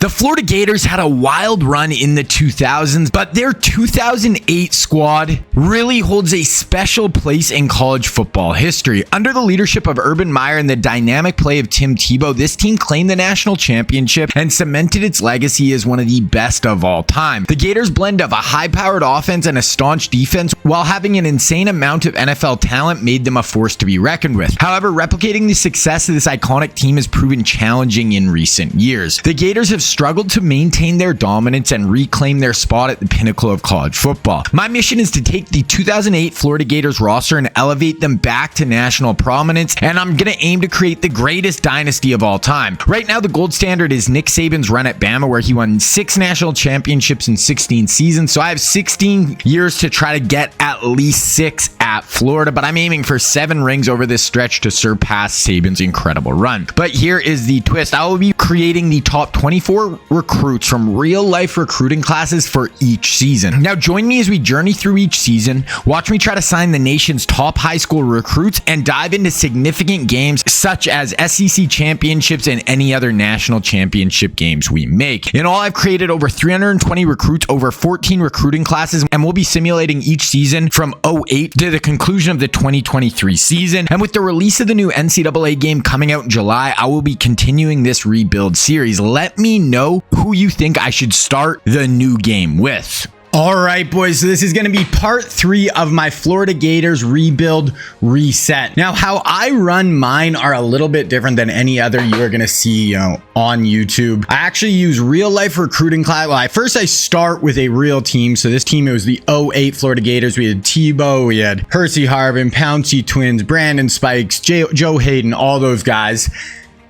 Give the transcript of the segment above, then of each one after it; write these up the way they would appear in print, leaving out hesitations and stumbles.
The Florida Gators had a wild run in the 2000s, but their 2008 squad really holds a special place in college football history. Under the leadership of Urban Meyer and the dynamic play of Tim Tebow, this team claimed the national championship and cemented its legacy as one of the best of all time. The Gators' blend of a high-powered offense and a staunch defense, while having an insane amount of NFL talent, made them a force to be reckoned with. However, replicating the success of this iconic team has proven challenging in recent years. The Gators have struggled to maintain their dominance and reclaim their spot at the pinnacle of college football. My mission is to take the 2008 Florida Gators roster and elevate them back to national prominence, and I'm going to aim to create the greatest dynasty of all time. Right now, the gold standard is Nick Saban's run at Bama, where he won 6 national championships in 16 seasons, so I have 16 years to try to get at least 6 at Florida, but I'm aiming for 7 rings over this stretch to surpass Saban's incredible run. But here is the twist. I will be creating the top 24 recruits from real-life recruiting classes for each season. Now join me as we journey through each season, watch me try to sign the nation's top high school recruits, and dive into significant games such as SEC championships and any other national championship games we make. In all, I've created over 320 recruits over 14 recruiting classes, and we'll be simulating each season from 08 to the conclusion of the 2023 season. And with the release of the new NCAA game coming out in July, I will be continuing this rebuild series. Let me know who you think I should start the new game with. All right, boys, so this is going to be part 3 of my Florida Gators rebuild reset. Now, how I run mine are a little bit different than any other you are going to see, on YouTube. I actually use real life recruiting class. Well, first I start with a real team. So this team, it was the 08 Florida Gators. We had Tebow, we had Hersey Harvin, Pouncey Twins, Brandon Spikes, Joe Hayden, all those guys.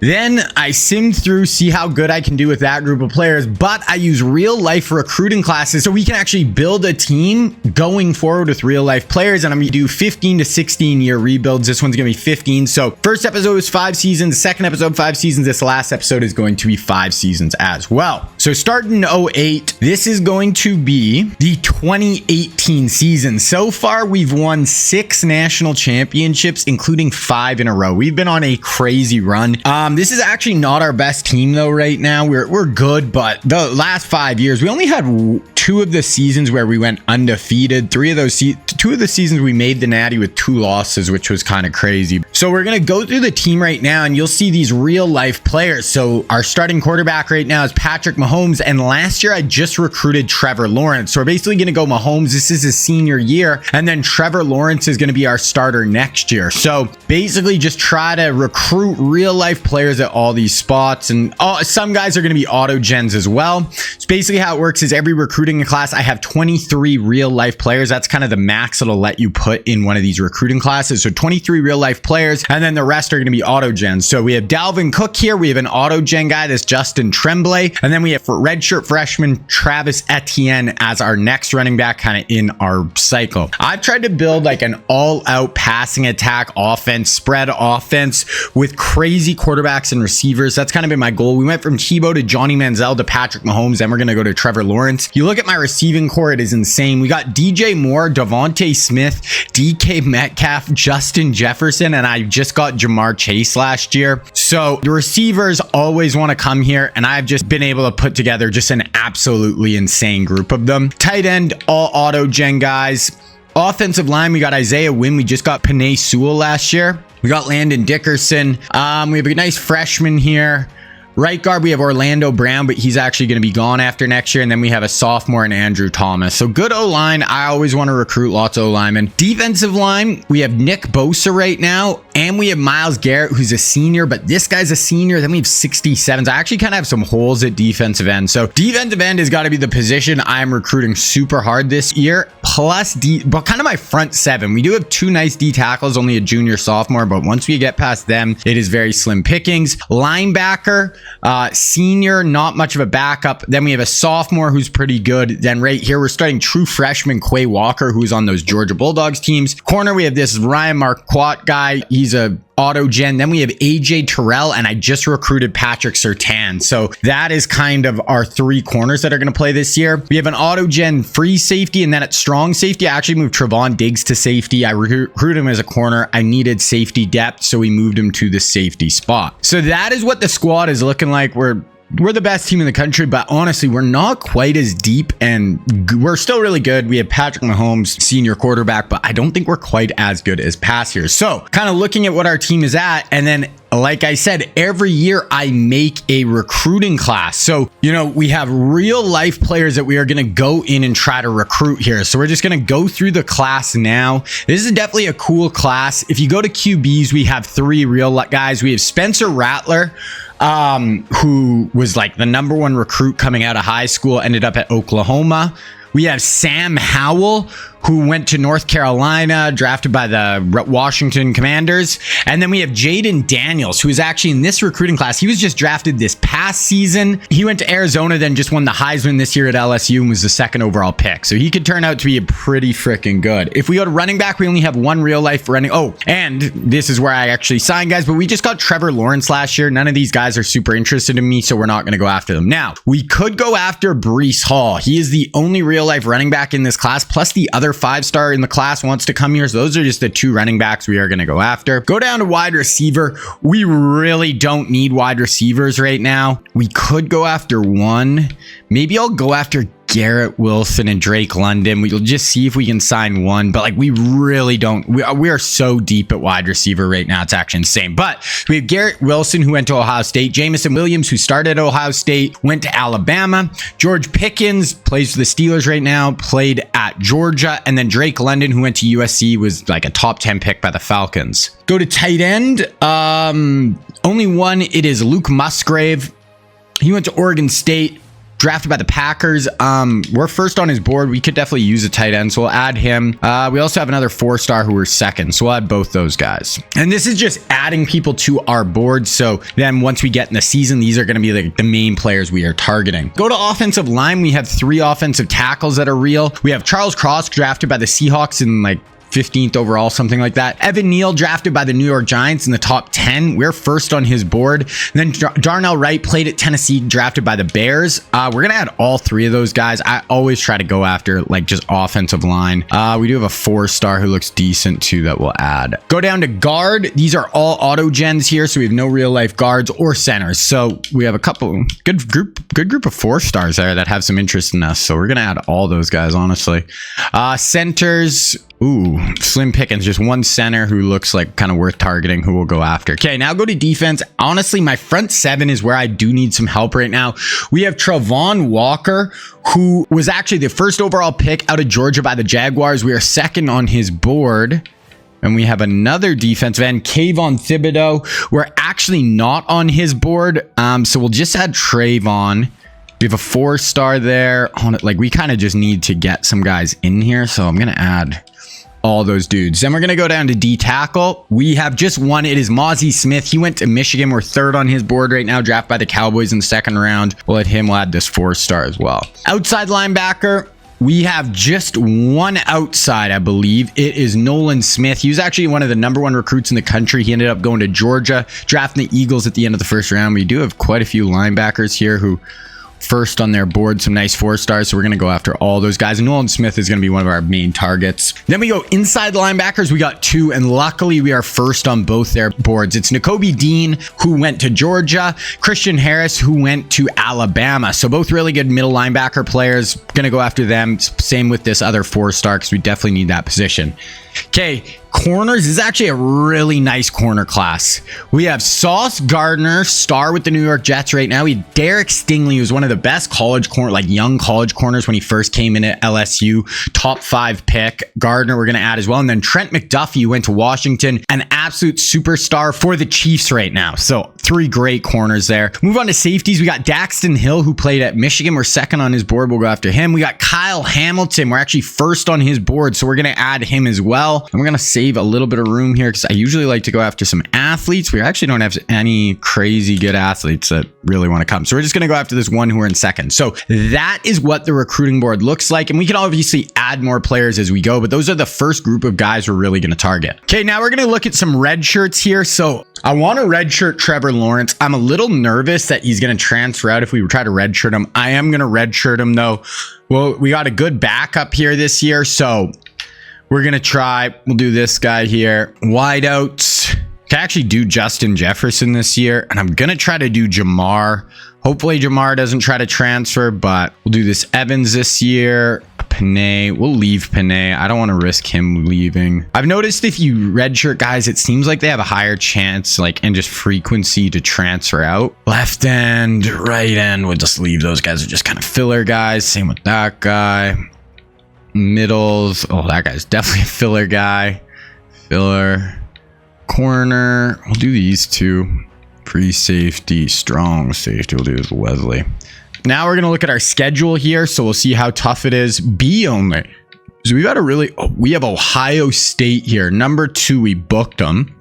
Then I simmed through, see how good I can do with that group of players, but I use real life recruiting classes so we can actually build a team going forward with real life players. And I'm going to do 15 to 16 year rebuilds. This one's going to be 15. So first episode was 5 seasons, second episode 5 seasons. This last episode is going to be 5 seasons as well. So starting in 08, this is going to be the 2018 season. So far, we've won 6 national championships, including 5 in a row. We've been on a crazy run. This is actually not our best team though right now. We're good, but the last 5 years, we only had 2 of the seasons where we went undefeated. 2 of the seasons we made the Natty with 2 losses, which was kind of crazy. So we're going to go through the team right now and you'll see these real life players. So our starting quarterback right now is Patrick Mahomes, and last year I just recruited Trevor Lawrence. So we're basically going to go Mahomes. This is his senior year, and then Trevor Lawrence is going to be our starter next year. So basically just try to recruit real life players at all these spots, and some guys are going to be auto gens as well. So basically how it works is every recruiting class, I have 23 real life players. That's kind of the max it'll let you put in one of these recruiting classes. So 23 real life players, and then the rest are going to be auto gens. So we have Dalvin Cook here. We have an auto gen guy, that's Justin Tremblay, and then we have redshirt freshman Travis Etienne as our next running back, kind of in our cycle. I've tried to build like an all-out passing attack offense, spread offense with crazy quarterbacks and receivers. That's kind of been my goal. We went from Tebow to Johnny Manziel to Patrick Mahomes, then we're going to go to Trevor Lawrence. You look at my receiving core, it is insane. We got DJ Moore, Devontae Smith, DK Metcalf, Justin Jefferson, and I just got Jamar Chase last year. So the receivers always want to come here, and I've just been able to put together just an absolutely insane group of them. Tight end, all auto gen guys. Offensive line, we got Isaiah Wynn. We just got Penei Sewell last year. We got Landon Dickerson. We have a nice freshman here. Right guard, we have Orlando Brown, but he's actually going to be gone after next year. And then we have a sophomore in Andrew Thomas. So good O-line. I always want to recruit lots of O-linemen. Defensive line, we have Nick Bosa right now. And we have Myles Garrett, who's a senior, but this guy's a senior. Then we have 67s. I actually kind of have some holes at defensive end. So defensive end has got to be the position I'm recruiting super hard this year. Plus but kind of my front 7. We do have 2 nice D tackles, only a junior, sophomore, but once we get past them, it is very slim pickings. Linebacker, senior, not much of a backup. Then we have a sophomore who's pretty good. Then right here, we're starting true freshman Quay Walker, who's on those Georgia Bulldogs teams. Corner, we have this Ryan Marquardt guy. He's a auto gen. Then we have AJ Terrell, and I just recruited Patrick Surtain. So that is kind of our 3 corners that are going to play this year. We have an auto gen free safety, and then at strong safety, I actually moved Trevon Diggs to safety. I recruited him as a corner. I needed safety depth, so we moved him to the safety spot. So that is what the squad is looking like. We're we're the best team in the country, but honestly, we're not quite as deep, and we're still really good. We have Patrick Mahomes, senior quarterback, but I don't think we're quite as good as past years. So kind of looking at what our team is at, and then like I said, every year I make a recruiting class. So, you know, we have real life players that we are going to go in and try to recruit here. So we're just going to go through the class now. This is definitely a cool class. If you go to QBs, we have 3 real guys. We have Spencer Rattler, who was like the #1 recruit coming out of high school, ended up at Oklahoma. We have Sam Howell, who went to North Carolina, drafted by the Washington Commanders. And then we have Jaden Daniels, who is actually in this recruiting class. He was just drafted this past season. He went to Arizona, then just won the Heisman this year at LSU and was the 2nd overall pick. So he could turn out to be a pretty freaking good. If we go to running back, we only have 1 real life running. Oh, and this is where I actually signed guys, but we just got Trevor Lawrence last year. None of these guys are super interested in me, so we're not going to go after them. Now, we could go after Breece Hall. He is the only real life running back in this class, plus the other 5-star in the class wants to come here. So those are just the 2 running backs we are going to go after. Go down to wide receiver. We really don't need wide receivers right now. We could go after one. Maybe I'll go after Garrett Wilson and Drake London. We'll just see if we can sign one, but like we really don't. We are so deep at wide receiver right now. It's actually insane. But we have Garrett Wilson, who went to Ohio State. Jameson Williams, who started at Ohio State, went to Alabama. George Pickens plays for the Steelers right now, played at Georgia. And then Drake London, who went to USC, was like a top 10 pick by the Falcons. Go to tight end. Only one. It is Luke Musgrave. He went to Oregon State, drafted by the Packers. We're first on his board. We could definitely use a tight end, so we'll add him. We also have another 4-star who we're 2nd, so we'll add both those guys. And this is just adding people to our board, so then once we get in the season, these are going to be like the main players we are targeting. Go to offensive line. We have 3 offensive tackles that are real. We have Charles Cross, drafted by the Seahawks in like 15th overall, something like that. Evan Neal, drafted by the New York Giants in the top 10. We're first on his board. And then Darnell Wright, played at Tennessee, drafted by the Bears. We're going to add all 3 of those guys. I always try to go after like just offensive line. We do have a 4-star who looks decent too that we'll add. Go down to guard. These are all auto gens here, so we have no real life guards or centers. So we have a couple good group of 4-stars there that have some interest in us. So we're going to add all those guys, honestly. Centers. Ooh, slim pickings. Just one center who looks like kind of worth targeting, who we'll go after. Okay, now go to defense. Honestly, my front 7 is where I do need some help right now. We have Travon Walker, who was actually the 1st overall pick out of Georgia by the Jaguars. We are 2nd on his board. And we have another defensive end, Kayvon Thibodeau. We're actually not on his board. So we'll just add Trayvon. We have a 4-star there. Like, we kind of just need to get some guys in here. So I'm going to add all those dudes. Then we're going to go down to D tackle. We have just one. It is Mozzie Smith. He went to Michigan. We're 3rd on his board right now, drafted by the Cowboys in the 2nd round. We'll add this 4-star as well. Outside linebacker, we have just one outside, I believe. It is Nolan Smith. He was actually one of the #1 recruits in the country. He ended up going to Georgia, drafting the Eagles at the end of the 1st round. We do have quite a few linebackers here who first on their board, some nice 4-stars. So we're going to go after all those guys. And Nolan Smith is going to be one of our main targets. Then we go inside linebackers. We got 2, and luckily we are first on both their boards. It's Nakobe Dean, who went to Georgia, Christian Harris, who went to Alabama. So both really good middle linebacker players. Going to go after them. Same with this other 4-star, because we definitely need that position. Okay, corners is actually a really nice corner class. We have Sauce Gardner, star with the New York Jets right now. We have Derek Stingley, who's one of the best young college corners when he first came in at LSU. Top 5 pick. Gardner we're going to add as well. And then Trent McDuffie, who went to Washington, an absolute superstar for the Chiefs right now. So 3 great corners there. Move on to safeties. We got Daxton Hill, who played at Michigan. We're 2nd on his board. We'll go after him. We got Kyle Hamilton. We're actually 1st on his board, so we're going to add him as well. And we're going to save a little bit of room here because I usually like to go after some athletes. We actually don't have any crazy good athletes that really want to come. So we're just going to go after this one who are in 2nd. So that is what the recruiting board looks like. And we can obviously add more players as we go, but those are the first group of guys we're really going to target. Okay, now we're going to look at some red shirts here. So I want to redshirt Trevor Lawrence. I'm a little nervous that he's going to transfer out if we try to redshirt him. I am going to redshirt him though. Well, we got a good backup here this year, so we're going to try. We'll do this guy here. Wideouts. Can actually do Justin Jefferson this year. And I'm going to try to do Jamar Hopefully Jamar doesn't try to transfer, but we'll do this Evans this year. Panay, we'll leave Panay. I don't want to risk him leaving. I've noticed if you redshirt guys, it seems like they have a higher chance, like, and just frequency to transfer out. Left end, right end, we'll just leave. Those guys are just kind of filler guys. Same with that guy. Middles, oh, that guy's definitely a filler guy. Filler. Corner, we'll do these two. Free safety, strong safety, we'll do this Wesley. Now we're going to look at our schedule here, so we'll see how tough it is. B only. So we've got we have Ohio State here. Number 2, we booked them.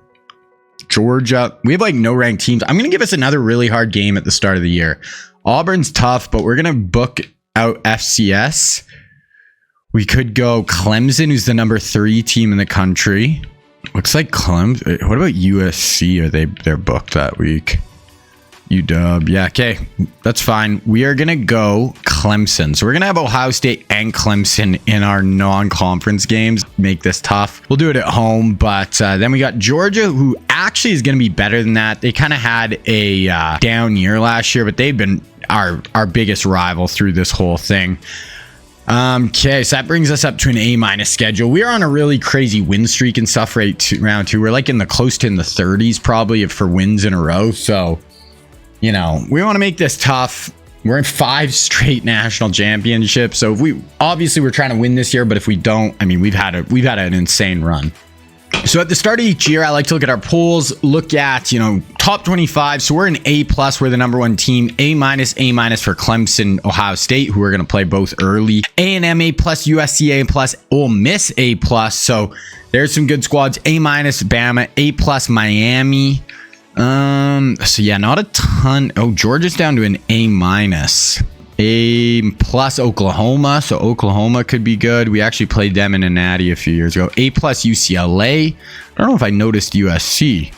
Georgia. We have like no ranked teams. I'm going to give us another really hard game at the start of the year. Auburn's tough, but we're going to book out FCS. We could go Clemson, who's the number 3 team in the country. Looks like Clemson. What about USC? They're booked that week? UW. Yeah, okay. That's fine. We are going to go Clemson. So we're going to have Ohio State and Clemson in our non-conference games. Make this tough. We'll do it at home. But then we got Georgia, who actually is going to be better than that. They kind of had a down year last year, but they've been our biggest rival through this whole thing. Okay, so that brings us up to an A- schedule. We are on a really crazy win streak and stuff round 2. We're like close to in the 30s probably for wins in a row. So, you know, we want to make this tough. We're in 5 straight national championships. So if we're trying to win this year, but if we don't, I mean, we've had an insane run. So at the start of each year, I like to look at our polls, look at, top 25. So we're an A+, we're the number 1 team. A- for Clemson, Ohio State, who we're going to play both early. A&M A+, USC A+, Ole Miss A+. So there's some good squads. A- Bama, A+, Miami. So yeah, not a ton. Oh, Georgia's down to an A-. A+ Oklahoma, so Oklahoma could be good. We actually played them in a natty a few years ago. A+ UCLA. I don't know if I noticed USC,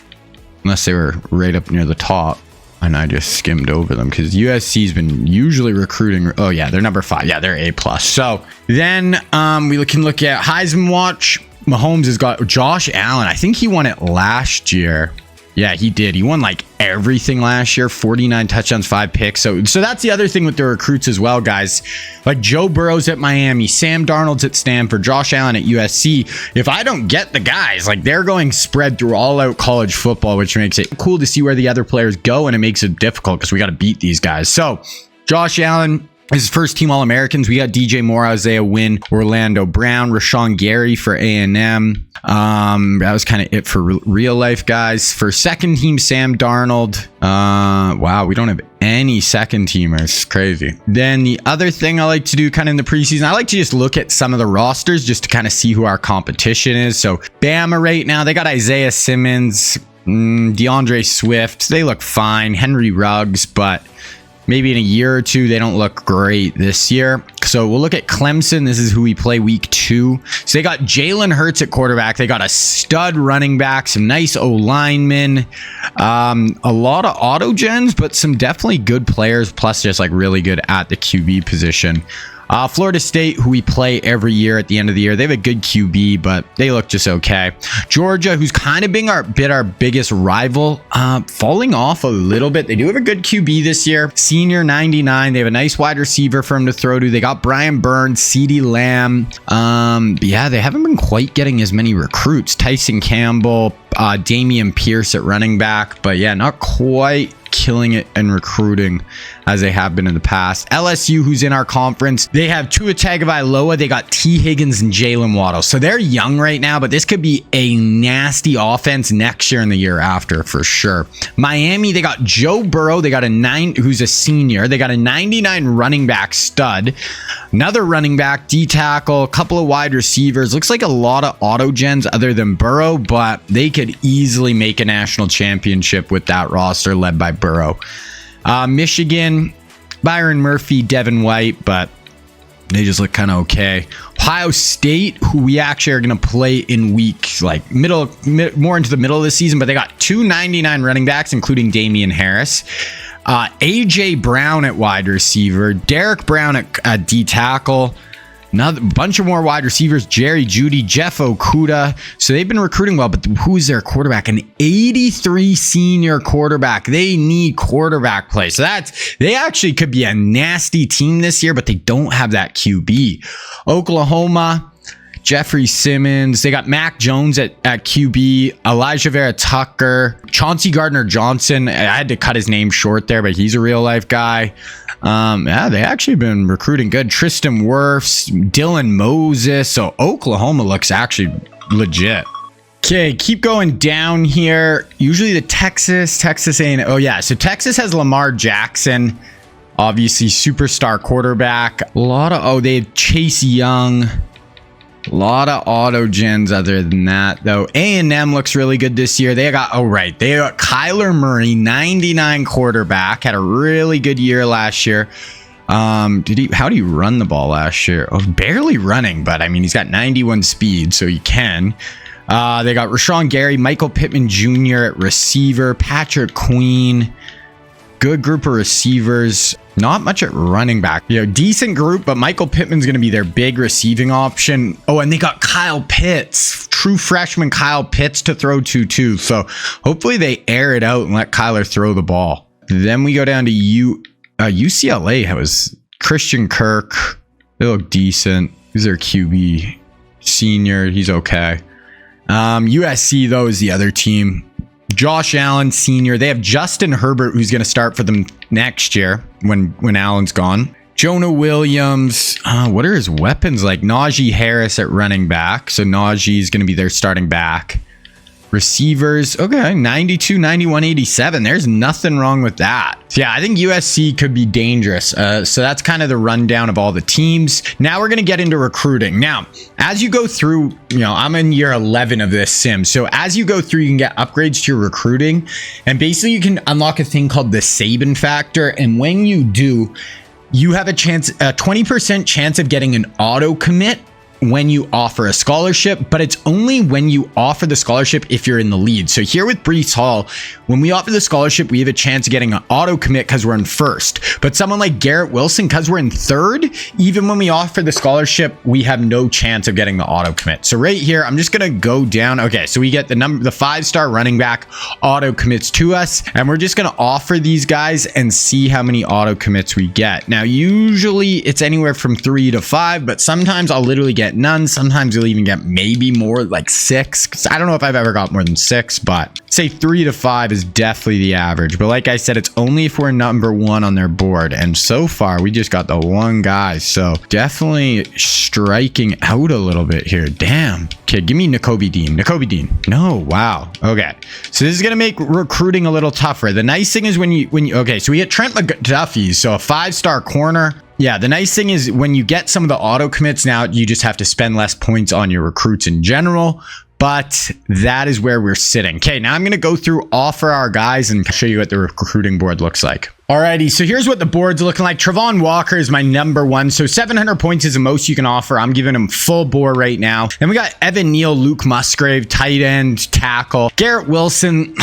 unless they were right up near the top and I just skimmed over them, because USC's been usually recruiting. Oh yeah, they're number 5. Yeah, they're A+. So then we can look at Heisman watch. Mahomes has got Josh Allen. I think he won it last year. Yeah, he did. He won like everything last year. 49 touchdowns, 5 picks. So that's the other thing with the recruits as well, guys. Like Joe Burrow's at Miami, Sam Darnold's at Stanford, Josh Allen at USC. If I don't get the guys, like they're going spread through all out college football, which makes it cool to see where the other players go, and it makes it difficult because we got to beat these guys. So Josh Allen, his first team All-Americans. We got DJ Moore, Isaiah Wynn, Orlando Brown, Rashawn Gary for A&M. That was kind of it for real life guys. For second team, Sam Darnold. Wow, we don't have any second teamers. Crazy. Then the other thing I like to do kind of in the preseason, I like to just look at some of the rosters just to kind of see who our competition is. So Bama right now, they got Isaiah Simmons, DeAndre Swift. They look fine. Henry Ruggs, but maybe in a year or two, they don't look great this year. So we'll look at Clemson. This is who we play week 2. So they got Jalen Hurts at quarterback. They got a stud running back, some nice O-linemen, a lot of auto gens, but some definitely good players, plus just like really good at the QB position. Florida State, who we play every year at the end of the year, they have a good QB, but they look just okay. Georgia, who's kind of being our biggest rival, falling off a little bit. They do have a good QB this year. Senior 99. They have a nice wide receiver for him to throw to. They got Brian Burns, CeeDee Lamb. But yeah, they haven't been quite getting as many recruits. Tyson Campbell, Damian Pierce at running back. But yeah, not quite killing it in recruiting as they have been in the past. LSU, who's in our conference, they have Tua Tagovailoa, they got T. Higgins and Jalen Waddle. So they're young right now, but this could be a nasty offense next year and the year after for sure. Miami, they got Joe Burrow, they got who's a senior, they got a 99 running back stud, another running back, D tackle, a couple of wide receivers. Looks like a lot of auto gens other than Burrow, but they could easily make a national championship with that roster led by Burrow. Michigan, Byron Murphy, Devin White, but they just look kind of okay. Ohio State, who we actually are going to play in week like more into the middle of the season, but they got 299 running backs, including Damian Harris. AJ Brown at wide receiver, Derek Brown at D tackle, Another bunch of more wide receivers, Jerry Jeudy, Jeff Okudah. So they've been recruiting well, but who's their quarterback? An 83 senior quarterback. They need quarterback play. So they actually could be a nasty team this year, but they don't have that QB. Oklahoma, Jeffrey Simmons. They got Mac Jones at QB, Elijah Vera Tucker, Chauncey Gardner-Johnson. I had to cut his name short there, but he's a real life guy. Yeah, they actually been recruiting good. Tristan Wirfs, Dylan Moses. So Oklahoma looks actually legit. Okay, keep going down here. Usually the Texas A&M. Oh yeah, so Texas has Lamar Jackson, obviously superstar quarterback. They have Chase Young. A lot of auto gens other than that, though. A&M looks really good this year. They got Kyler Murray, 99 quarterback, had a really good year last year. How did he run the ball last year? Oh, barely running, but I mean, he's got 91 speed, so he can. They got Rashawn Gary, Michael Pittman Jr. at receiver, Patrick Queen. Good group of receivers. Not much at running back. Decent group, but Michael Pittman's going to be their big receiving option. Oh, and they got Kyle Pitts, true freshman Kyle Pitts to throw to too. So hopefully they air it out and let Kyler throw the ball. Then we go down to UCLA. Has Christian Kirk. They look decent. He's their QB senior. He's okay. USC though is the other team. Josh Allen Sr. They have Justin Herbert, who's going to start for them next year when Allen's gone. Jonah Williams. What are his weapons like? Najee Harris at running back. So Najee is going to be their starting back. Receivers. Okay, 92, 91, 87. There's nothing wrong with that. So yeah, I think USC could be dangerous. So that's kind of the rundown of all the teams. Now we're going to get into recruiting. Now, as you go through, I'm in year 11 of this sim. So as you go through, you can get upgrades to your recruiting. And basically you can unlock a thing called the Saban factor. And when you do, you have a 20% chance of getting an auto commit when you offer a scholarship, but it's only when you offer the scholarship if you're in the lead. So here with Breece Hall, when we offer the scholarship, we have a chance of getting an auto commit because we're in first. But someone like Garrett Wilson, because we're in third, even when we offer the scholarship, we have no chance of getting the auto commit. So right here, I'm just going to go down. Okay, so we get the 5-star running back auto commits to us, and we're just going to offer these guys and see how many auto commits we get. Now, usually it's anywhere from 3 to 5, but sometimes I'll literally get none. Sometimes you'll even get maybe more, like 6. I don't know if I've ever got more than 6, but say 3 to 5 is definitely the average. But like I said, it's only if we're number 1 on their board. And so far, we just got the one guy. So definitely striking out a little bit here. Damn. Okay, give me Nakobe Dean. No, wow. Okay. So this is going to make recruiting a little tougher. The nice thing is when you okay, so we get Trent McDuffie, so a 5-star corner. Yeah, the nice thing is when you get some of the auto commits now, you just have to spend less points on your recruits in general. But that is where we're sitting. Okay, now I'm going to go through offer our guys and show you what the recruiting board looks like. Alrighty, so here's what the board's looking like. Travon Walker is my number 1. So 700 points is the most you can offer. I'm giving him full bore right now. Then we got Evan Neal, Luke Musgrave, tight end, tackle. Garrett Wilson,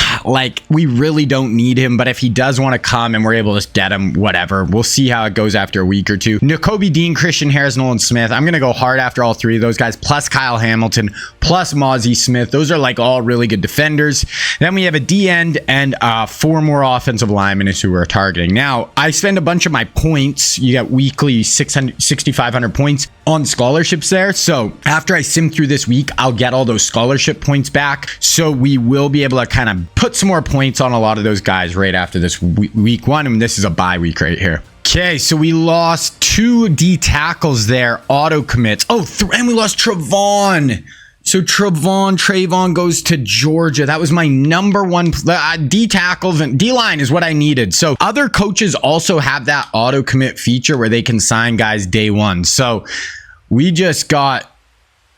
we really don't need him, but if he does want to come and we're able to get him, whatever. We'll see how it goes after a week or two. Nakobe Dean, Christian Harris, Nolan Smith. I'm going to go hard after all 3 of those guys, plus Kyle Hamilton, plus Mozzie Smith. Those are all really good defenders. Then we have a D end and 4 more offensive linemen is who we're targeting. Now, I spend a bunch of my points. You get weekly 6,500 points on scholarships there. So after I sim through this week, I'll get all those scholarship points back. So we will be able to kind of put some more points on a lot of those guys right after this week 1. And this is a bye week right here. Okay, so we lost 2 D tackles there, auto commits. Oh, and we lost Travon. So Trayvon goes to Georgia. That was my number 1. D tackles and D line is what I needed. So other coaches also have that auto commit feature where they can sign guys day 1. So we just got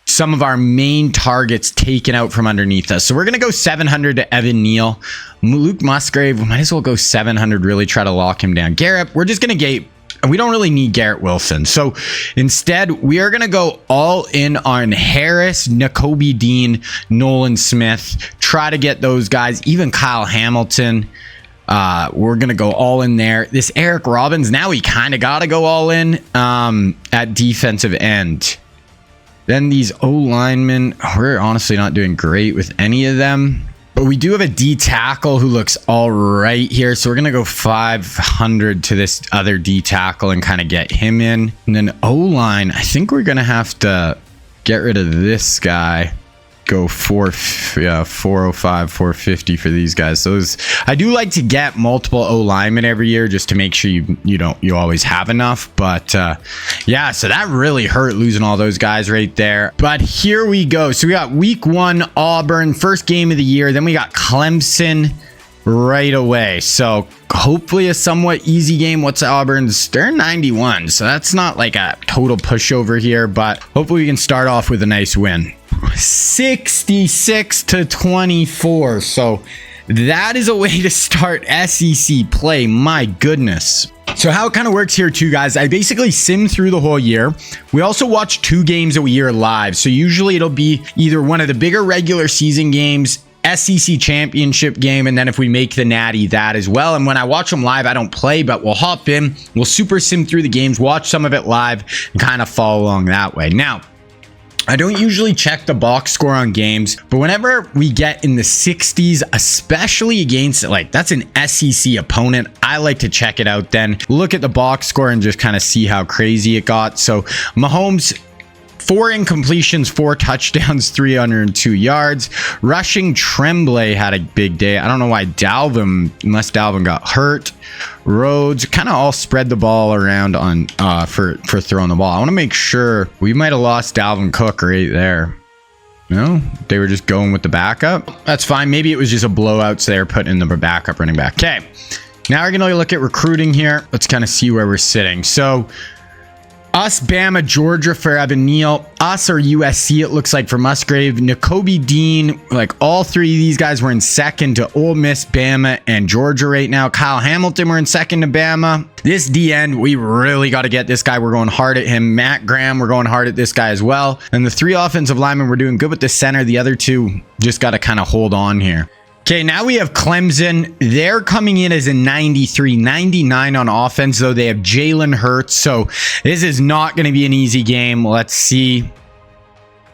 some of our main targets taken out from underneath us. So we're going to go 700 to Evan Neal. Luke Musgrave, we might as well go 700, really try to lock him down. Garrett, we're just going to get... We don't really need Garrett Wilson. So instead, we are going to go all in on Harris, Nakobe Dean, Nolan Smith. Try to get those guys, even Kyle Hamilton. We're going to go all in there. This Eric Robbins, now we kind of got to go all in at defensive end. Then these O-linemen, we're honestly not doing great with any of them. But we do have a D tackle who looks all right here. So we're going to go 500 to this other D tackle and kind of get him in. And then O-line, I think we're going to have to get rid of this guy. Go 405, 450 for these guys. So I do like to get multiple O linemen every year just to make sure you always have enough. But yeah, so that really hurt losing all those guys right there. But here we go. So we got week 1 Auburn, first game of the year. Then we got Clemson right away. So hopefully a somewhat easy game. What's Auburn's? They're 91. So that's not like a total pushover here, but hopefully we can start off with a nice win. 66 to 24. So that is a way to start SEC play. My goodness. So how it kind of works here too, guys, I basically sim through the whole year. We also watch 2 games a year live. So usually it'll be either one of the bigger regular season games, SEC championship game, and then if we make the natty, that as well. And when I watch them live, I don't play, but we'll hop in, we'll super sim through the games, watch some of it live, and kind of follow along that way. Now, I don't usually check the box score on games, but whenever we get in the 60s, especially against like that's an SEC opponent, I like to check it out then. Look at the box score and just kind of see how crazy it got. So Mahomes, 4 incompletions, 4 touchdowns, 302 yards. Rushing, Tremblay had a big day. I don't know why unless Dalvin got hurt. Rhodes kind of all spread the ball around on for throwing the ball. I want to make sure we might have lost Dalvin Cook right there. No, they were just going with the backup. That's fine. Maybe it was just a blowout, so they were putting in the backup running back. Okay, now we're gonna look at recruiting here. Let's kind of see where we're sitting. So us, Bama, Georgia for Evan Neal. Us or USC, it looks like for Musgrave. Nakobe Dean, like all 3 of these guys were in second to Ole Miss, Bama, and Georgia right now. Kyle Hamilton, we're in second to Bama. This D-end, we really got to get this guy. We're going hard at him. Matt Graham, we're going hard at this guy as well. And the 3 offensive linemen, we're doing good with the center. The other 2 just got to kind of hold on here. Okay, now we have Clemson. They're coming in as a 93, 99 on offense, though they have Jalen Hurts. So this is not going to be an easy game. Let's see.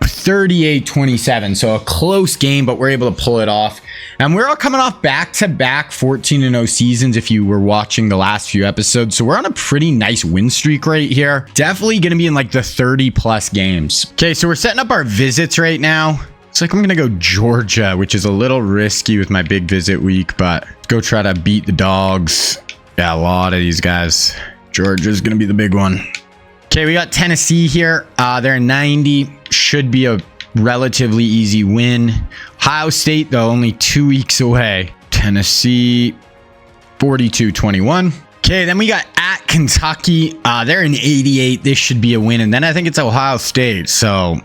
38-27. So a close game, but we're able to pull it off. And we're all coming off back-to-back 14-0 seasons if you were watching the last few episodes. So we're on a pretty nice win streak right here. Definitely going to be in like the 30-plus games. Okay, so we're setting up our visits right now. It's like I'm going to go Georgia, which is a little risky with my big visit week, but go try to beat the dogs. Yeah, a lot of these guys. Georgia's going to be the big one. Okay, we got Tennessee here. They're 90. Should be a relatively easy win. Ohio State, though, only 2 weeks away. Tennessee, 42-21. Okay, then we got at Kentucky. They're in 88. This should be a win. And then I think it's Ohio State. So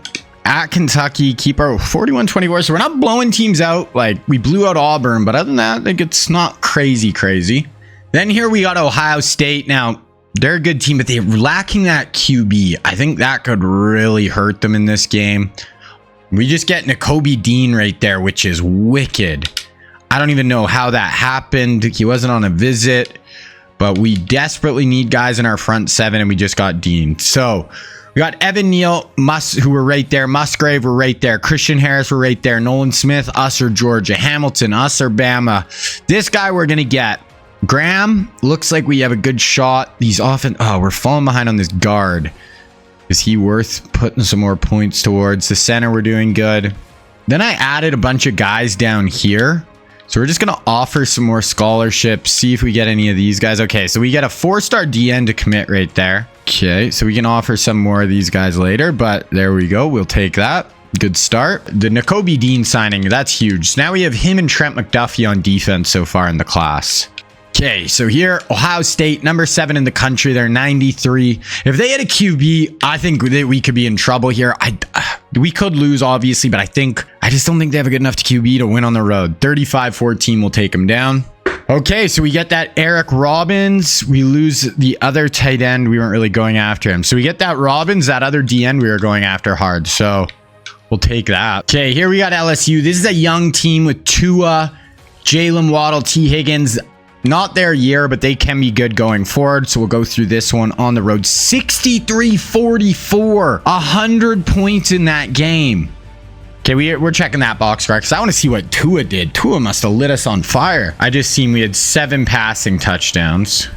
at Kentucky, keep our 41-24. So we're not blowing teams out. Like, we blew out Auburn, but other than that, I think it's not crazy. Then here we got Ohio State. Now, they're a good team, but they're lacking that QB. I think that could really hurt them in this game. We just get Nakobe Dean right there, which is wicked. I don't even know how that happened. He wasn't on a visit, but we desperately need guys in our front 7, and we just got Dean. So we got Evan Neal, who were right there. Musgrave were right there. Christian Harris were right there. Nolan Smith, us or Georgia. Hamilton, us or Bama. This guy we're going to get. Graham, looks like we have a good shot. These often, we're falling behind on this guard. Is he worth putting some more points towards? The center, we're doing good. Then I added a bunch of guys down here. So we're just going to offer some more scholarships, see if we get any of these guys. Okay, so we get a 4-star DN to commit right there. Okay, so we can offer some more of these guys later, but there we go. We'll take that. Good start. The Nakobe Dean signing, that's huge. So now we have him and Trent McDuffie on defense so far in the class. Okay, so here, Ohio State, number 7 in the country. They're 93. If they had a QB, I think we could be in trouble here. We could lose, obviously, but I just don't think they have a good enough QB to win on the road. 35-14 will take them down. Okay, so we get that Eric Robbins. We lose the other tight end. We weren't really going after him. So we get that Robbins, that other DN we were going after hard. So we'll take that. Okay, here we got LSU. This is a young team with Tua, Jalen Waddle, T. Higgins. Not their year, but they can be good going forward. So we'll go through this one on the road. 63-44. 100 points in that game. Okay, we're checking that box score because I want to see what Ncaa did. Ncaa must have lit us on fire. I just seen we had 7 passing touchdowns.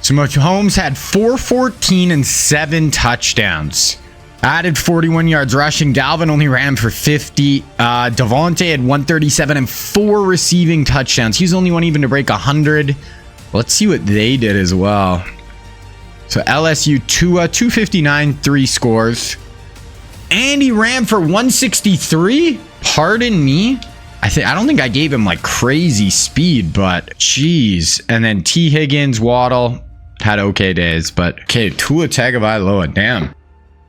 So Mahomes had 414 and 7 touchdowns. Added 41 yards rushing. Dalvin only ran for 50. Devontae had 137 and 4 receiving touchdowns. He's the only one even to break 100. Let's see what they did as well. So LSU, Ncaa, 259, 3 scores. And he ran for 163. Pardon me. I don't think I gave him like crazy speed, but geez. And then T. Higgins, Waddle had okay days, but okay, Tua Tagovailoa, damn.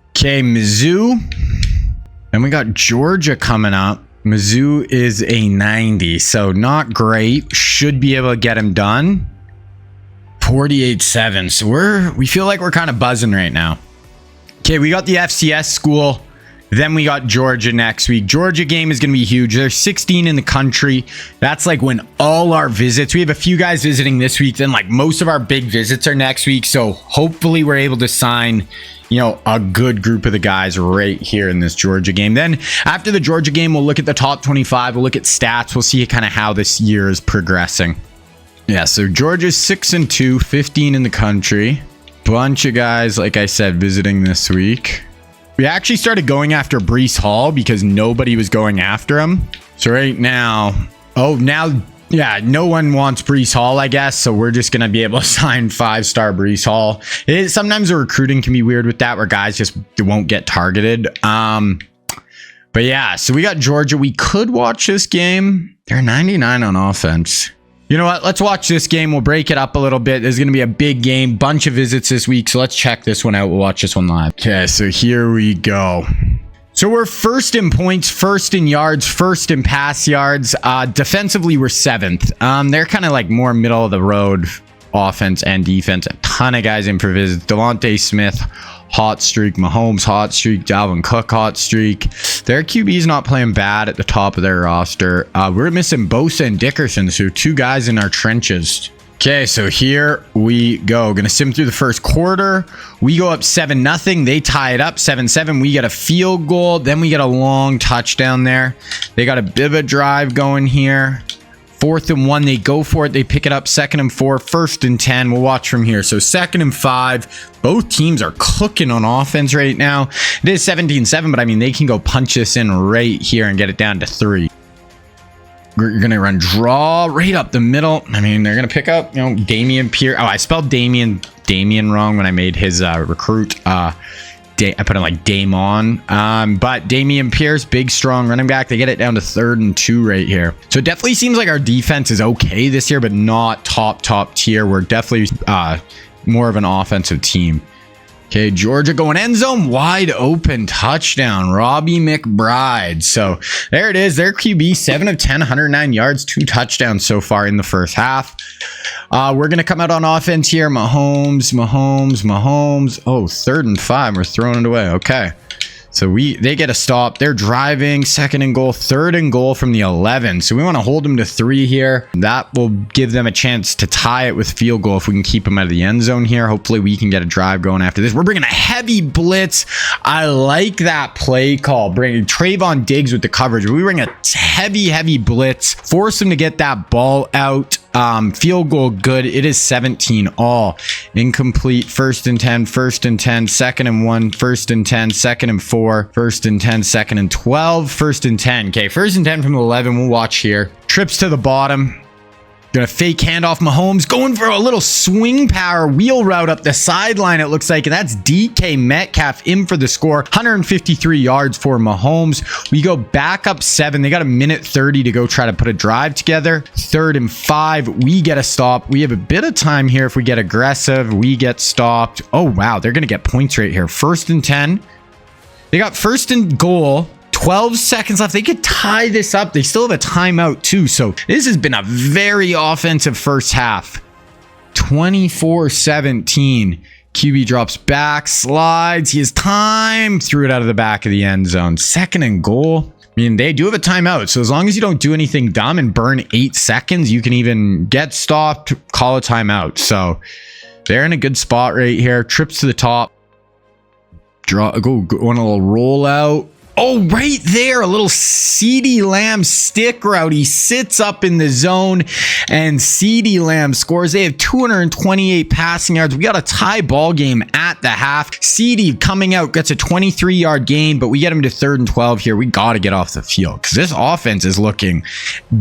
Okay, Mizzou. And we got Georgia coming up. Mizzou is a 90, so not great. Should be able to get him done. 48-7. So we feel like we're kind of buzzing right now. Okay, we got the FCS school. Then we got Georgia next week. Georgia game is going to be huge. There's 16 in the country. That's like when all our visits, we have a few guys visiting this week. Then like most of our big visits are next week. So hopefully we're able to sign, you know, a good group of the guys right here in this Georgia game. Then after the Georgia game, we'll look at the top 25. We'll look at stats. We'll see kind of how this year is progressing. Yeah, so Georgia's 6-2, 15 in the country. Bunch of guys, like I said, visiting this week. We actually started going after Breece Hall because nobody was going after him. So right now, yeah, no one wants Breece Hall, I guess. So we're just going to be able to sign 5-star Breece Hall. Sometimes the recruiting can be weird with that where guys just won't get targeted. But yeah, so we got Georgia. We could watch this game. They're 99 on offense. You know what? Let's watch this game. We'll break it up a little bit. There's going to be a big game, bunch of visits this week. So let's check this one out. We'll watch this one live. Okay, so here we go. So we're first in points, first in yards, first in pass yards. Defensively, we're 7th. They're kind of like more middle of the road offense and defense. A ton of guys in for visits. Devontae Smith, hot streak. Mahomes, hot streak. Dalvin Cook, hot streak. Their QB's not playing bad at the top of their roster. We're missing Bosa and Dickerson, so 2 guys in our trenches. Okay, so here we go. Gonna sim through the first quarter. We go up 7-0. They tie it up 7-7. We get a field goal. Then we get a long touchdown there. They got a bit of a drive going here. 4th and 1, they go for it. They pick it up. 2nd and 4, 1st and 10. We'll watch from here. So 2nd and 5. Both teams are cooking on offense right now. It is 17-7, but I mean, they can go punch this in right here and get it down to 3. You're going to run draw right up the middle. I mean, they're going to pick up, you know, Damian Pierce. Oh, I spelled Damien wrong when I made his recruit. I put him like Damon. But Damian Pierce, big, strong running back. They get it down to 3rd and 2 right here. So it definitely seems like our defense is okay this year, but not top tier. We're definitely more of an offensive team. Okay, Georgia going end zone, wide open touchdown, Robbie McBride. So there it is. Their QB, 7 of 10, 109 yards, 2 touchdowns so far in the first half. We're going to come out on offense here. Mahomes. Oh, 3rd and 5. We're throwing it away. Okay. So they get a stop. They're driving. 2nd and goal, 3rd and goal from the 11. So we want to hold them to 3 here. That will give them a chance to tie it with field goal if we can keep them out of the end zone here. Hopefully we can get a drive going after this. We're bringing a heavy blitz. I like that play call. Bringing Trayvon Diggs with the coverage. We bring a heavy blitz. Force him to get that ball out. Field goal good. It is 17 all. Incomplete. 1st and 10, 1st and 10, 2nd and 1, 1st and 10, 2nd and 4, 1st and 10, 2nd and 12, 1st and 10. Okay, 1st and 10 from the 11. We'll watch here. Trips to the bottom. Gonna fake handoff. Mahomes going for a little swing power wheel route up the sideline, it looks like. And that's DK Metcalf in for the score. 153 yards for Mahomes. We go back up 7. They got 1:30 to go try to put a drive together. 3rd and 5. We get a stop. We have a bit of time here. If we get aggressive, we get stopped. Oh, wow. They're gonna get points right here. 1st and 10. They got 1st and goal. 12 seconds left. They could tie this up. They still have a timeout too. So this has been a very offensive first half. 24-17. QB drops back, slides. He has time. Threw it out of the back of the end zone. 2nd and goal. mean, they do have a timeout, so as long as you don't do anything dumb and burn 8 seconds, you can even get stopped, call a timeout. So they're in a good spot right here. Trips to the top. Go on a little rollout. Oh, right there, a little CeeDee Lamb stick route. He sits up in the zone, and CeeDee Lamb scores. They have 228 passing yards. We got a tie ball game at the half. CeeDee coming out gets a 23-yard gain, but we get him to 3rd and 12 here. We got to get off the field because this offense is looking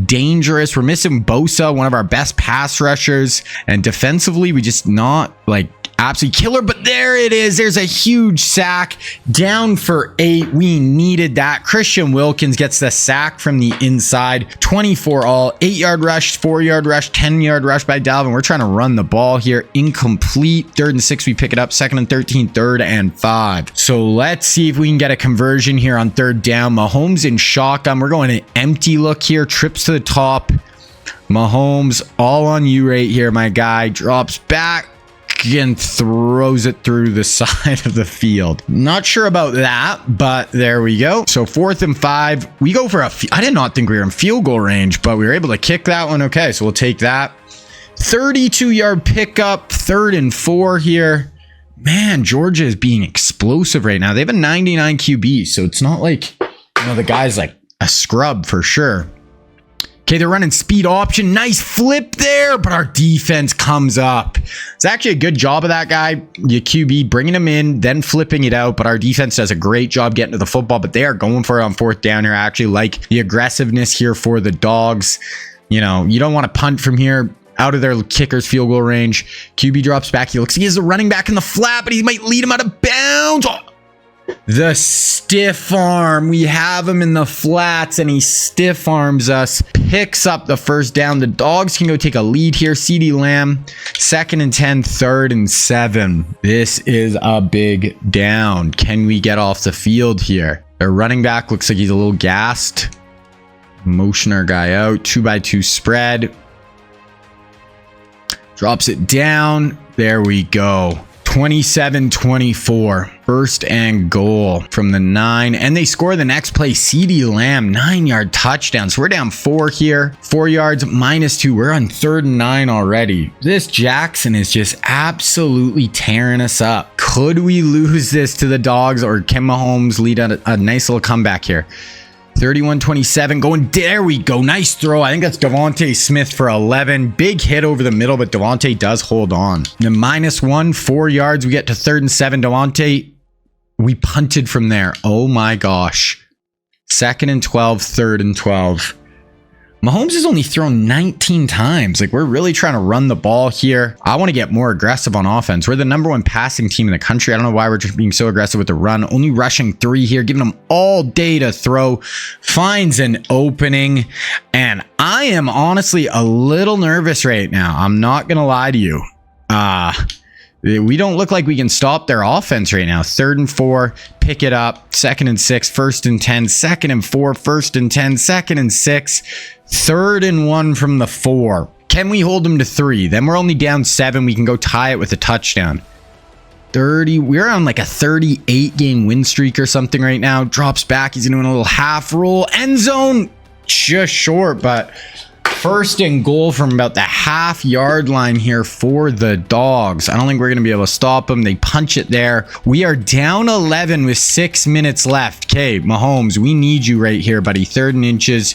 dangerous. We're missing Bosa, one of our best pass rushers, and defensively, we just not like absolute killer, but there it is. There's a huge sack, down for 8. We needed that. Christian Wilkins gets the sack from the inside. 24 all, 8-yard rush, 4-yard rush, 10-yard rush by Dalvin. We're trying to run the ball here. Incomplete. 3rd and 6, we pick it up. 2nd and 13, 3rd and 5. So let's see if we can get a conversion here on 3rd down. Mahomes in shotgun. We're going an empty look here. Trips to the top. Mahomes all on you right here, my guy. Drops back and throws it through the side of the field. Not sure about that, but there we go. So 4th and 5, we go for I did not think we were in field goal range, but we were able to kick that one. Okay, so we'll take that. 32-yard pickup, 3rd and 4 here. Man, Georgia is being explosive right now. They have a 99 QB, so it's not like, the guy's like a scrub for sure. Okay, they're running speed option. Nice flip there, but our defense comes up. It's actually a good job of that guy, your QB, bringing him in, then flipping it out. But our defense does a great job getting to the football, but they are going for it on 4th down here. I actually like the aggressiveness here for the Dogs. You don't want to punt from here out of their kicker's field goal range. QB drops back. He has a running back in the flat, but he might lead him out of bounds. Oh. The stiff arm. We have him in the flats and he stiff arms us. Picks up the 1st down. The Dogs can go take a lead here. CeeDee Lamb, 2nd and 10, 3rd and 7. This is a big down. Can we get off the field here? Their running back looks like he's a little gassed. Motion our guy out. 2-by-2 spread. Drops it down. There we go. 27-24. 1st and goal from the 9. And they score the next play. CeeDee Lamb, 9-yard touchdown. So we're down 4 here. 4 yards, -2. We're on 3rd and 9 already. This Jackson is just absolutely tearing us up. Could we lose this to the Dogs, or can Mahomes lead a nice little comeback here? 31-27 going. There we go. Nice throw. I think that's Devontae Smith for 11. Big hit over the middle, but Devontae does hold on. The -1, 4 yards. We get to 3rd and 7. Devontae, we punted from there. Oh my gosh. 2nd and 12, 3rd and 12. Mahomes has only thrown 19 times. Like, we're really trying to run the ball here. I want to get more aggressive on offense. We're the #1 passing team in the country. I don't know why we're just being so aggressive with the run. Only rushing 3 here, giving them all day to throw. Finds an opening. And I am honestly a little nervous right now. I'm not going to lie to you. We don't look like we can stop their offense right now. 3rd and 4, pick it up. 2nd and 6, 1st and 10, 2nd and 4, 1st and 10, 2nd and 6, 3rd and 1 from the 4. Can we hold them to 3? Then we're only down 7. We can go tie it with a touchdown. 30. We're on like a 38 game win streak or something right now. Drops back. He's doing a little half roll. End zone. Just short, but 1st and goal from about the half-yard line here for the Dogs. I don't think we're going to be able to stop them. They punch it there. We are down 11 with 6 minutes left. Okay, Mahomes, we need you right here, buddy. 3rd and inches.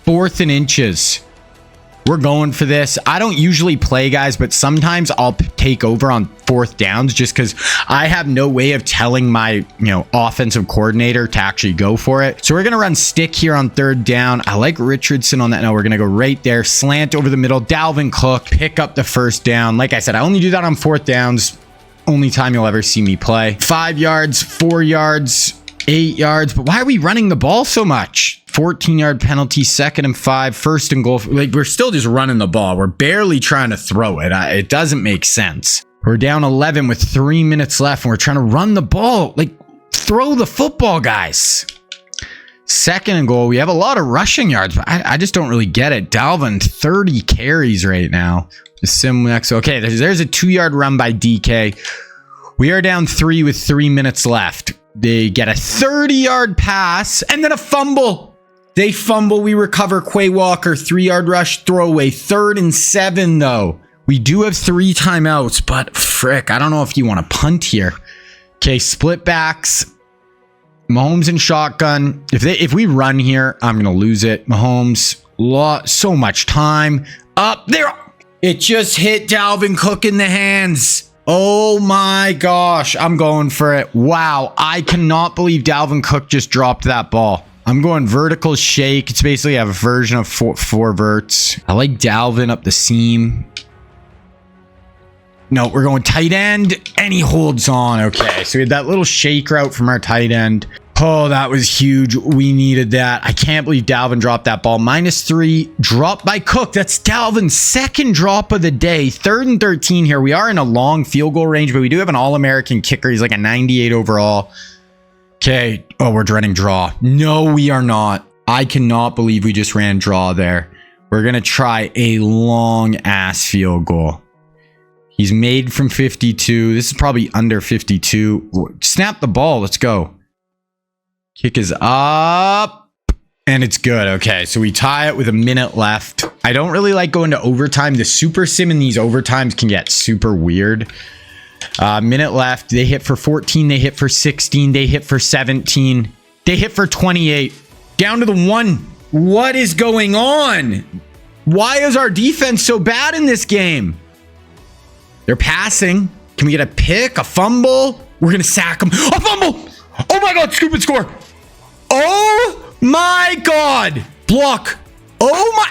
4th and inches. We're going for this. I don't usually play, guys, but sometimes I'll take over on 4th downs just because I have no way of telling my, offensive coordinator to actually go for it. So we're going to run stick here on 3rd down. I like Richardson on that. No, we're going to go right there. Slant over the middle. Dalvin Cook. Pick up the 1st down. Like I said, I only do that on 4th downs. Only time you'll ever see me play. 5 yards, 4 yards, 8 yards. But why are we running the ball so much? 14-yard penalty, 2nd and 5, 1st and goal. Like, we're still just running the ball. We're barely trying to throw it. It doesn't make sense. We're down 11 with 3 minutes left, and we're trying to run the ball. Like, throw the football, guys. 2nd and goal. We have a lot of rushing yards, but I just don't really get it. Dalvin, 30 carries right now. The sim next. Okay, there's a 2-yard run by DK. We are down 3 with 3 minutes left. They get a 30-yard pass and then a fumble. They fumble. We recover. Quay Walker, 3-yard rush, throwaway. 3rd and 7, though. We do have 3 timeouts, but frick, I don't know if you want to punt here. Okay, split backs. Mahomes and shotgun. If we run here, I'm going to lose it. Mahomes, so much time. Up there. It just hit Dalvin Cook in the hands. Oh my gosh. I'm going for it. Wow. I cannot believe Dalvin Cook just dropped that ball. I'm going vertical shake. It's basically a version of four verts. I like Dalvin up the seam. No, we're going tight end, and he holds on. Okay, so we had that little shake route from our tight end. Oh, that was huge. We needed that. I can't believe Dalvin dropped that ball. -3, dropped by Cook. That's Dalvin's 2nd drop of the day. 3rd and 13 here. We are in a long field goal range, but we do have an All-American kicker. He's like a 98 overall. Okay. Oh, we're running draw. No, we are not. I cannot believe we just ran draw there. We're going to try a long-ass field goal. He's made from 52. This is probably under 52. Snap the ball. Let's go. Kick is up. And it's good. Okay, so we tie it with a minute left. I don't really like going to overtime. The super sim in these overtimes can get super weird. Minute left. They hit for 14. They hit for 16. They hit for 17. They hit for 28. Down to the 1. What is going on? Why is our defense so bad in this game? They're passing. Can we get a pick? A fumble? We're going to sack them. A fumble! Oh my God, scoop and score. Oh my God. Block. Oh my.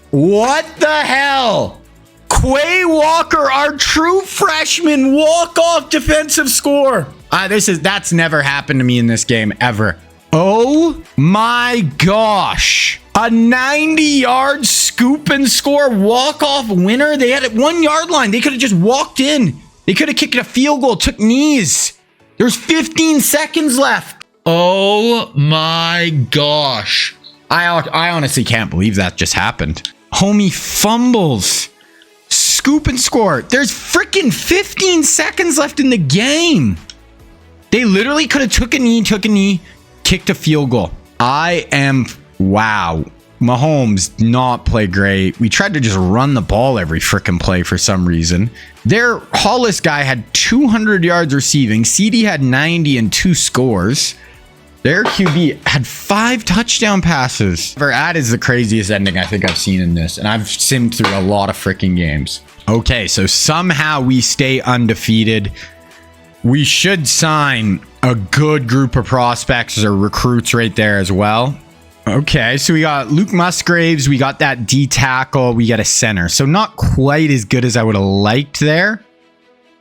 What the hell? Quay Walker, our true freshman walk-off defensive score. That's never happened to me in this game ever. Oh my gosh. A 90-yard scoop and score walk-off winner. They had it 1 yard line. They could have just walked in. They could have kicked a field goal, took knees. There's 15 seconds left. Oh my gosh. I honestly can't believe that just happened. Homie fumbles. Scoop and score. There's freaking 15 seconds left in the game. They literally could have took a knee, kicked a field goal. Wow. Mahomes did not play great. We tried to just run the ball every freaking play for some reason. Their Hollis guy had 200 yards receiving. CD had 90 and 2 scores. Their QB had 5 touchdown passes. That is the craziest ending I think I've seen in this. And I've simmed through a lot of freaking games. Okay, so somehow we stay undefeated. We should sign a good group of prospects or recruits right there as well. Okay, so we got Luke Musgraves. We got that D tackle. We got a center. So not quite as good as I would have liked there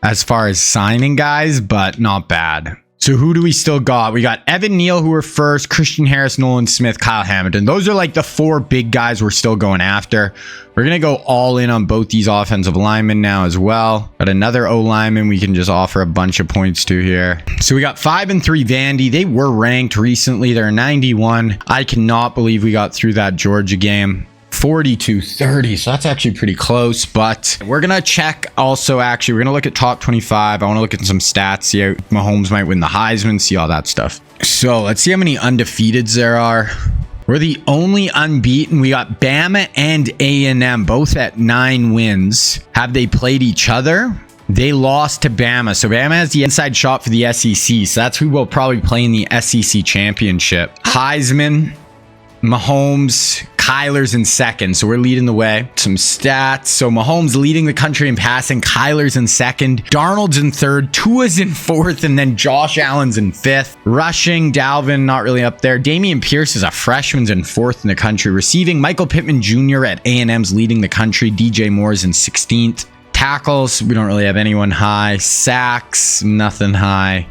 as far as signing guys, but not bad. So who do we still got? We got Evan Neal, who were first, Christian Harris, Nolan Smith, Kyle Hamilton. Those are like the 4 big guys we're still going after. We're going to go all in on both these offensive linemen now as well. Got another O lineman we can just offer a bunch of points to here. So we got 5 and 3 Vandy. They were ranked recently. They're 91. I cannot believe we got through that Georgia game. 42-30, so that's actually pretty close, but we're gonna check also. Actually, we're gonna look at top 25. I want to look at some stats, see how Mahomes might win the Heisman, see all that stuff. So let's see how many undefeateds there are. We're the only unbeaten. We got Bama and A&M both at 9 wins. Have they played each other? They lost to Bama, so Bama has the inside shot for the SEC, so that's who will probably play in the SEC championship. Heisman, Mahomes, Kyler's in second, so we're leading the way. Some stats. So Mahomes leading the country in passing, Kyler's in second, Darnold's in third, Tua's in fourth, and then Josh Allen's in fifth. Rushing, Dalvin not really up there. Dameon Pierce is a freshman's in fourth in the country. Receiving, Michael Pittman Jr. at A&M's leading the country. DJ Moore's in 16th. Tackles, we don't really have anyone high. Sacks, nothing high.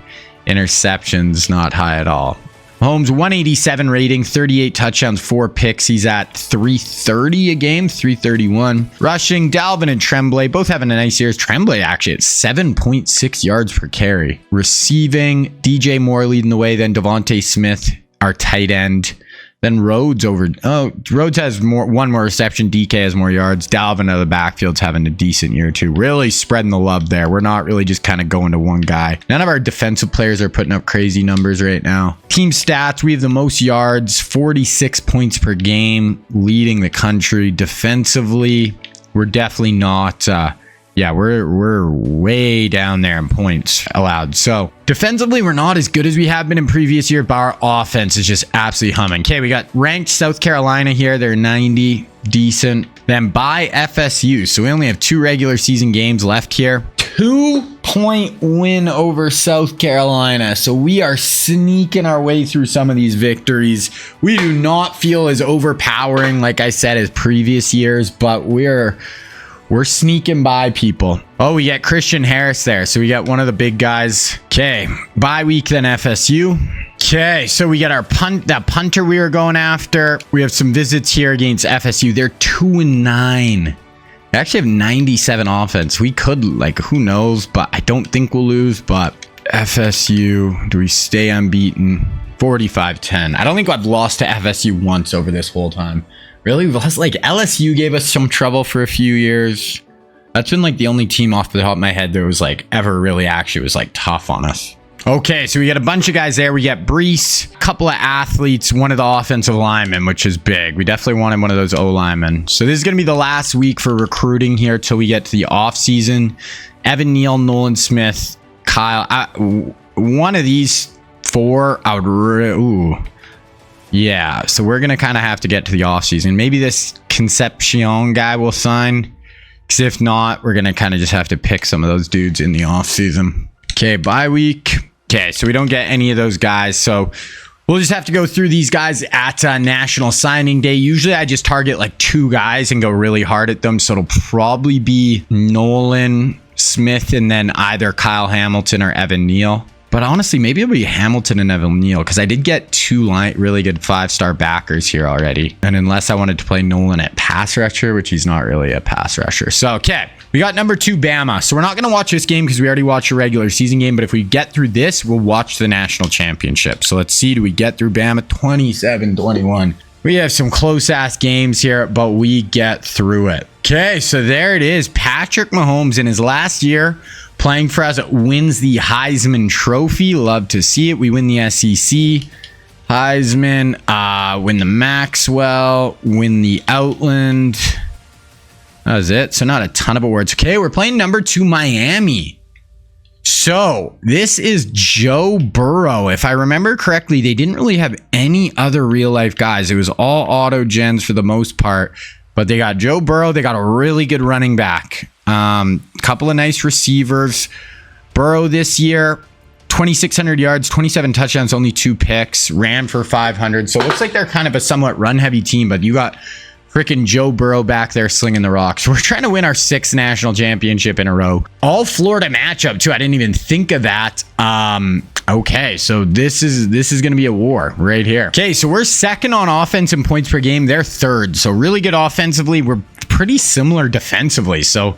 Interceptions, not high at all. Mahomes, 187 rating, 38 touchdowns, 4 picks. He's at 330 a game, 331. Rushing, Dalvin and Tremblay, both having a nice year. Tremblay actually at 7.6 yards per carry. Receiving, DJ Moore leading the way, then Devontae Smith, our tight end. Then Rhodes Rhodes has one more reception. DK has more yards. Dalvin out of the backfield's having a decent year too. Really spreading the love there. We're not really just kind of going to one guy. None of our defensive players are putting up crazy numbers right now. Team stats, we have the most yards, 46 points per game, leading the country. Defensively, we're definitely not... yeah, we're way down there in points allowed. So defensively, we're not as good as we have been in previous year, but our offense is just absolutely humming. Okay, we got ranked South Carolina here. They're 90, decent. Then by FSU. So we only have 2 regular season games left here. 2-point win over South Carolina. So we are sneaking our way through some of these victories. We do not feel as overpowering, like I said, as previous years, but we're sneaking by people. Oh, we got Christian Harris there. So we got one of the big guys. Okay. Bye week then FSU. Okay. So we got our that punter we were going after. We have some visits here against FSU. They're 2-9. They actually have 97 offense. We could, like, who knows, but I don't think we'll lose. But FSU, do we stay unbeaten? 45-10. I don't think I've lost to FSU once over this whole time. Really? Like LSU gave us some trouble for a few years. That's been like the only team off the top of my head that was like ever really actually was like tough on us. Okay, so we got a bunch of guys there. We got Brees, a couple of athletes, one of the offensive linemen, which is big. We definitely wanted one of those O-linemen. So this is going to be the last week for recruiting here till we get to the offseason. Evan Neal, Nolan Smith, Kyle. One of these 4, I would... Yeah, so we're going to kind of have to get to the offseason. Maybe this Concepcion guy will sign. Because if not, we're going to kind of just have to pick some of those dudes in the offseason. Okay, bye week. Okay, so we don't get any of those guys. So we'll just have to go through these guys at National Signing Day. Usually I just target like 2 guys and go really hard at them. So it'll probably be Nolan Smith and then either Kyle Hamilton or Evan Neal. But honestly, maybe it'll be Hamilton and Evan Neal because I did get 2 really good 5-star backers here already. And unless I wanted to play Nolan at pass rusher, which he's not really a pass rusher. So, okay. We got number 2, Bama. So we're not going to watch this game because we already watched a regular season game. But if we get through this, we'll watch the national championship. So let's see. Do we get through Bama? 27-21. We have some close-ass games here, but we get through it. Okay, so there it is. Patrick Mahomes in his last year playing for us wins the Heisman Trophy. Love to see it. We win the SEC. Heisman, win the Maxwell, win the Outland. That was it. So not a ton of awards. Okay, we're playing number 2 Miami. So this is Joe Burrow. If I remember correctly, they didn't really have any other real life guys. It was all auto gens for the most part. But they got Joe Burrow. They got a really good running back. Couple of nice receivers. Burrow this year, 2,600 yards, 27 touchdowns, only 2 picks, ran for 500. So it looks like they're kind of a somewhat run-heavy team, but you got freaking Joe Burrow back there slinging the rocks. We're trying to win our 6th national championship in a row. All Florida matchup, too. I didn't even think of that. Okay, so this is going to be a war right here. Okay, so we're 2nd on offense in points per game. They're 3rd. So really good offensively. We're pretty similar defensively. So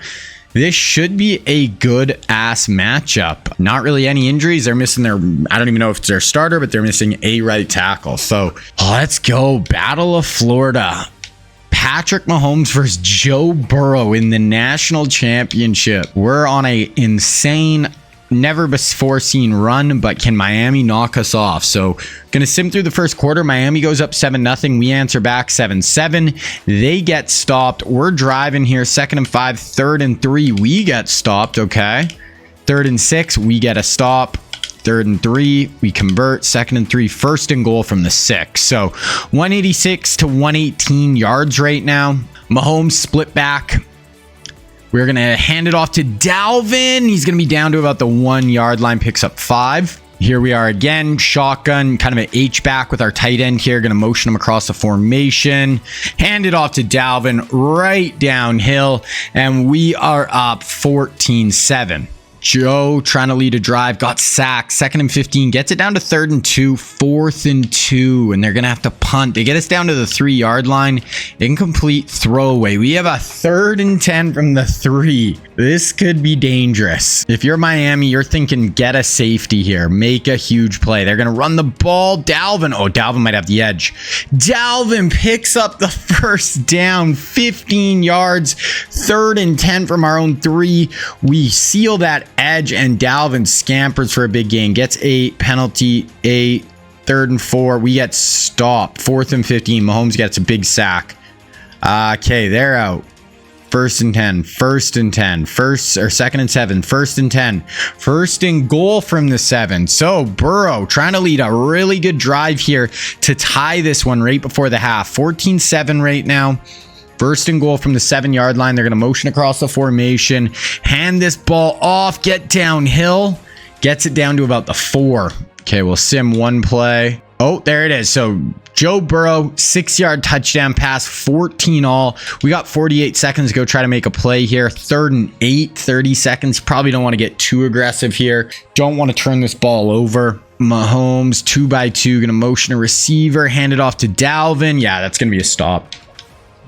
this should be a good ass matchup. Not really any injuries. They're missing their, I don't even know if it's their starter, but they're missing a right tackle. So let's go. Battle of Florida. Patrick Mahomes versus Joe Burrow in the national championship. We're on a insane, never before seen run, but can Miami knock us off? So gonna sim through the first quarter. Miami goes up 7-0. We answer back 7-7. They get stopped. We're driving here. 2nd and 5, 3rd and 3. We get stopped. Okay. 3rd and 6. We get a stop. 3rd and 3, we convert. 2nd and 3, 1st and goal from the 6. So 186 to 118 yards right now. Mahomes split back. We're going to hand it off to Dalvin. He's going to be down to about the 1-yard line, picks up 5. Here we are again, shotgun, kind of an H-back with our tight end here. Going to motion him across the formation. Hand it off to Dalvin right downhill. And we are up 14-7. Joe trying to lead a drive, got sacked. 2nd and 15, gets it down to 3rd and 2, 4th and 2, and they're going to have to punt. They get us down to the 3-yard line. Incomplete throwaway. We have a 3rd and 10 from the 3. This could be dangerous. If you're Miami, you're thinking get a safety here. Make a huge play. They're going to run the ball. Dalvin. Oh, Dalvin might have the edge. Dalvin picks up the first down. 15 yards. 3rd and 10 from our own 3. We seal that edge, and Dalvin scampers for a big gain. Gets a penalty. 3rd and 4. We get stopped. 4th and 15. Mahomes gets a big sack. Okay, they're out. 1st and 10, 1st and 10, 2nd and 7, 1st and 10, 1st and goal from the 7. So Burrow trying to lead a really good drive here to tie this one right before the half. 14-7 right now. 1st and goal from the 7-yard line. They're going to motion across the formation, hand this ball off, get downhill, gets it down to about the 4. Okay, we'll sim one play. Oh, there it is. So Joe Burrow, 6-yard touchdown pass, 14 all. We got 48 seconds to go try to make a play here. 3rd and 8, 30 seconds. Probably don't want to get too aggressive here. Don't want to turn this ball over. Mahomes, 2x2, going to motion a receiver, hand it off to Dalvin. Yeah, that's going to be a stop.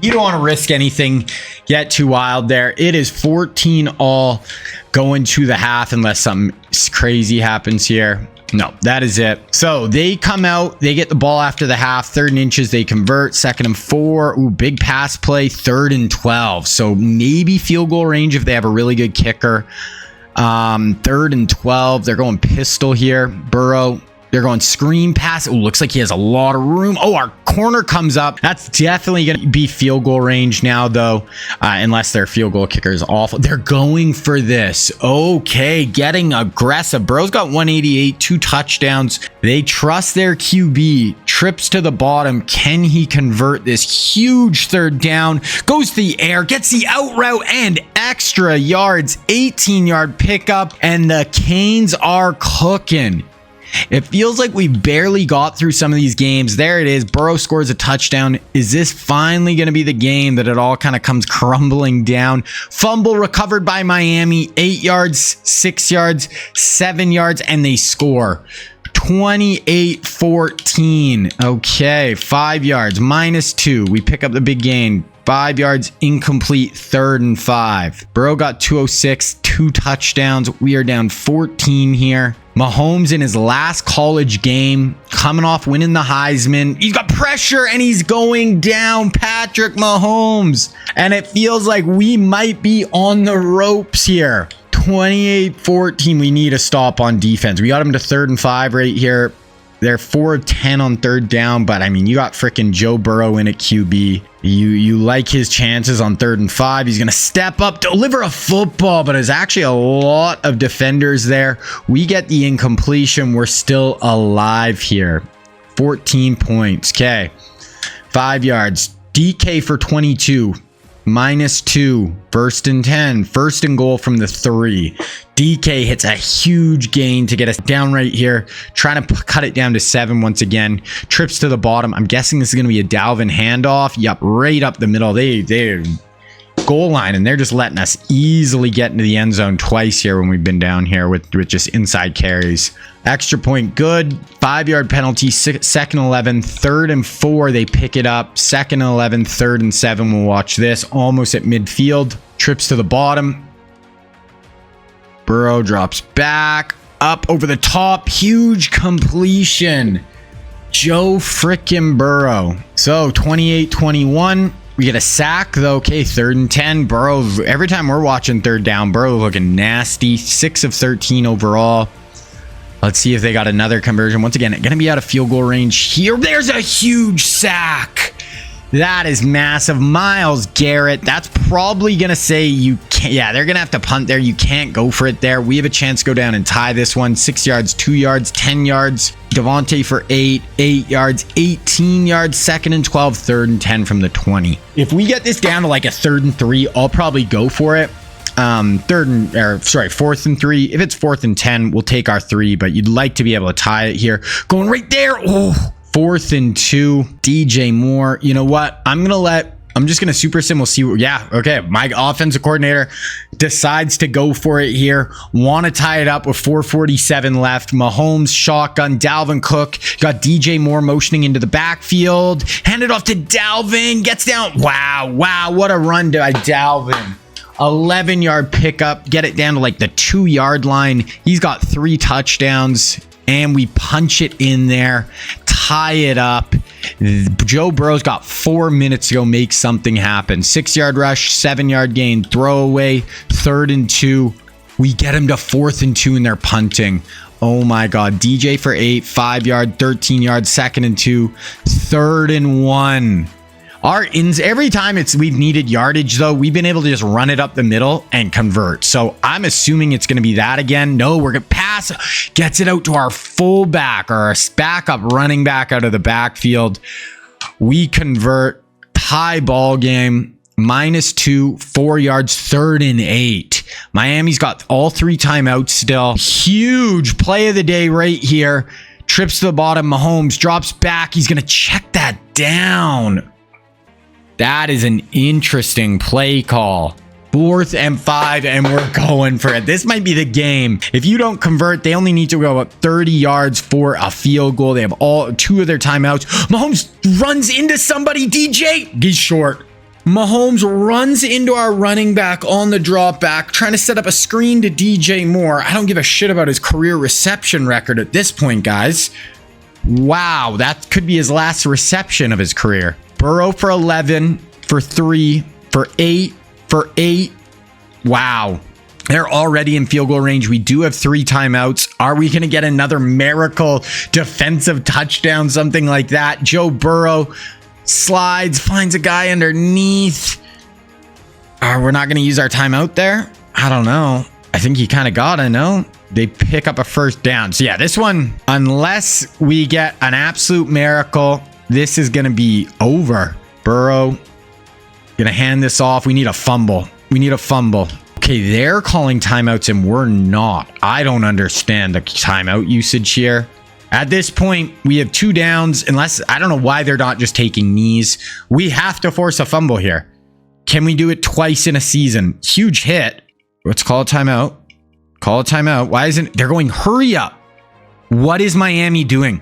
You don't want to risk anything, get too wild there. It is 14 all going to the half unless something crazy happens here. No, that is it. So they come out, they get the ball after the half, 3rd and inches, they convert, 2nd and 4. Ooh, big pass play, 3rd and 12. So maybe field goal range if they have a really good kicker. 3rd and 12. They're going pistol here. Burrow. They're going screen pass. Oh, looks like he has a lot of room. Oh, our corner comes up. That's definitely going to be field goal range now, though, unless their field goal kicker is awful. They're going for this. Okay, getting aggressive. Burrow's got 188, 2 touchdowns. They trust their QB. Trips to the bottom. Can he convert this huge 3rd down? Goes to the air, gets the out route and extra yards. 18-yard pickup, and the Canes are cooking. It feels like we barely got through some of these games. There it is. Burrow scores a touchdown. Is this finally going to be the game that it all kind of comes crumbling down? Fumble recovered by Miami. 8 yards, 6 yards, 7 yards, and they score. 28-14. Okay, 5 yards, -2. We pick up the big gain. 5 yards, incomplete, 3rd and 5. Burrow got 206, 2 touchdowns. We are down 14 here. Mahomes in his last college game, coming off winning the Heisman. He's got pressure and he's going down. Patrick Mahomes. And it feels like we might be on the ropes here. 28-14. We need a stop on defense. We got him to 3rd and 5 right here. They're 4 of 10 on 3rd down, but I mean, you got freaking Joe Burrow in at QB. You like his chances on 3rd and 5. He's going to step up, deliver a football, but there's actually a lot of defenders there. We get the incompletion. We're still alive here. 14 points. Okay. 5 yards. DK for 22. -2. 1st and 10. 1st and goal from the 3. DK hits a huge gain to get us down right here. Trying to cut it down to 7 once again. Trips to the bottom. I'm guessing this is going to be a Dalvin handoff. Yep, right up the middle. They're goal line, and they're just letting us easily get into the end zone twice here when we've been down here with just inside carries. Extra point, good. 5-yard penalty, 2nd and 11, 3rd and 4. They pick it up. 2nd and 11, 3rd and 7. We'll watch this. Almost at midfield. Trips to the bottom. Burrow drops back. Up over the top. Huge completion. Joe frickin' Burrow. So 28-21. We get a sack though. Okay, 3rd and 10. Burrow, every time we're watching 3rd down, Burrow looking nasty. 6 of 13 overall. Let's see if they got another conversion. Once again, going to be out of field goal range here. There's a huge sack. That is massive. Myles Garrett. That's probably going to say you can't. Yeah, they're going to have to punt there. You can't go for it there. We have a chance to go down and tie this one. 6 yards, 2 yards, 10 yards. Devontae for 8 yards, 18 yards, 2nd and 12, 3rd and 10 from the 20. If we get this down to like a 3rd and 3, I'll probably go for it. 4th and 3. If it's 4th and 10, we'll take our 3, but you'd like to be able to tie it here. Going right there. Oh, 4th and 2. DJ Moore. You know what? I'm just going to super sim. We'll see. Yeah. Okay. My offensive coordinator decides to go for it here. Want to tie it up with 4:47 left. Mahomes shotgun. Dalvin Cook. Got DJ Moore motioning into the backfield. Hand it off to Dalvin. Gets down. Wow. What a run by Dalvin. 11-yard pickup, get it down to like the 2-yard line. He's got 3 touchdowns, and we punch it in there, tie it up. Joe Burrow's got 4 minutes to go make something happen. 6-yard rush, 7-yard gain, throwaway, 3rd and 2. We get him to 4th and 2, and they're punting. Oh my God. DJ for 8, 5-yard, 13-yard, 2nd and 2, 3rd and 1. Our ins, every time we've needed yardage, though, we've been able to just run it up the middle and convert. So I'm assuming it's going to be that again. No, we're going to pass. Gets it out to our fullback or our backup running back out of the backfield. We convert. Tie ball game. -2, 4 yards, 3rd and 8. Miami's got all 3 timeouts still. Huge play of the day right here. Trips to the bottom. Mahomes drops back. He's going to check that down. That is an interesting play call. 4th and 5, and we're going for it. This might be the game. If you don't convert, they only need to go up 30 yards for a field goal. They have all 2 of their timeouts. Mahomes runs into somebody. DJ, he's short. Mahomes runs into our running back on the drop back, trying to set up a screen to DJ Moore. I don't give a shit about his career reception record at this point, guys. Wow, that could be his last reception of his career. Burrow for 11, for 3, for 8, for 8. Wow. They're already in field goal range. We do have 3 timeouts. Are we going to get another miracle defensive touchdown, something like that? Joe Burrow slides, finds a guy underneath. We're not going to use our timeout there? I don't know. I think you kind of got to know. They pick up a 1st down. So yeah, this one, unless we get an absolute miracle, this is going to be over. Burrow, going to hand this off. We need a fumble. We need a fumble. Okay, they're calling timeouts and we're not. I don't understand the timeout usage here. At this point, we have 2 downs. Unless, I don't know why they're not just taking knees. We have to force a fumble here. Can we do it twice in a season? Huge hit. Let's call a timeout. Call a timeout. Why isn't... They're going, hurry up. What is Miami doing?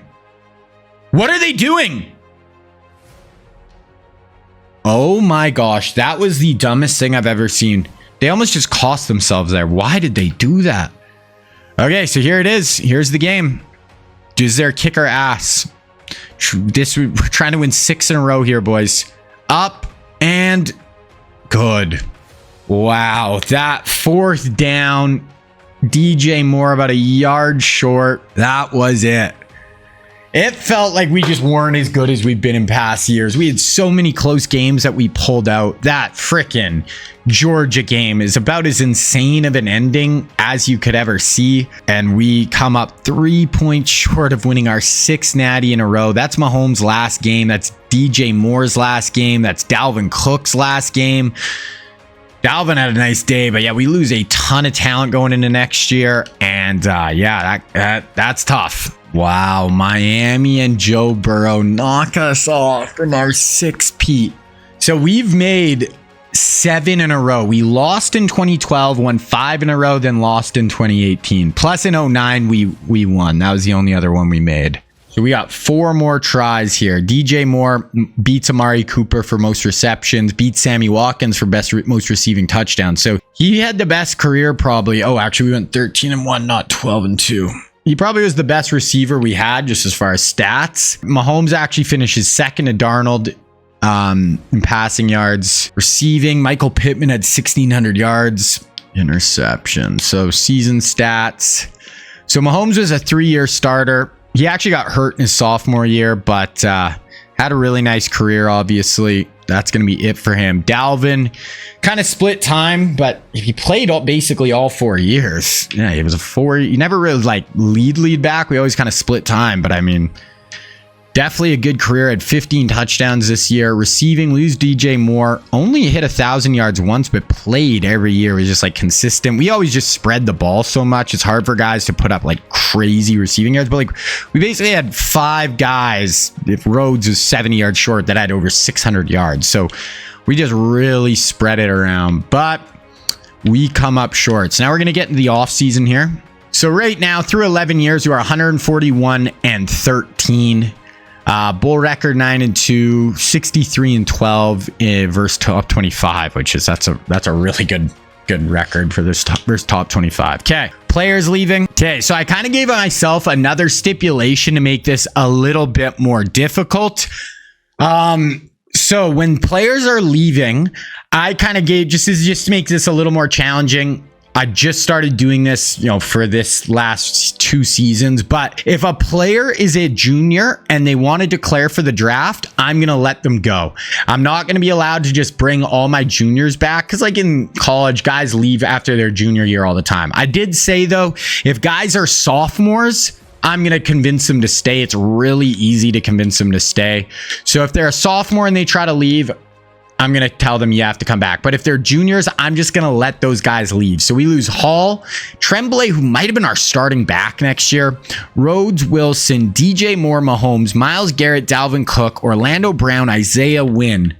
What are they doing? Oh my gosh, that was the dumbest thing I've ever seen. They almost just cost themselves there. Why did they do that? Okay, so here it is. Here's the game. Does their kicker ass? We're trying to win 6 in a row here, boys. Up and good. Wow, that 4th down. DJ Moore about a yard short. That was it. It felt like we just weren't as good as we've been in past years. We had so many close games that we pulled out. That frickin' Georgia game is about as insane of an ending as you could ever see. And we come up 3 points short of winning our 6th natty in a row. That's Mahomes' last game. That's DJ Moore's last game. That's Dalvin Cook's last game. Dalvin had a nice day, but yeah, we lose a ton of talent going into next year. And yeah, that's tough. Wow, Miami and Joe Burrow knock us off from our 6-peat. So we've made 7 in a row. We lost in 2012, won 5 in a row, then lost in 2018. Plus in 2009, we won. That was the only other one we made. So we got 4 more tries here. DJ Moore beats Amari Cooper for most receptions, beats Sammy Watkins for most receiving touchdowns. So he had the best career probably. Oh, actually we went 13-1, not 12-2. He probably was the best receiver we had just as far as stats. Mahomes actually finishes 2nd to Darnold in passing yards. Receiving, Michael Pittman had 1,600 yards. Interception. So season stats. So Mahomes was a 3-year starter. He actually got hurt in his sophomore year, but had a really nice career, obviously. That's going to be it for him. Dalvin kind of split time, but he played basically all 4 years. Yeah, he was he never really like lead back. We always kind of split time, but I mean, definitely a good career. Had 15 touchdowns this year. Receiving, lose DJ Moore. Only hit 1,000 yards once, but played every year. It was just like consistent. We always just spread the ball so much. It's hard for guys to put up like crazy receiving yards, but like we basically had 5 guys, if Rhodes was 70 yards short, that had over 600 yards. So we just really spread it around, but we come up short. So now we're going to get into the offseason here. So right now, through 11 years, we are 141-13. Bull record 9-2, 63-12 versus top 25, which is that's a really good good record for this top 25. Okay, players leaving. Okay, so I kind of gave myself another stipulation to make this a little bit more difficult. So when players are leaving, I kind of gave just to make this a little more challenging. I just started doing this, for this last 2 seasons. But if a player is a junior and they want to declare for the draft, I'm going to let them go. I'm not going to be allowed to just bring all my juniors back because like in college, guys leave after their junior year all the time. I did say, though, if guys are sophomores, I'm going to convince them to stay. It's really easy to convince them to stay. So if they're a sophomore and they try to leave, I'm going to tell them you have to come back. But if they're juniors, I'm just going to let those guys leave. So we lose Hall, Tremblay, who might have been our starting back next year, Rhodes, Wilson, DJ Moore, Mahomes, Myles Garrett, Dalvin Cook, Orlando Brown, Isaiah Wynn,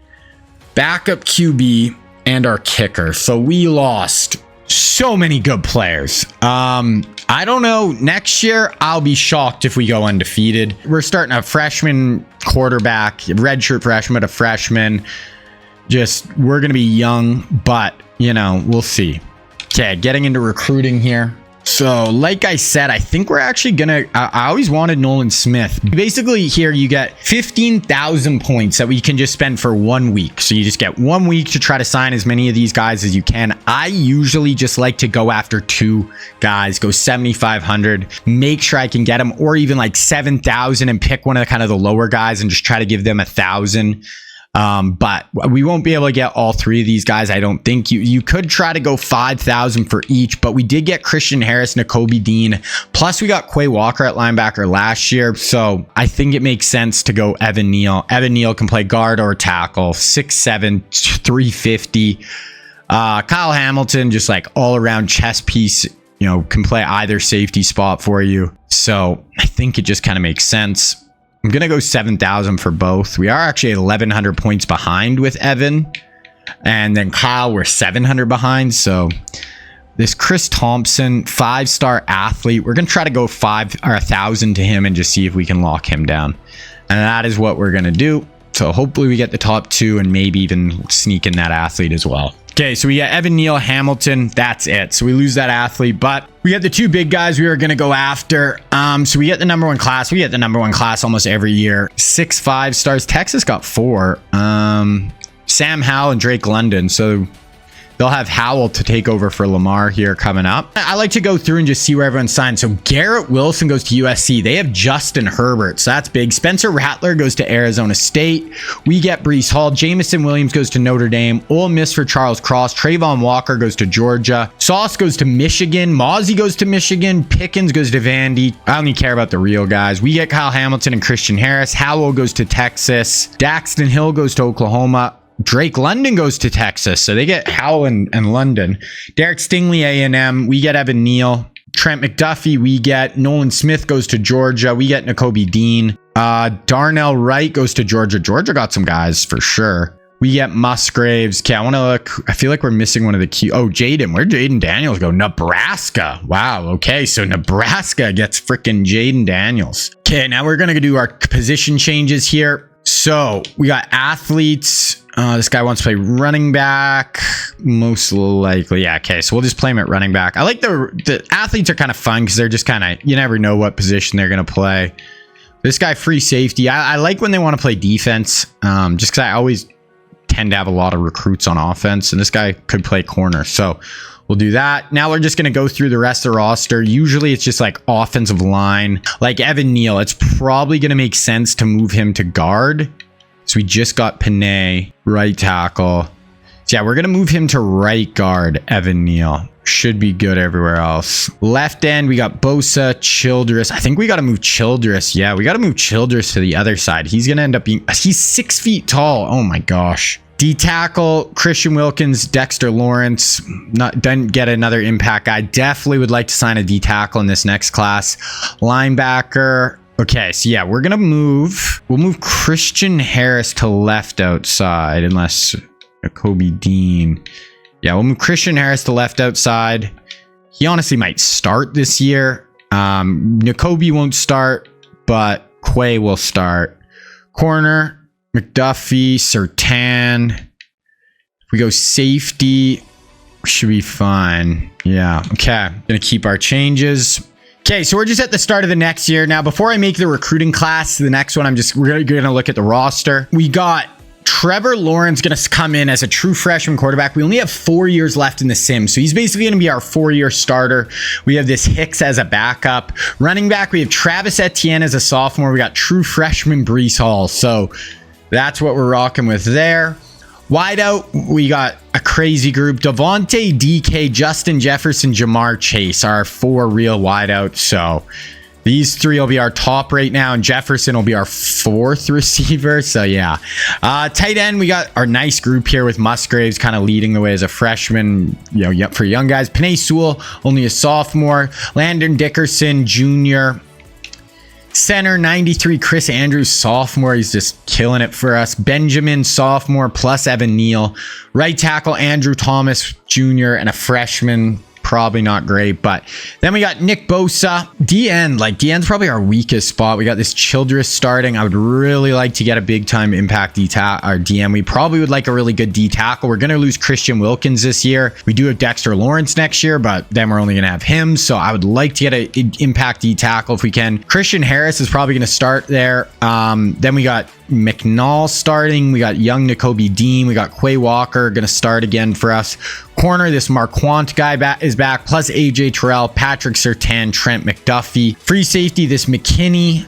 backup QB, and our kicker. So we lost so many good players. I don't know. Next year, I'll be shocked if we go undefeated. We're starting a freshman quarterback, redshirt freshman, a freshman. We're going to be young, but, we'll see. Okay, getting into recruiting here. So, like I said, I think we're actually going to... I always wanted Nolan Smith. Basically, here you get 15,000 points that we can just spend for 1 week. So, you just get 1 week to try to sign as many of these guys as you can. I usually just like to go after 2 guys, go 7,500, make sure I can get them, or even like 7,000 and pick one of the kind of the lower guys and just try to give them 1,000. But we won't be able to get all 3 of these guys. I don't think you could try to go 5,000 for each, but we did get Christian Harris, Nakobe Dean, plus we got Quay Walker at linebacker last year. So I think it makes sense to go Evan Neal. Evan Neal can play guard or tackle, 6'7", 350. Kyle Hamilton, just like all around chess piece, can play either safety spot for you. So I think it just kind of makes sense. I'm going to go 7,000 for both. We are actually 1,100 points behind with Evan. And then Kyle, we're 700 behind. So this Chris Thompson, 5-star athlete, we're going to try to go 1,000 to him and just see if we can lock him down. And that is what we're going to do. So hopefully we get the top 2 and maybe even sneak in that athlete as well. Okay, so we got Evan Neal, Hamilton. That's it. So we lose that athlete, but we got the 2 big guys we were going to go after. So we get the number 1 class. We get the number 1 class almost every year. 6 5-stars. Texas got 4. Sam Howell and Drake London. So they'll have Howell to take over for Lamar here coming up. I like to go through and just see where everyone's signed. So Garrett Wilson goes to USC. They have Justin Herbert, so that's big. Spencer Rattler goes to Arizona State. We get Breece Hall. Jamison Williams goes to Notre Dame. Ole Miss for Charles Cross. Trayvon Walker goes to Georgia. Sauce goes to Michigan. Mozzie goes to Michigan. Pickens goes to Vandy. I only care about the real guys. We get Kyle Hamilton and Christian Harris. Howell goes to Texas. Daxton Hill goes to Oklahoma. Drake London goes to Texas, so they get Howell and London. Derek Stingley, A&M. We get Evan Neal. Trent McDuffie, we get. Nolan Smith goes to Georgia. We get Nakobe Dean. Darnell Wright goes to Georgia. Georgia got some guys for sure. We get Musgraves. Okay, I want to look. I feel like we're missing one of the key. Oh, Jaden. Where'd Jaden Daniels go? Nebraska. Wow. Okay, so Nebraska gets freaking Jaden Daniels. Okay, now we're going to do our position changes here. So we got athletes. This guy wants to play running back, most likely. Yeah, okay, so we'll just play him at running back. I like the athletes are kind of fun because they're just kind of, you never know what position they're going to play. This guy, free safety. I like when they want to play defense, just because I always tend to have a lot of recruits on offense, and this guy could play corner. So we'll do that. Now we're just going to go through the rest of the roster. Usually it's just like offensive line. Like Evan Neal, it's probably going to make sense to move him to guard. So we just got Panay, right tackle. So yeah, we're going to move him to right guard, Evan Neal. Should be good everywhere else. Left end, we got Bosa, Childress. I think we got to move Childress. Yeah, we got to move Childress to the other side. He's going to end up being... He's 6 feet tall. Oh my gosh. D tackle, Christian Wilkins, Dexter Lawrence. Didn't get another impact guy. Definitely would like to sign a D tackle in this next class. Linebacker... Okay, so yeah, we'll move Christian Harris to left outside, unless Nakobe Dean. Yeah, we'll move Christian Harris to left outside. He honestly might start this year. Nakobe won't start, but Quay will start. Corner, McDuffie, Surtain. If we go safety, Should be fine. Yeah. Okay. Gonna keep our changes. Okay, so we're just at the start of the next year. Now, before I make the recruiting class, the next one, we're gonna look at the roster. We got Trevor Lawrence gonna come in as a true freshman quarterback. We only have 4 years left in the sim, so he's basically gonna be our 4-year starter. We have this Hicks as a backup. Running back, we have Travis Etienne as a sophomore. We got true freshman Breece Hall. So that's what we're rocking with there. Wideout, we got a crazy group. Devontae, DK, Justin Jefferson, Jamar Chase are our 4 real wideouts. So these 3 will be our top right now, and Jefferson will be our 4th receiver. So yeah. Tight end, we got our nice group here with Musgraves kind of leading the way as a freshman, for young guys. Penei Sewell, only a sophomore. Landon Dickerson, junior. Center 93, Chris Andrews, sophomore. He's just killing it for us. Benjamin, sophomore, plus Evan Neal. Right tackle, Andrew Thomas, junior, and a freshman. Probably not great, but then we got Nick Bosa. DN's probably our weakest spot. We got this Childress starting. I would really like to get a big time impact our DM. We probably would like a really good D tackle. We're going to lose Christian Wilkins this year. We do have Dexter Lawrence next year, but then we're only going to have him. So I would like to get an impact D tackle if we can. Christian Harris is probably going to start there. Then we got McNall starting. We got young Nakobe Dean. We got Quay Walker going to start again for us. Corner, this Marquant guy is back, plus AJ Terrell, Patrick Surtain, Trent McDuffie. Free safety, this McKinney.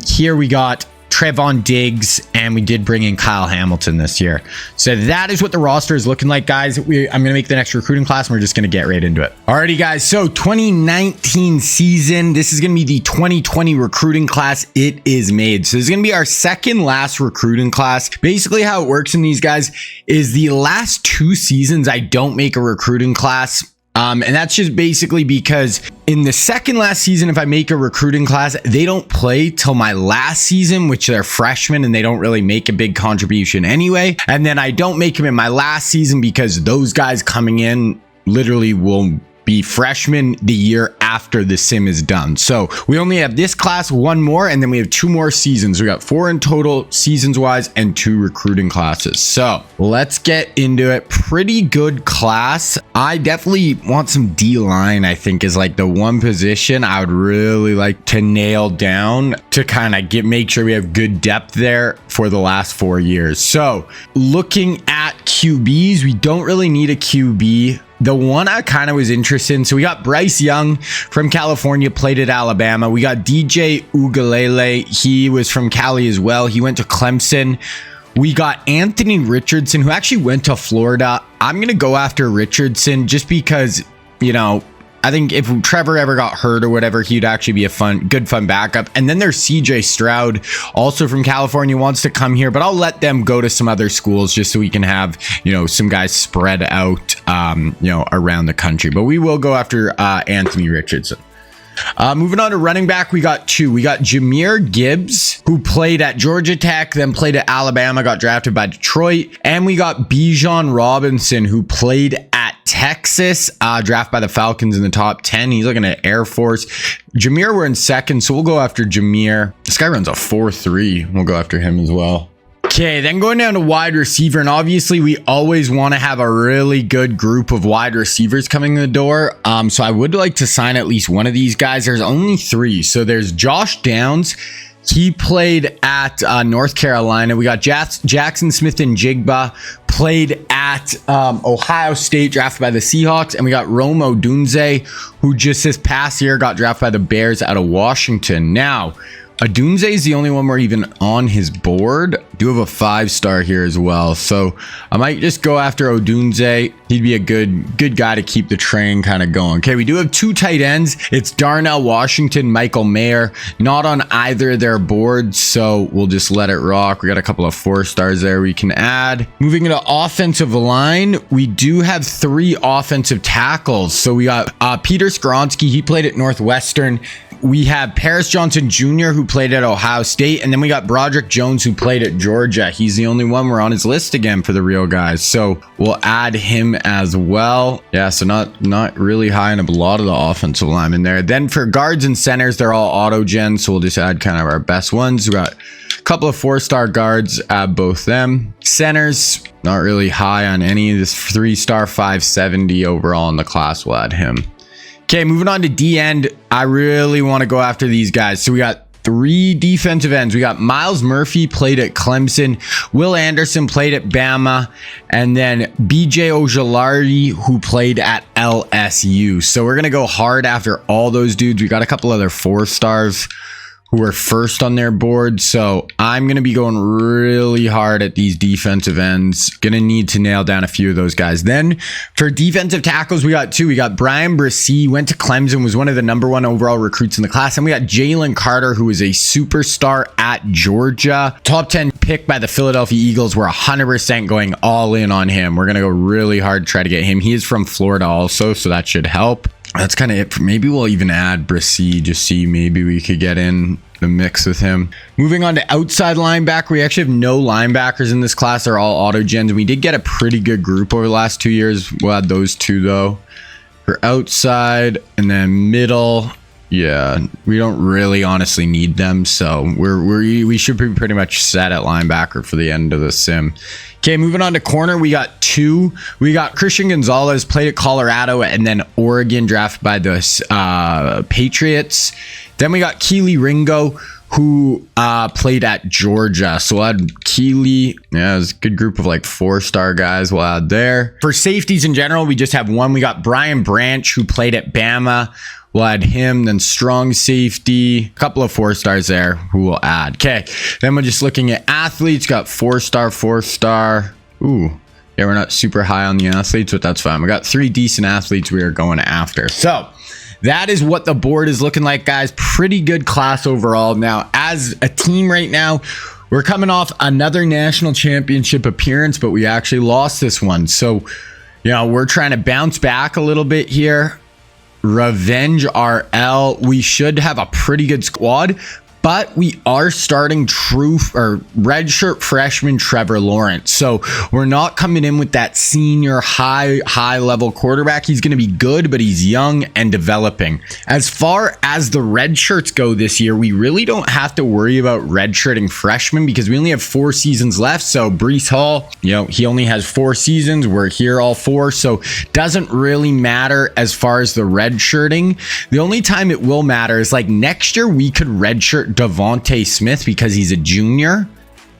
Here we got Trevon Diggs, and we did bring in Kyle Hamilton this year. So that is what the roster is looking like, guys. I'm going to make the next recruiting class, and we're just going to get right into it. Alrighty, guys. So 2019 season. This is going to be the 2020 recruiting class. It is made. So this is going to be our second last recruiting class. Basically, how it works in these guys is the last 2 seasons, I don't make a recruiting class. And that's just basically because in the second last season, if I make a recruiting class, they don't play till my last season, which they're freshmen and they don't really make a big contribution anyway. And then I don't make them in my last season because those guys coming in literally will be freshmen the year after the sim is done. So we only have this class, 1 more, and then we have 2 more seasons. We got 4 in total seasons wise and 2 recruiting classes. So let's get into it. Pretty good class. I definitely want some D-line, I think, is like the one position I would really like to nail down to kind of make sure we have good depth there for the last 4 years. So looking at QBs, we don't really need a QB. The one I kind of was interested in, so we got Bryce Young from California, played at Alabama. We got DJ Ugalele. He was from Cali as well. He went to Clemson. We got Anthony Richardson, who actually went to Florida. I'm going to go after Richardson just because, I think if Trevor ever got hurt or whatever, he'd actually be a good fun backup. And then there's CJ Stroud, also from California, wants to come here, but I'll let them go to some other schools just so we can have, some guys spread out, around the country. But we will go after Anthony Richardson. Moving on to running back, we got 2. We got Jahmyr Gibbs, who played at Georgia Tech, then played at Alabama, got drafted by Detroit. And we got Bijan Robinson, who played at Texas, drafted by the Falcons in the top 10. He's looking at Air Force. Jahmyr, we're in second, so we'll go after Jahmyr. This guy runs a 4.3. We'll go after him as well. Okay, then going down to wide receiver, and obviously we always want to have a really good group of wide receivers coming in the door. So I would like to sign at least one of these guys. There's only 3. So there's Josh Downs. He played at North Carolina. We got Jackson Smith and Jigba, played at Ohio State, drafted by the Seahawks. And we got Rome Odunze, who just this past year got drafted by the Bears out of Washington. Now, Odunze is the only one we're even on his board. Do have a 5-star here as well. So I might just go after Odunze. He'd be a good guy to keep the train kind of going. Okay, we do have 2 tight ends. It's Darnell Washington, Michael Mayer. Not on either of their boards, so we'll just let it rock. We got a couple of 4-stars there we can add. Moving into offensive line, we do have 3 offensive tackles. So we got Peter Skronsky. He played at Northwestern. We have Paris Johnson Jr., who played at Ohio State. And then we got Broderick Jones, who played at Georgia. He's the only one we're on his list again for the real guys. So we'll add him as well. Yeah, so not really high in a lot of the offensive linemen there. Then for guards and centers, they're all auto-gen. So we'll just add kind of our best ones. We got Couple of 4-star guards, add both them. Centers, not really high on any of this. 3-star, 570 overall in the class. We'll add him. Okay, moving on to D end. I really want to go after these guys. So we got 3 defensive ends. We got Miles Murphy, played at Clemson. Will Anderson played at Bama. And then BJ Ojulari, who played at LSU. So we're going to go hard after all those dudes. We got a couple other 4-stars who are first on their board. So I'm going to be going really hard at these defensive ends. Going to need to nail down a few of those guys. Then for defensive tackles, we got 2. We got Brian Bresee, went to Clemson, was one of the #1 overall recruits in the class. And we got Jalen Carter, who is a superstar at Georgia. Top 10 pick by the Philadelphia Eagles. We're 100% going all in on him. We're going to go really hard to try to get him. He is from Florida also, so that should help. That's kind of it. Maybe we'll even add Bresee, just see maybe we could get in the mix with him. Moving on to outside linebacker, we actually have no linebackers in this class. They're all auto gens. We did get a pretty good group over the last 2 years. We'll add those 2 though. For outside and then middle, yeah, we don't really honestly need them, so we should be pretty much set at linebacker for the end of the sim. Okay, moving on to corner, we got 2. We got Christian Gonzalez, played at Colorado, and then Oregon, drafted by the Patriots. Then we got Keely Ringo, who played at Georgia. So we'll add Keely. Yeah, it's a good group of like 4-star guys we'll add there. For safeties in general, we just have 1. We got Brian Branch, who played at Bama. We'll add him. Then strong safety, a couple of 4-stars there who we'll add. Okay, then we're just looking at athletes. Got 4-star, 4-star. Ooh, yeah, we're not super high on the athletes, but that's fine. We got 3 decent athletes we are going after. So that is what the board is looking like, guys. Pretty good class overall. Now, as a team right now, we're coming off another national championship appearance, but we actually lost this one. So, you know, we're trying to bounce back a little bit here. Revenge RL. We should have a pretty good squad, but we are starting redshirt freshman Trevor Lawrence. So we're not coming in with that senior high level quarterback. He's going to be good, but he's young and developing. As far as the red shirts go this year, we really don't have to worry about redshirting freshmen because we only have 4 seasons left. So Breece Hall, you know, he only has 4 seasons. We're here all 4. So doesn't really matter as far as the redshirting. The only time it will matter is like next year we could redshirt Devontae Smith because he's a junior.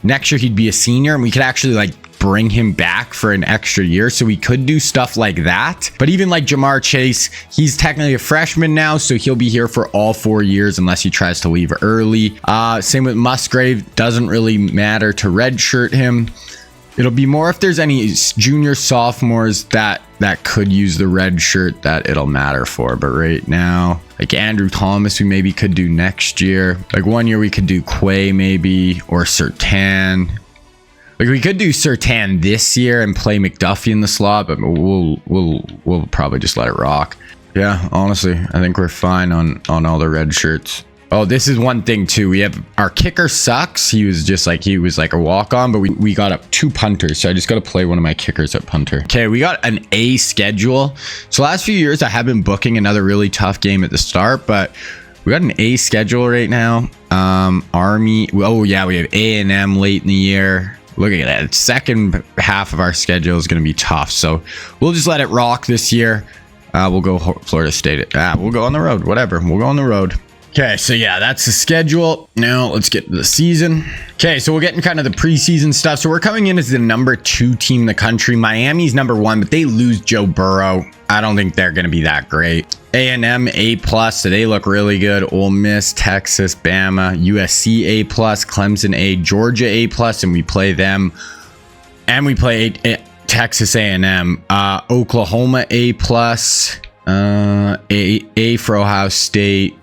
Next year he'd be a senior and we could actually like bring him back for an extra year. So we could do stuff like that. But even like Jamar Chase, he's technically a freshman now, so he'll be here for all 4 years unless he tries to leave early. Same with Musgrave. Doesn't really matter to redshirt him. It'll be more if there's any junior sophomores that could use the red shirt that it'll matter for. But right now, like Andrew Thomas, we maybe could do next year. Like 1 year we could do Quay maybe, or Surtain. Like we could do Surtain this year and play McDuffie in the slot, but we'll probably just let it rock. Yeah, honestly, I think we're fine on all the red shirts. Oh, this is one thing too. We have our kicker sucks. He was like a walk-on, but we got up 2 punters. So I just got to play one of my kickers at punter. Okay, we got an A schedule. So last few years I have been booking another really tough game at the start, but we got an A schedule right now. Army. Oh yeah, we have A&M late in the year. Look at that. Second half of our schedule is going to be tough. So we'll just let it rock this year. We'll go Florida State. We'll go on the road. Whatever. We'll go on the road. Okay, so yeah, that's the schedule. Now let's get to the season. Okay, so we're getting kind of the preseason stuff. So we're coming in as the #2 team in the country. Miami's #1, but they lose Joe Burrow. I don't think they're going to be that great. A&M A+, so they look really good. Ole Miss, Texas, Bama, USC A+, Clemson A, Georgia A+, and we play them. And we play Texas A&M, Oklahoma A+, A for Ohio State,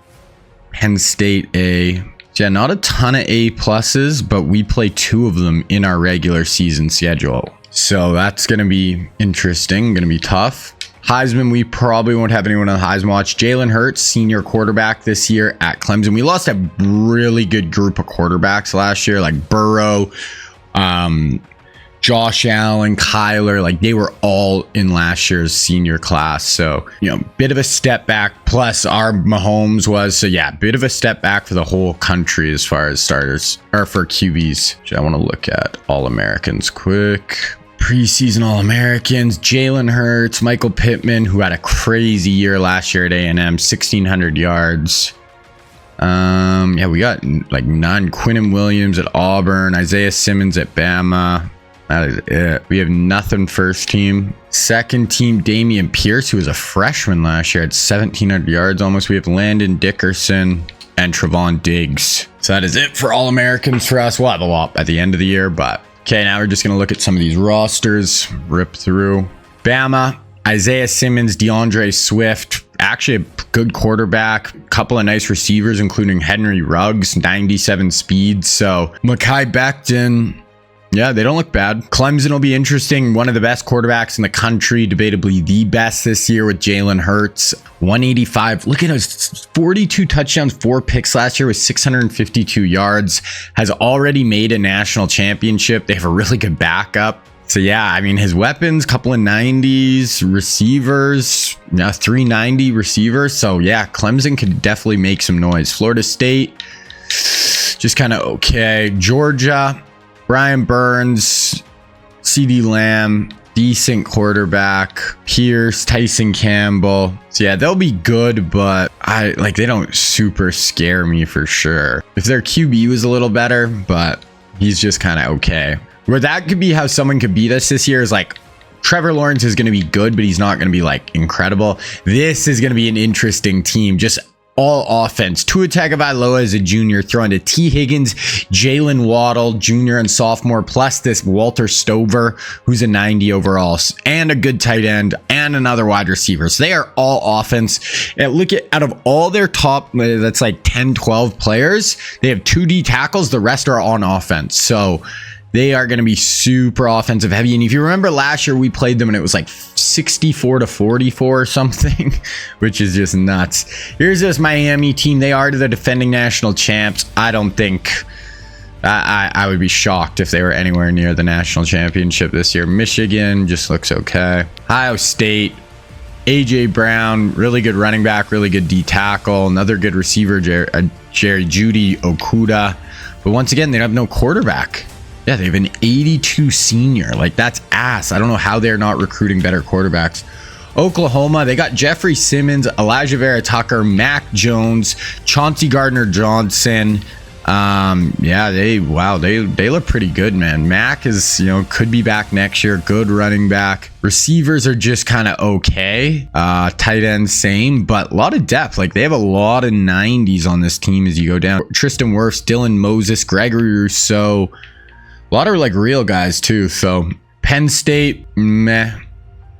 Penn State A. Yeah, not a ton of A+, but we play 2 of them in our regular season schedule. So that's going to be interesting, going to be tough. Heisman, we probably won't have anyone on the Heisman watch. Jalen Hurts, senior quarterback this year at Clemson. We lost a really good group of quarterbacks last year, like Burrow, Josh Allen, Kyler, like they were all in last year's senior class. So, bit of a step back. Plus our Mahomes was. So yeah, bit of a step back for the whole country as far as starters or for QBs. Which I want to look at All-Americans quick. Preseason All-Americans, Jalen Hurts, Michael Pittman, who had a crazy year last year at A&M, 1,600 yards. Yeah, we got like none. Quinnen Williams at Auburn, Isaiah Simmons at Bama. That is it. We have nothing first team. Second team, Dameon Pierce, who was a freshman last year at 1,700 yards almost. We have Landon Dickerson and Trevon Diggs. So that is it for All-Americans for us. We'll have a lot at the end of the year, but okay, now we're just going to look at some of these rosters, rip through. Bama, Isaiah Simmons, DeAndre Swift, actually a good quarterback, a couple of nice receivers, including Henry Ruggs, 97 speed. So Mekhi Becton, yeah, they don't look bad. Clemson will be interesting. One of the best quarterbacks in the country, debatably the best this year with Jalen Hurts. 185. Look at us. 42 touchdowns, 4 picks last year with 652 yards. Has already made a national championship. They have a really good backup. So yeah, I mean, his weapons, couple of 90s receivers, 390 receivers. So yeah, Clemson could definitely make some noise. Florida State, just kind of okay. Georgia, Brian Burns, CeeDee Lamb, decent quarterback. Pierce, Tyson Campbell. So yeah, they'll be good, but they don't super scare me for sure. If their QB was a little better, but he's just kind of okay. Where that could be how someone could beat us this year is like Trevor Lawrence is going to be good, but he's not going to be like incredible. This is going to be an interesting team. Just all offense. Tua Tagovailoa is a junior, throwing to T. Higgins, Jalen Waddle, junior and sophomore, plus this Walter Stover, who's a 90 overall, and a good tight end, and another wide receiver. So they are all offense. And look at, out of all their top, that's like 10, 12 players, they have 2 D tackles. The rest are on offense. So they are going to be super offensive heavy. And if you remember last year, we played them and it was like 64-44 or something, which is just nuts. Here's this Miami team. They are the defending national champs. I don't think I would be shocked if they were anywhere near the national championship this year. Michigan just looks okay. Ohio State, AJ Brown, really good running back, really good D tackle, another good receiver, Jerry Jeudy, Okudah. But once again, they have no quarterback. Yeah, they have an 82 senior. Like, that's ass. I don't know how they're not recruiting better quarterbacks. Oklahoma, they got Jeffrey Simmons, Elijah Vera Tucker, Mac Jones, Chauncey Gardner-Johnson. Yeah, they look pretty good, man. Mac is, could be back next year. Good running back. Receivers are just kind of okay. Tight end, same, but a lot of depth. Like, they have a lot of 90s on this team as you go down. Tristan Wirfs, Dylan Moses, Gregory Rousseau. A lot of like real guys too. So Penn State, meh.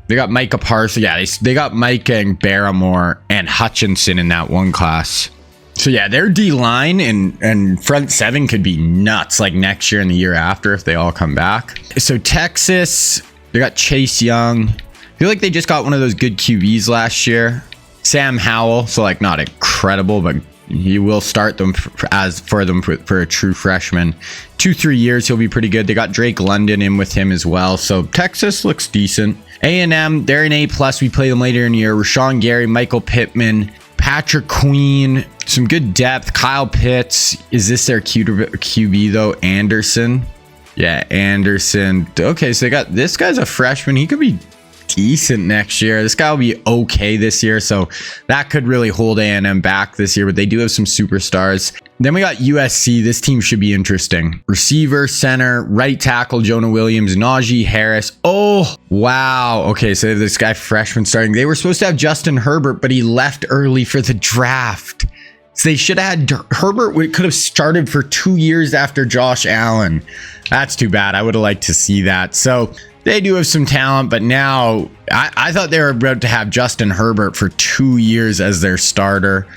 They got Micah Parsons. Yeah, they got Micah and Barrymore and Hutchinson in that one class. So yeah, their D line and front seven could be nuts like next year and the year after if they all come back. So Texas, they got Chase Young. I feel like they just got one of those good QBs last year. Sam Howell. So like not incredible, but he will start them for a true freshman. 2-3 years, he'll be pretty good. They got Drake London in with him as well. So Texas looks decent. A&M, they're an A+. We play them later in the year. Rashawn Gary, Michael Pittman, Patrick Queen, some good depth. Kyle Pitts. Is this their QB though? Anderson. Yeah, Anderson. Okay, so they got this guy's a freshman. He could be decent next year. This guy will be okay this year, so that could really hold A&M back this year, but they do have some superstars. Then we got USC. This team should be interesting. Receiver, center, right tackle, Jonah Williams, Najee Harris. Oh, wow. Okay, so this guy freshman starting. They were supposed to have Justin Herbert, but he left early for the draft. So they should have had Herbert. Could have started for 2 years after Josh Allen. That's too bad. I would have liked to see that. So they do have some talent, but now I thought they were about to have Justin Herbert for 2 years as their starter.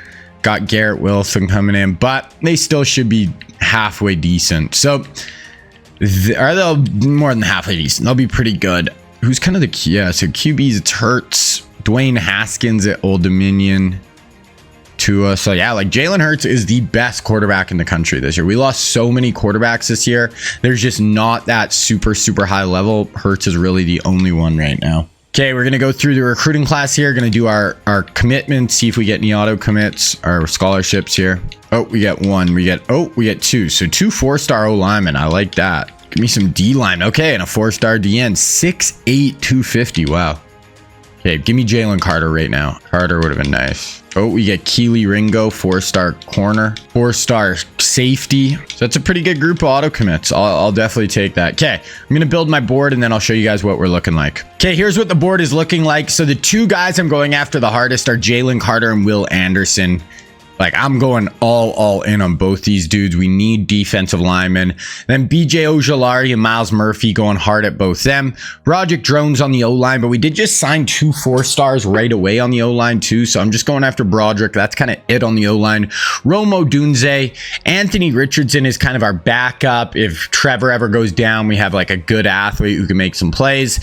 Got Garrett Wilson coming in, but they still should be halfway decent. So they'll more than halfway decent. They'll be pretty good. Who's kind of so QBs, it's Hurts, Dwayne Haskins at Old Dominion, Tua. So yeah, like Jalen Hurts is the best quarterback in the country this year. We lost so many quarterbacks this year. There's just not that super high level. Hurts is really the only one right now. Okay, we're going to go through the recruiting class here. Going to do our commitments, see if we get any auto commits, our scholarships here. Oh, we get one. We get two. So 2 4-star O linemen. I like that. Give me some D line. Okay, and a 4-star DN. 6'8", 250. Wow. Okay, give me Jalen Carter right now. Carter would have been nice. Oh, we get Keely Ringo, 4-star corner, 4-star safety. So that's a pretty good group of auto commits. I'll definitely take that. Okay, I'm going to build my board and then I'll show you guys what we're looking like. Okay, here's what the board is looking like. So the 2 guys I'm going after the hardest are Jalen Carter and Will Anderson. Like, I'm going all in on both these dudes. We need defensive linemen. Then BJ Ojolari and Miles Murphy going hard at both them. Broderick Drones on the O-line, but we did just sign 2 4-stars right away on the O-line too. So I'm just going after Broderick. That's kind of it on the O-line. Romo Dunze. Anthony Richardson is kind of our backup. If Trevor ever goes down, we have like a good athlete who can make some plays.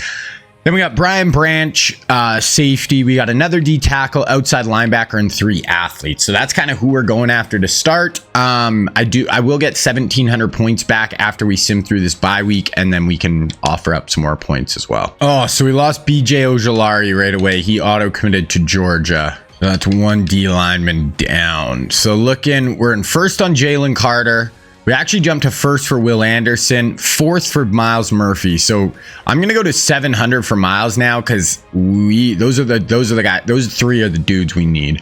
Then we got Brian Branch, safety. We got another D tackle, outside linebacker, and 3 athletes. So that's kind of who we're going after to start. I will get 1,700 points back after we sim through this bye week, and then we can offer up some more points as well. Oh, so we lost BJ Ojolari right away. He auto committed to Georgia. So that's 1 D lineman down. So we're in first on Jalen Carter. We actually jumped to first for Will Anderson, 4th for Miles Murphy. So I'm gonna go to 700 for Miles now because those are the guys. Those 3 are the dudes we need.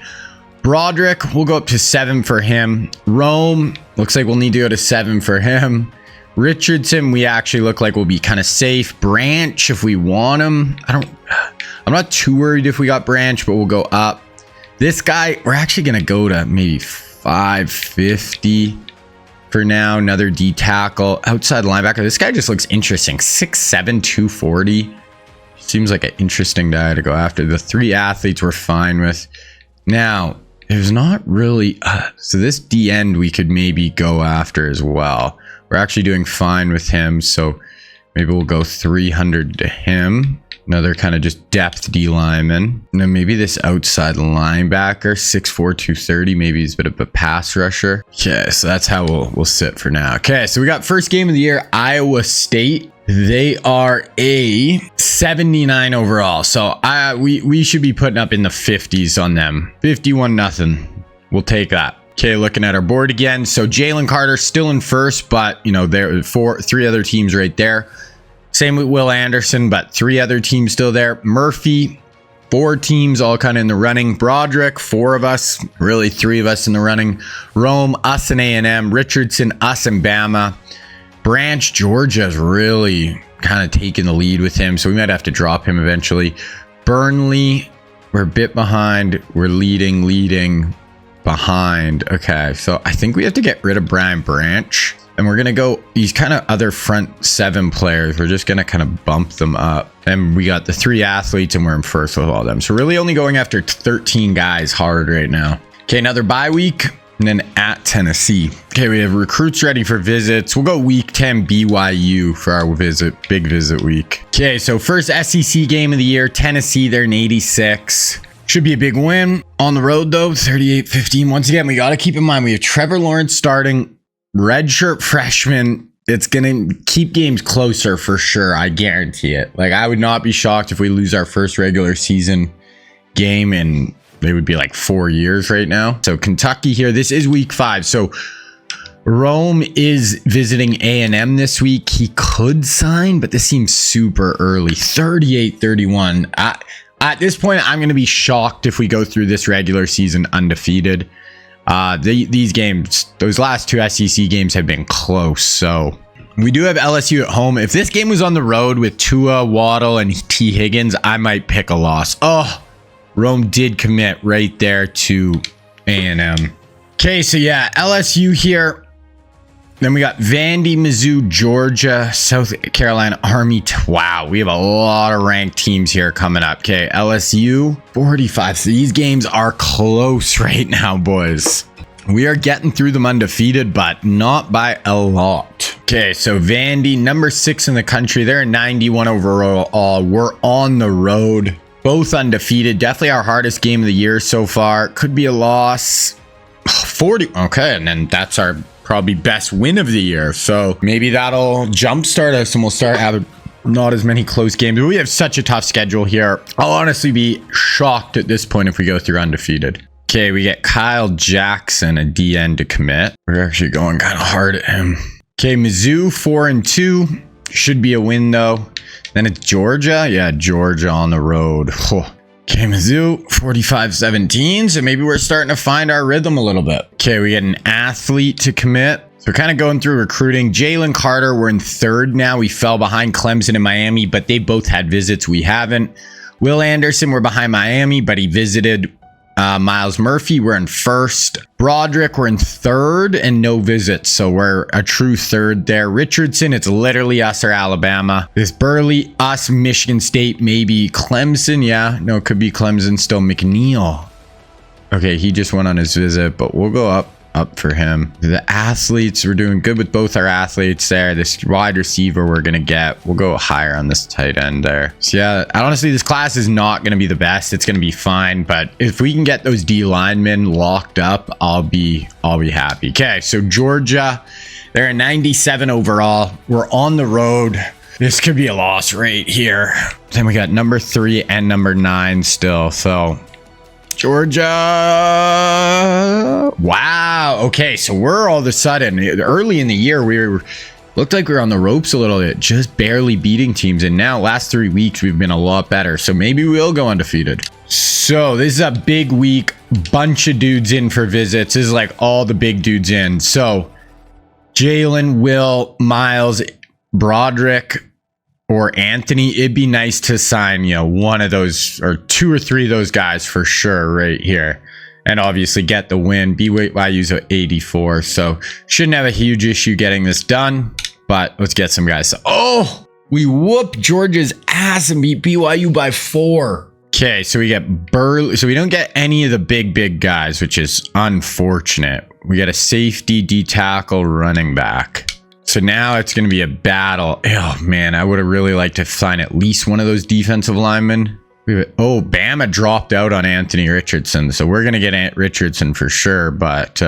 Broderick, we'll go up to 7 for him. Rome, looks like we'll need to go to 7 for him. Richardson, we actually look like we'll be kind of safe. Branch, if we want him, I'm not too worried if we got Branch, but we'll go up. This guy, we're actually gonna go to maybe 550. For now, another D tackle, outside linebacker. This guy just looks interesting. 6'7", 240. Seems like an interesting guy to go after. The 3 athletes we're fine with. Now, there's not really... so this D end we could maybe go after as well. We're actually doing fine with him, so maybe we'll go 300 to him. Another kind of just depth D lineman. And then maybe this outside linebacker, 6'4", 230. Maybe he's a bit of a pass rusher. Okay, so that's how we'll sit for now. Okay, so we got first game of the year, Iowa State. They are a 79 overall. So we should be putting up in the 50s on them. 51-0. We'll take that. Okay, looking at our board again. So Jalen Carter still in first, but you know, there are 3 other teams right there. Same with Will Anderson, but 3 other teams still there. Murphy, 4 teams all kind of in the running. Broderick, 4 of us, really 3 of us in the running. Rome, us and A&M. Richardson, us and Bama. Branch, Georgia's really kind of taking the lead with him, so we might have to drop him eventually. Burnley, we're a bit behind. We're leading behind. Okay, so I think we have to get rid of Brian Branch. And we're going to go these kind of other front 7 players. We're just going to kind of bump them up. And we got the 3 athletes and we're in first with all of them. So really only going after 13 guys hard right now. Okay, another bye week. And then at Tennessee. Okay, we have recruits ready for visits. We'll go week 10 BYU for our big visit week. Okay, so first SEC game of the year. Tennessee, they're an 86. Should be a big win. On the road though, 38-15. Once again, we got to keep in mind we have Trevor Lawrence starting. Redshirt freshman, it's going to keep games closer for sure. I guarantee it. Like, I would not be shocked if we lose our first regular season game and they would be like 4 years right now. So Kentucky here, this is week 5. So Rome is visiting A&M this week. He could sign, but this seems super early. 38-31. At this point, I'm going to be shocked if we go through this regular season undefeated. These games, those last 2 SEC games have been close. So we do have LSU at home. If this game was on the road with Tua, Waddle, and T. Higgins, I might pick a loss. Oh, Rome did commit right there to A&M. Okay, so yeah, LSU here. Then we got Vandy, Mizzou, Georgia, South Carolina, Army. Wow, we have a lot of ranked teams here coming up. Okay, LSU, 45. So these games are close right now, boys. We are getting through them undefeated, but not by a lot. Okay, so Vandy, number 6 in the country. They're 91 overall. We're on the road. both undefeated. Definitely our hardest game of the year so far. Could be a loss. 40. Okay, and then that's our probably best win of the year. So maybe that'll jumpstart us and we'll start having not as many close games. We have such a tough schedule here. I'll honestly be shocked at this point if we go through undefeated. Okay, we get Kyle Jackson, a DN, to commit. We're actually going kind of hard at him. Okay, Mizzou 4-2. Should be a win though. Then it's Georgia. Yeah, Georgia on the road. Okay, Mizzou 45-17. So maybe we're starting to find our rhythm a little bit. Okay, we get an athlete to commit. So kind of going through recruiting. Jalen Carter, we're in third now. We fell behind Clemson and Miami, but they both had visits. We haven't. Will Anderson, we're behind Miami, but he visited. Miles Murphy, we're in first. Broderick, we're in third and no visits. So we're a true third there. Richardson, it's literally us or Alabama. This Burley, us, Michigan State, maybe Clemson. Yeah, no, it could be Clemson still. McNeil. Okay, he just went on his visit, but we'll go up for him. The athletes, we're doing good with both our athletes there. This wide receiver we're gonna get, we'll go higher on this tight end there. So yeah, honestly, this class is not gonna be the best. It's gonna be fine, but if we can get those D linemen locked up, I'll be happy. Okay, so Georgia, they're a 97 overall. We're on the road. This could be a loss right here. Then we got number 3 and number 9 still. So Georgia. Wow. Okay, so we're all of a sudden early in the year looked like we were on the ropes a little bit, just barely beating teams, and now last 3 weeks we've been a lot better. So maybe we'll go undefeated. So this is a big week, bunch of dudes in for visits. This is like all the big dudes in. So Jalen, Will, Miles, Broderick, or Anthony. It'd be nice to sign, one of those or 2 or 3 of those guys for sure right here. And obviously get the win. BYU's at 84. So shouldn't have a huge issue getting this done. But let's get some guys. Oh, we whooped Georgia's ass and beat BYU by 4. Okay, so we get Burley. So we don't get any of the big guys, which is unfortunate. We got a safety, D tackle, running back. So now it's going to be a battle. Oh, man, I would have really liked to find at least one of those defensive linemen. Oh, Bama dropped out on Anthony Richardson. So we're going to get Richardson for sure. But,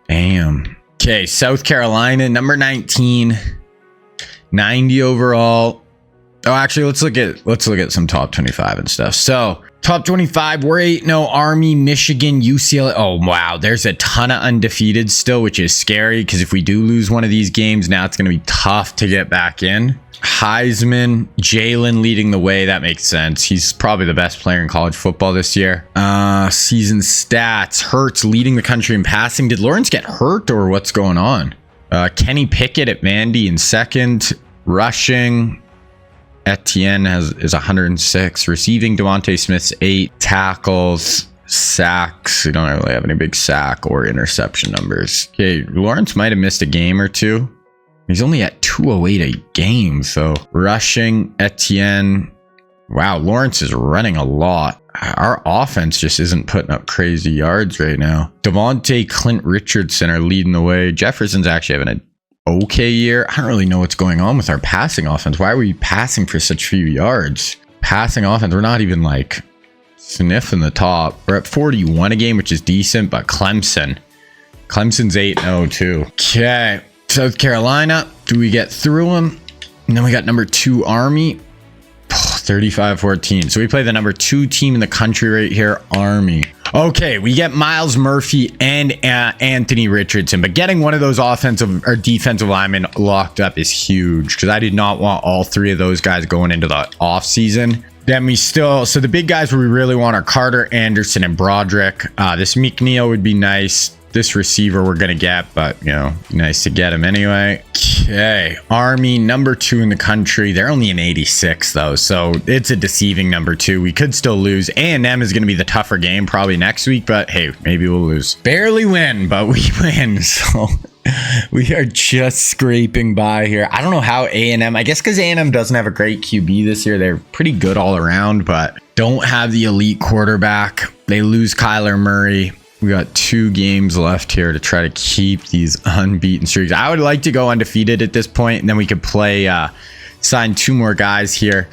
damn. Okay, South Carolina, number 19. 90 overall. Oh, actually, let's look at some top 25 and stuff. So top 25, we're 8-0. Army, Michigan, UCLA. Oh, wow. There's a ton of undefeated still, which is scary because if we do lose one of these games, now it's going to be tough to get back in. Heisman, Jalen leading the way. That makes sense. He's probably the best player in college football this year. Season stats. Hurts leading the country in passing. Did Lawrence get hurt or what's going on? Kenny Pickett at Vandy in second. Rushing. Etienne is 106. Receiving, Devontae Smith's 8. Tackles, sacks. We don't really have any big sack or interception numbers. Okay, Lawrence might have missed a game or 2. He's only at 208 a game. So rushing, Etienne. Wow, Lawrence is running a lot. Our offense just isn't putting up crazy yards right now. Devontae, Clint Richardson are leading the way. Jefferson's actually having an okay year. I don't really know what's going on with our passing offense. Why are we passing for such few yards? Passing offense, we're not even like sniffing the top. We're at 41 a game, which is decent, but Clemson's 8-0 too. Okay, South Carolina, do we get through them? And then we got number 2 Army, 35-14. So we play the number 2 team in the country right here, Army. Okay, we get Miles Murphy and Anthony Richardson, but getting one of those offensive or defensive linemen locked up is huge because I did not want all 3 of those guys going into the offseason. Then so the big guys we really want are Carter, Anderson, and Broderick. This McNeil would be nice. This receiver we're going to get, but, nice to get him anyway. Okay, Army, number 2 in the country. They're only an 86, though, so it's a deceiving number 2. We could still lose. A&M is going to be the tougher game probably next week, but hey, maybe we'll lose. Barely win, but we win, so we are just scraping by here. I don't know how A&M, I guess because A&M doesn't have a great QB this year. They're pretty good all around, but don't have the elite quarterback. They lose Kyler Murray. We got 2 games left here to try to keep these unbeaten streaks. I would like to go undefeated at this point, and then we could play, sign 2 more guys here.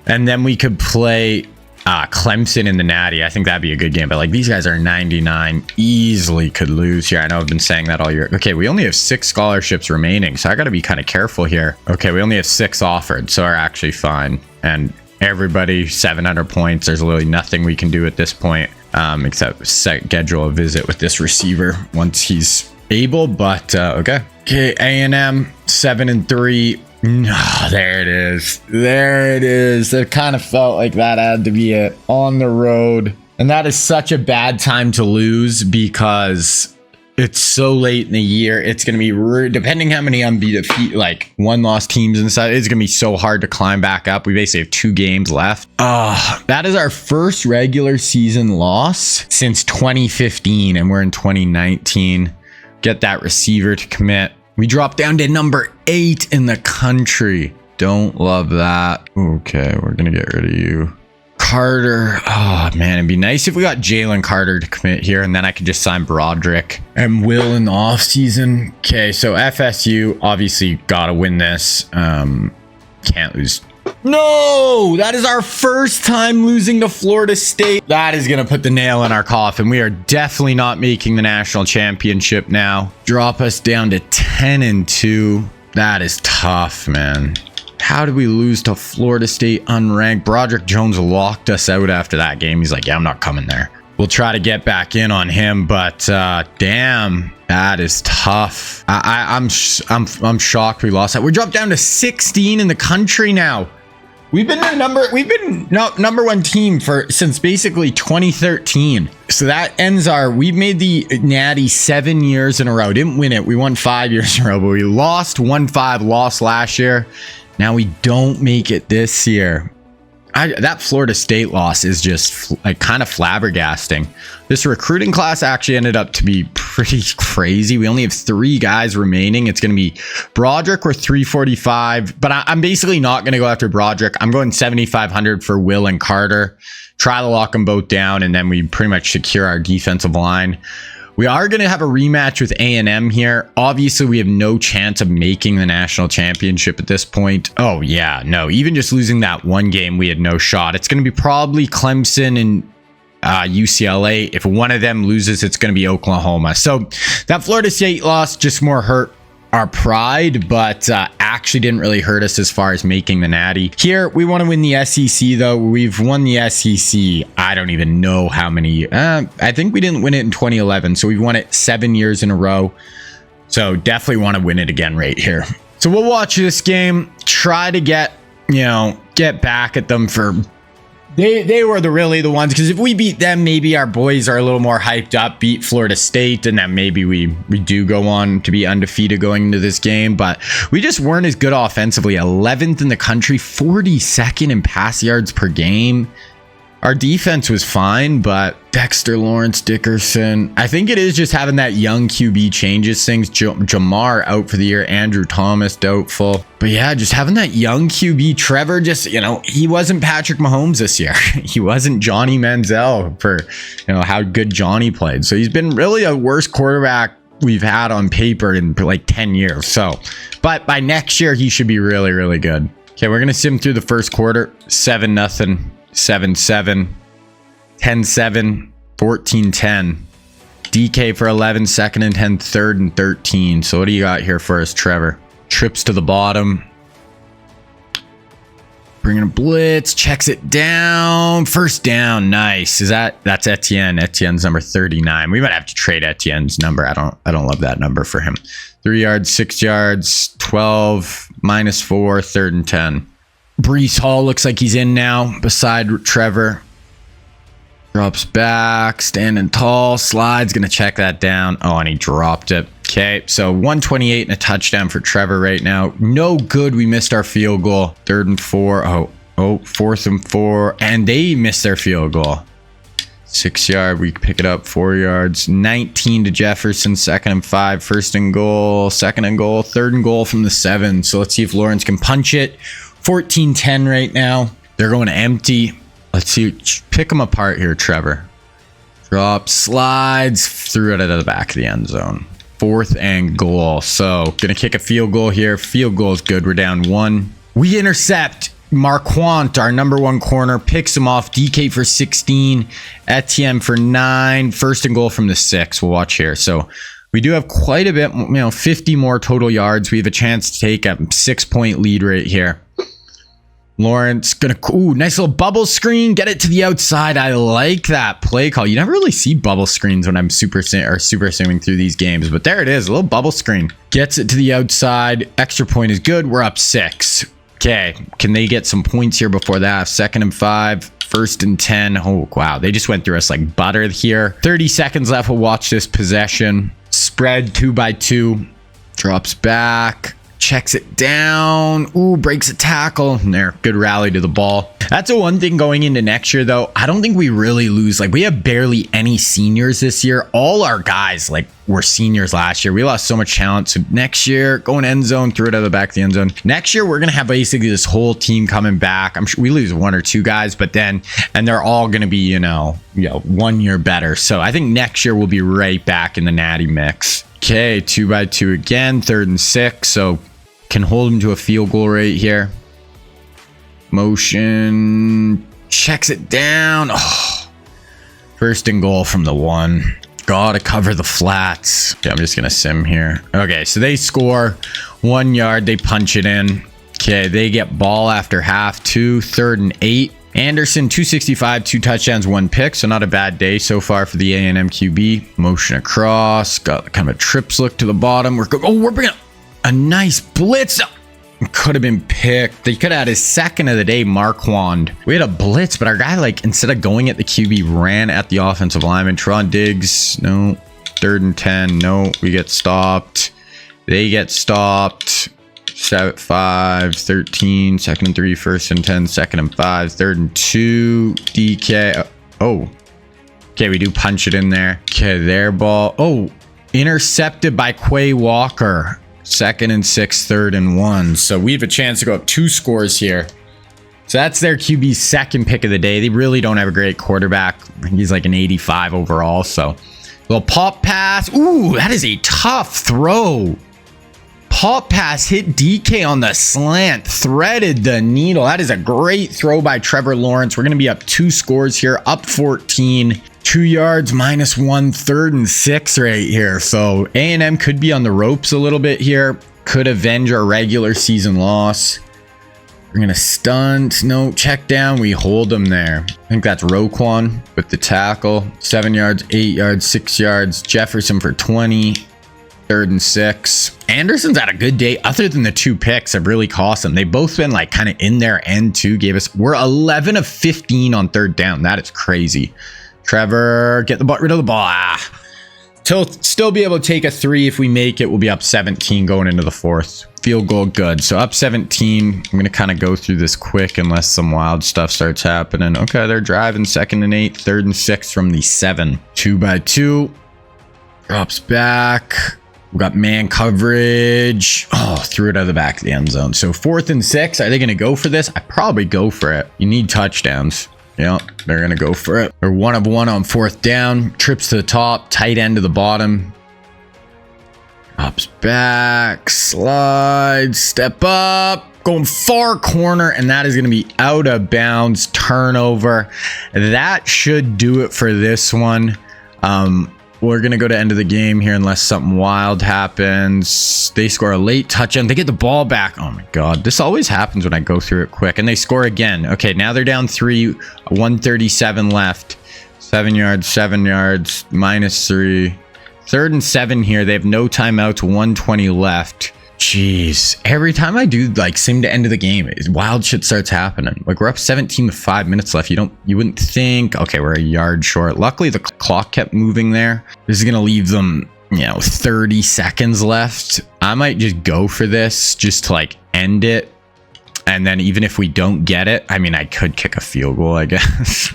And then we could play Clemson in the Natty. I think that'd be a good game, but like these guys are 99, easily could lose here. I know I've been saying that all year. Okay, we only have 6 scholarships remaining, so I got to be kind of careful here. Okay, we only have 6 offered, so we're actually fine. And everybody 700 points. There's literally nothing we can do at this point, except schedule a visit with this receiver once he's able. But okay, A&M 7-3. No, there it is. There it is. It kind of felt like that had to be it on the road. And that is such a bad time to lose because it's so late in the year. It's going to be, depending how many undefeated, like 1-loss teams inside, it's going to be so hard to climb back up. We basically have 2 games left. That is our first regular season loss since 2015, and we're in 2019. Get that receiver to commit. We dropped down to number 8 in the country. Don't love that. Okay, we're going to get rid of you. Carter. Oh, man, it'd be nice if we got Jalen Carter to commit here, and then I could just sign Broderick and Will in the offseason. Okay, so FSU, obviously got to win this. Can't lose. No, that is our first time losing to Florida State. That is going to put the nail in our coffin. We are definitely not making the national championship now. Drop us down to 10-2. That is tough, man. How did we lose to Florida State unranked? Broderick Jones locked us out after that game. He's like, yeah, I'm not coming there. We'll try to get back in on him, but damn, that is tough. I'm shocked we lost that. We dropped down to 16 in the country now. We've been number 1 team since basically 2013. So that ends we've made the Natty 7 years in a row. Didn't win it. We won 5 years in a row, but we lost 1-5, lost last year. Now we don't make it this year. That Florida State loss is just like kind of flabbergasting. This recruiting class actually ended up to be pretty crazy. We only have 3 guys remaining. It's going to be Broderick with 345, but I'm basically not going to go after Broderick. I'm going 7,500 for Will and Carter. Try to lock them both down, and then we pretty much secure our defensive line. We are going to have a rematch with A&M here. Obviously, we have no chance of making the national championship at this point. Oh, yeah, no. Even just losing that 1 game, we had no shot. It's going to be probably Clemson and UCLA. If one of them loses, it's going to be Oklahoma. So that Florida State loss just more hurt our pride, but actually didn't really hurt us as far as making the Natty. Here, we want to win the SEC, though. We've won the SEC. I don't even know how many. I think we didn't win it in 2011, so we've won it 7 years in a row. So definitely want to win it again right here. So we'll watch this game, try to get back at them for... They were really the ones, because if we beat them, maybe our boys are a little more hyped up, beat Florida State, and then maybe we do go on to be undefeated going into this game. But we just weren't as good offensively. 11th in the country, 42nd in pass yards per game. Our defense was fine, but Dexter Lawrence Dickerson, I think it is just having that young QB changes things. Jamar out for the year, Andrew Thomas doubtful. But yeah, just having that young QB. Trevor just, he wasn't Patrick Mahomes this year. He wasn't Johnny Manziel for, how good Johnny played. So he's been really a worse quarterback we've had on paper in like 10 years. So, but by next year, he should be really, really good. Okay, we're going to sim through the first quarter. 7-0. 7-7, 10-7, 14-10. DK for 11, second and 10, third and 13. So what do you got here for us, Trevor? Trips to the bottom. Bringing a blitz, checks it down. First down, nice. That's Etienne. Etienne's number 39. We might have to trade Etienne's number. I don't love that number for him. 3 yards, 6 yards, 12, -4, third and 10. Breece Hall looks like he's in now beside Trevor. Drops back, standing tall, slides, gonna check that down. Oh, and he dropped it. Okay, so 128 and a touchdown for Trevor right now. No good, we missed our field goal. 3rd and 4. Oh, 4th and 4. And they missed their field goal. 6 yard, we pick it up 4 yards. 19 to Jefferson, 2nd and 5. 1st and goal, 2nd and goal, 3rd and goal from the 7. So let's see if Lawrence can punch it. 14-10 right now. They're going empty. Let's see. Pick them apart here, Trevor. Drop, slides, threw it out of the back of the end zone. 4th and goal. So, gonna kick a field goal here. Field goal is good. We're down 1. We intercept. Marquant, our number one corner, picks him off. DK for 16, Etienne for 9, first and goal from the 6. We'll watch here. So we do have quite a bit, 50 more total yards. We have a chance to take a 6-point lead right here. Lawrence gonna, nice little bubble screen, get it to the outside. I like that play call. You never really see bubble screens when I'm super assuming through these games, but there it is, a little bubble screen. Gets it to the outside, extra point is good, we're up 6. Okay, can they get some points here before that? 2nd and 5, 1st and 10. Oh, wow, they just went through us like butter here. 30 seconds left, we'll watch this possession. Spread 2x2, drops back. Checks it down. Ooh, breaks a tackle. And there, good rally to the ball. That's the one thing going into next year, though. I don't think we really lose. Like, we have barely any seniors this year. All our guys, like, were seniors last year. We lost so much talent. So next year, going end zone, throw it out of the back of the end zone. Next year, we're going to have basically this whole team coming back. I'm sure we lose 1 or 2 guys, but then, and they're all going to be, you know, 1 year better. So I think next year we'll be right back in the natty mix. Okay, 2x2 again, 3rd and 6. So can hold him to a field goal right here. Motion, checks it down. Oh, 1st and goal from the 1. Gotta cover the flats. Okay, I'm just gonna sim here. Okay, so they score 1 yard, they punch it in. Okay, they get ball after half, 2, 3rd and 8. Anderson, 265, 2 touchdowns, 1 pick. So not a bad day so far for the A&M QB. Motion across, got kind of a trips look to the bottom. We're bringing up a nice blitz. Could have been picked. They could have had his 2nd of the day, Marquand. We had a blitz, but our guy, like, instead of going at the QB, ran at the offensive lineman. Tron Diggs, no. 3rd and 10, no. We get stopped. They get stopped. 7, 5, 13, 2nd and 3, 1st and 10, 2nd and 5, 3rd and 2. DK. Oh. Okay, we do punch it in there. Okay, their ball. Oh, intercepted by Quay Walker. 2nd and 6, 3rd and 1. So we have a chance to go up 2 scores here. So that's their QB's 2nd pick of the day. They really don't have a great quarterback. I think he's like an 85 overall. So little pop pass. Ooh, that is a tough throw. Pop pass hit DK on the slant, threaded the needle. That is a great throw by Trevor Lawrence. We're going to be up 2 scores here, up 14. 2 yards, -1, 3rd and 6 right here. So A&M could be on the ropes a little bit here. Could avenge our regular season loss. We're going to stunt. No, check down. We hold them there. I think that's Roquan with the tackle. 7 yards, 8 yards, 6 yards. Jefferson for 20. 3rd and 6. Anderson's had a good day. Other than the 2 picks have really cost them. They've both been like kind of in their end too. We're 11 of 15 on 3rd down. That is crazy. Trevor, get rid of the ball. Still be able to take a 3 if we make it. We'll be up 17 going into the 4th. Field goal, good. So up 17. I'm going to kind of go through this quick unless some wild stuff starts happening. Okay, they're driving 2nd and 8, 3rd and 6 from the 7. 2x2. Drops back. We got man coverage. Oh, threw it out of the back of the end zone. So 4th and 6. Are they going to go for this? I probably go for it. You need touchdowns. Yeah, they're going to go for it. They're 1 of 1 on 4th down. Trips to the top. Tight end to the bottom. Drops back. Slides. Step up. Going far corner. And that is going to be out of bounds. Turnover. That should do it for this one. We're going to go to end of the game here unless something wild happens. They score a late touchdown. They get the ball back. Oh my God. This always happens when I go through it quick. And they score again. Okay, now they're down 3. 137 left. 7 yards, -3. 3rd and 7 here. They have no timeouts. 120 left. Jeez. Every time I do like seem to end of the game, wild shit starts happening. Like we're up 17 with 5 minutes left. You wouldn't think, okay, we're a yard short. Luckily the clock kept moving there. This is going to leave them, 30 seconds left. I might just go for this just to like end it. And then even if we don't get it, I mean, I could kick a field goal, I guess.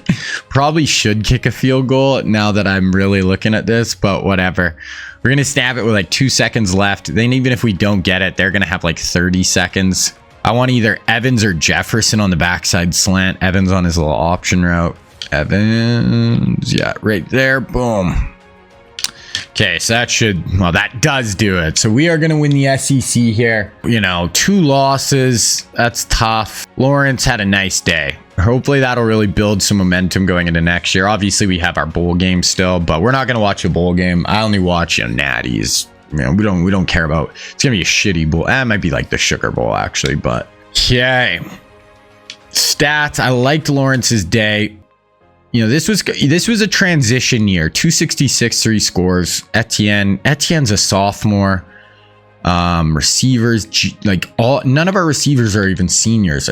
Probably should kick a field goal now that I'm really looking at this, but whatever. We're going to snap it with like 2 seconds left. Then even if we don't get it, they're going to have like 30 seconds. I want either Evans or Jefferson on the backside slant. Evans on his little option route. Evans, yeah, right there. Boom. Okay, so that does do it. So we are going to win the SEC here. You know, 2 losses. That's tough. Lawrence had a nice day. Hopefully that'll really build some momentum going into next year. Obviously, we have our bowl game still, but we're not going to watch a bowl game. I only watch, natties. You know, we don't care about. It's going to be a shitty bowl. It might be like the Sugar Bowl actually, but okay. Stats. I liked Lawrence's day. You know, this was a transition year. 266, 3 scores. Etienne's a sophomore. Receivers, none of our receivers are even seniors,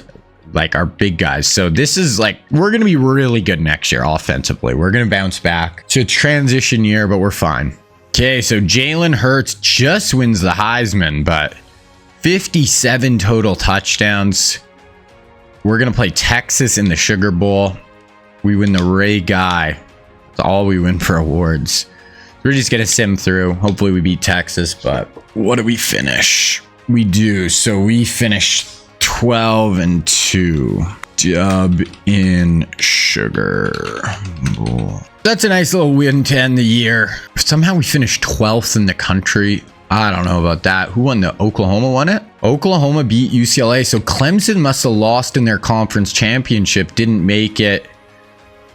like our big guys. So this is we're going to be really good next year offensively. We're going to bounce back. It's a transition year, but we're fine. Okay, so Jalen Hurts just wins the Heisman, but 57 total touchdowns. We're going to play Texas in the Sugar Bowl. We win the Ray Guy. That's all we win for awards. We're just going to sim through. Hopefully we beat Texas, but what do we finish? We do. So we finished 12-2. Dub in Sugar Bowl. That's a nice little win to end the year. Somehow we finished 12th in the country. I don't know about that. Who won? Oklahoma won it? Oklahoma beat UCLA. So Clemson must have lost in their conference championship. Didn't make it.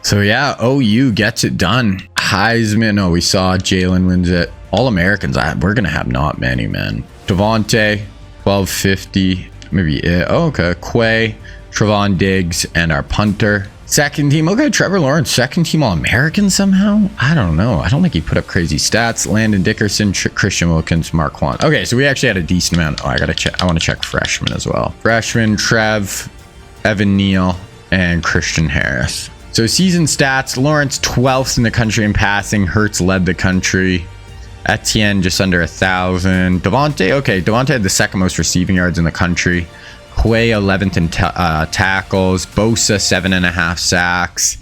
So yeah, OU gets it done. Heisman. Oh, we saw Jalen wins it. All Americans. We're going to have not many, man. Devontae, 1250. Maybe it. Oh, okay. Quay, Trevon Diggs, and our punter. Second team. Okay, Trevor Lawrence, second team All-American somehow? I don't know. I don't think he put up crazy stats. Landon Dickerson, Christian Wilkins, Marquand. Okay, so we actually had a decent amount. Oh, I gotta check. I want to check freshmen as well. Freshman, Trev, Evan Neal, and Christian Harris. So season stats, Lawrence 12th in the country in passing. Hurts led the country. Etienne just under 1,000. Devontae had the second most receiving yards in the country. Quay 11th in tackles. Bosa 7.5 sacks.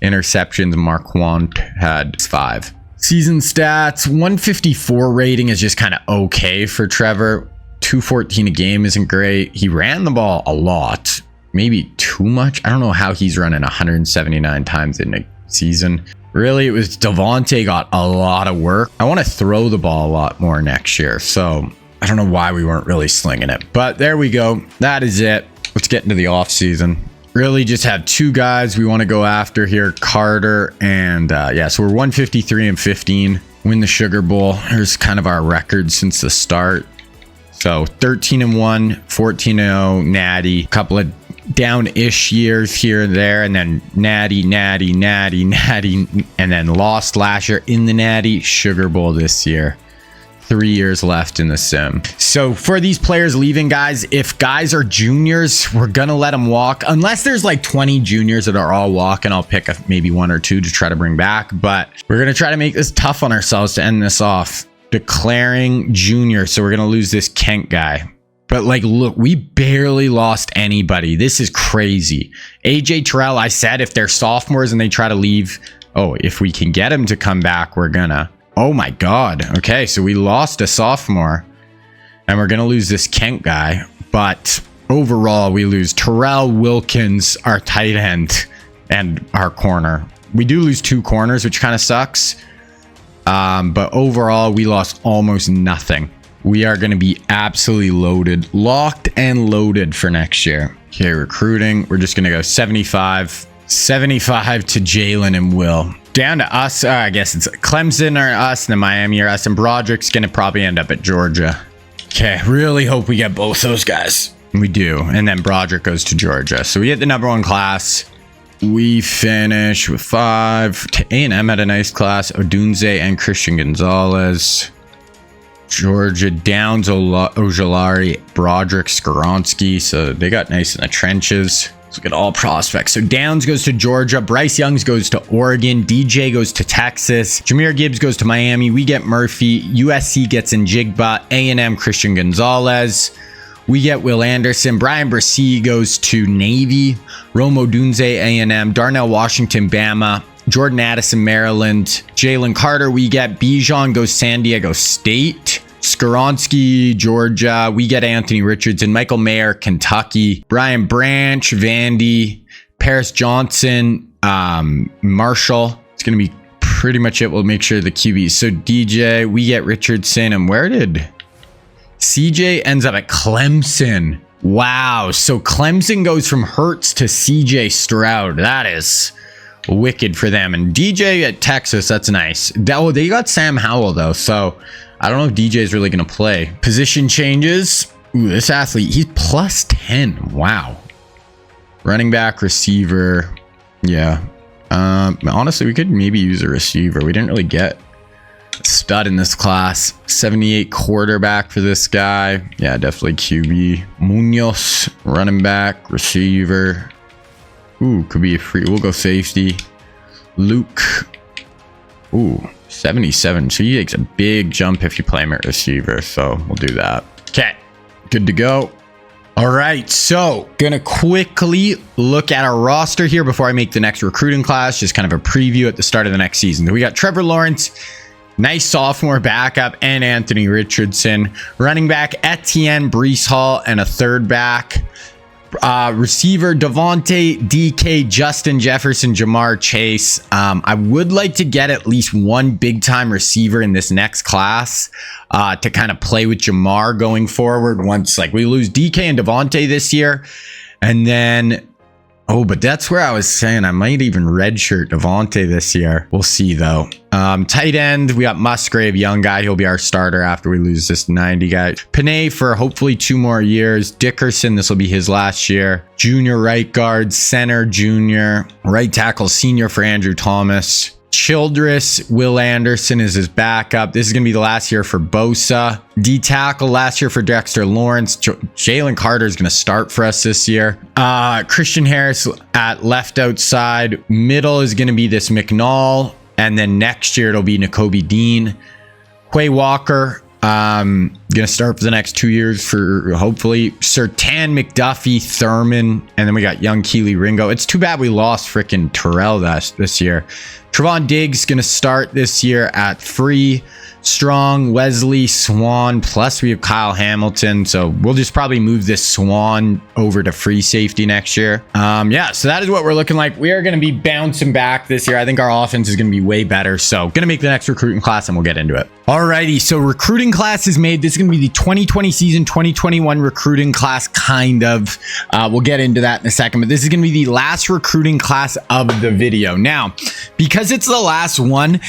Interceptions. Marquand had 5. Season stats, 154 rating is just kind of okay for Trevor. 214 a game isn't great. He ran the ball a lot. Maybe too much. I don't know how he's running 179 times in a season. Really, it was Devontae got a lot of work. I want to throw the ball a lot more next year. So I don't know why we weren't really slinging it. But there we go. That is it. Let's get into the offseason. Really just have 2 guys we want to go after here. Carter and so we're 153-15. Win the Sugar Bowl. Here's kind of our record since the start. So 13-1, 14-0, Natty. A couple of down-ish years here and there, and then Natty, and then lost last year in the Natty. Sugar Bowl this year. 3 years left in the sim. So for these players leaving, guys, if guys are juniors, we're gonna let them walk unless there's like 20 juniors that are all walking. I'll pick maybe 1 or 2 to try to bring back, but we're gonna try to make this tough on ourselves to end this off. Declaring junior, so we're gonna lose this Kent guy. But look, we barely lost anybody. This is crazy. AJ Terrell, I said if they're sophomores and they try to leave, if we can get him to come back, we're gonna. Oh my God. Okay, so we lost a sophomore and we're gonna lose this Kent guy. But overall, we lose Terrell, Wilkins, our tight end, and our corner. We do lose 2 corners, which kind of sucks. But overall, we lost almost nothing. We are going to be absolutely locked and loaded for next year. Okay, recruiting. We're just going to go 75 to Jalen and Will. Down to us. I guess it's Clemson or us, and then Miami or us, and Broderick's going to probably end up at Georgia. Okay, really hope we get both those guys. We do. And then Broderick goes to Georgia. So we get the #1 class. We finish with 5. A&M had a nice class. Odunze and Christian Gonzalez. Georgia, Downs, Ojolari, Broderick, Skoronsky. So they got nice in the trenches. Let's look at all prospects. So Downs goes to Georgia. Bryce Youngs goes to Oregon. DJ goes to Texas. Jameer Gibbs goes to Miami. We get Murphy. USC gets Njigba. A&M, Christian Gonzalez. We get Will Anderson. Brian Brissy goes to Navy. Rome Odunze, A&M. Darnell Washington, Bama. Jordan Addison, Maryland. Jalen Carter, we get. Bijan goes San Diego State. Skoronsky, Georgia. We get Anthony Richardson. Michael Mayer, Kentucky. Brian Branch, Vandy. Paris Johnson, Marshall. It's going to be pretty much it. We'll make sure the QBs. So DJ, we get Richardson. And where did CJ ends up at Clemson? Wow. So Clemson goes from Hurts to CJ Stroud. That is wicked for them. And DJ at Texas, that's nice. Oh, they got Sam Howell though, so I don't know if DJ is really going to play. Position changes. Ooh, this athlete, he's plus 10. Wow. Running back, receiver. Yeah. Honestly, we could maybe use a receiver. We didn't really get a stud in this class. 78 quarterback for this guy. Yeah, definitely QB. Munoz, running back, receiver. Ooh, could be a free. We'll go safety. Luke. Ooh, 77. So he takes a big jump if you play him at receiver. So we'll do that. Okay, good to go. All right, so gonna quickly look at our roster here before I make the next recruiting class. Just kind of a preview at the start of the next season. We got Trevor Lawrence, nice sophomore backup, and Anthony Richardson. Running back, Etienne, Breece Hall, and a third back. Receiver, Devontae, DK, Justin Jefferson, Jamar Chase. I would like to get at least one big time receiver in this next class to kind of play with Jamar going forward once like we lose DK and Devontae this year. And then, oh, but that's where I was saying I might even redshirt Devontae this year. We'll see though. Tight end, we got Musgrave, young guy. He'll be our starter after we lose this 90 guy. Panay for hopefully 2 more years. Dickerson, this will be his last year. Junior right guard, center junior. Right tackle, senior for Andrew Thomas. Childress, Will Anderson is his backup. This is going to be the last year for Bosa. D tackle last year for Dexter Lawrence. Jalen Carter is going to start for us this year. Christian Harris at left outside. Middle is going to be this McNall. And then next year it'll be Nakobe Dean. Quay Walker, gonna start for the next 2 years for hopefully Surtain, McDuffie, Thurman, and then we got young Keely Ringo. It's too bad we lost freaking Terrell this year. Trevon Diggs gonna start this year at free. Strong, Wesley, Swan, plus we have Kyle Hamilton. So we'll just probably move this Swan over to free safety next year. Yeah, so that is what we're looking like. We are going to be bouncing back this year. I think our offense is going to be way better. So going to make the next recruiting class and we'll get into it. Alrighty, so recruiting class is made. This is going to be the 2020 season, 2021 recruiting class, kind of. We'll get into that in a second, but this is going to be the last recruiting class of the video. Now, because it's the last one,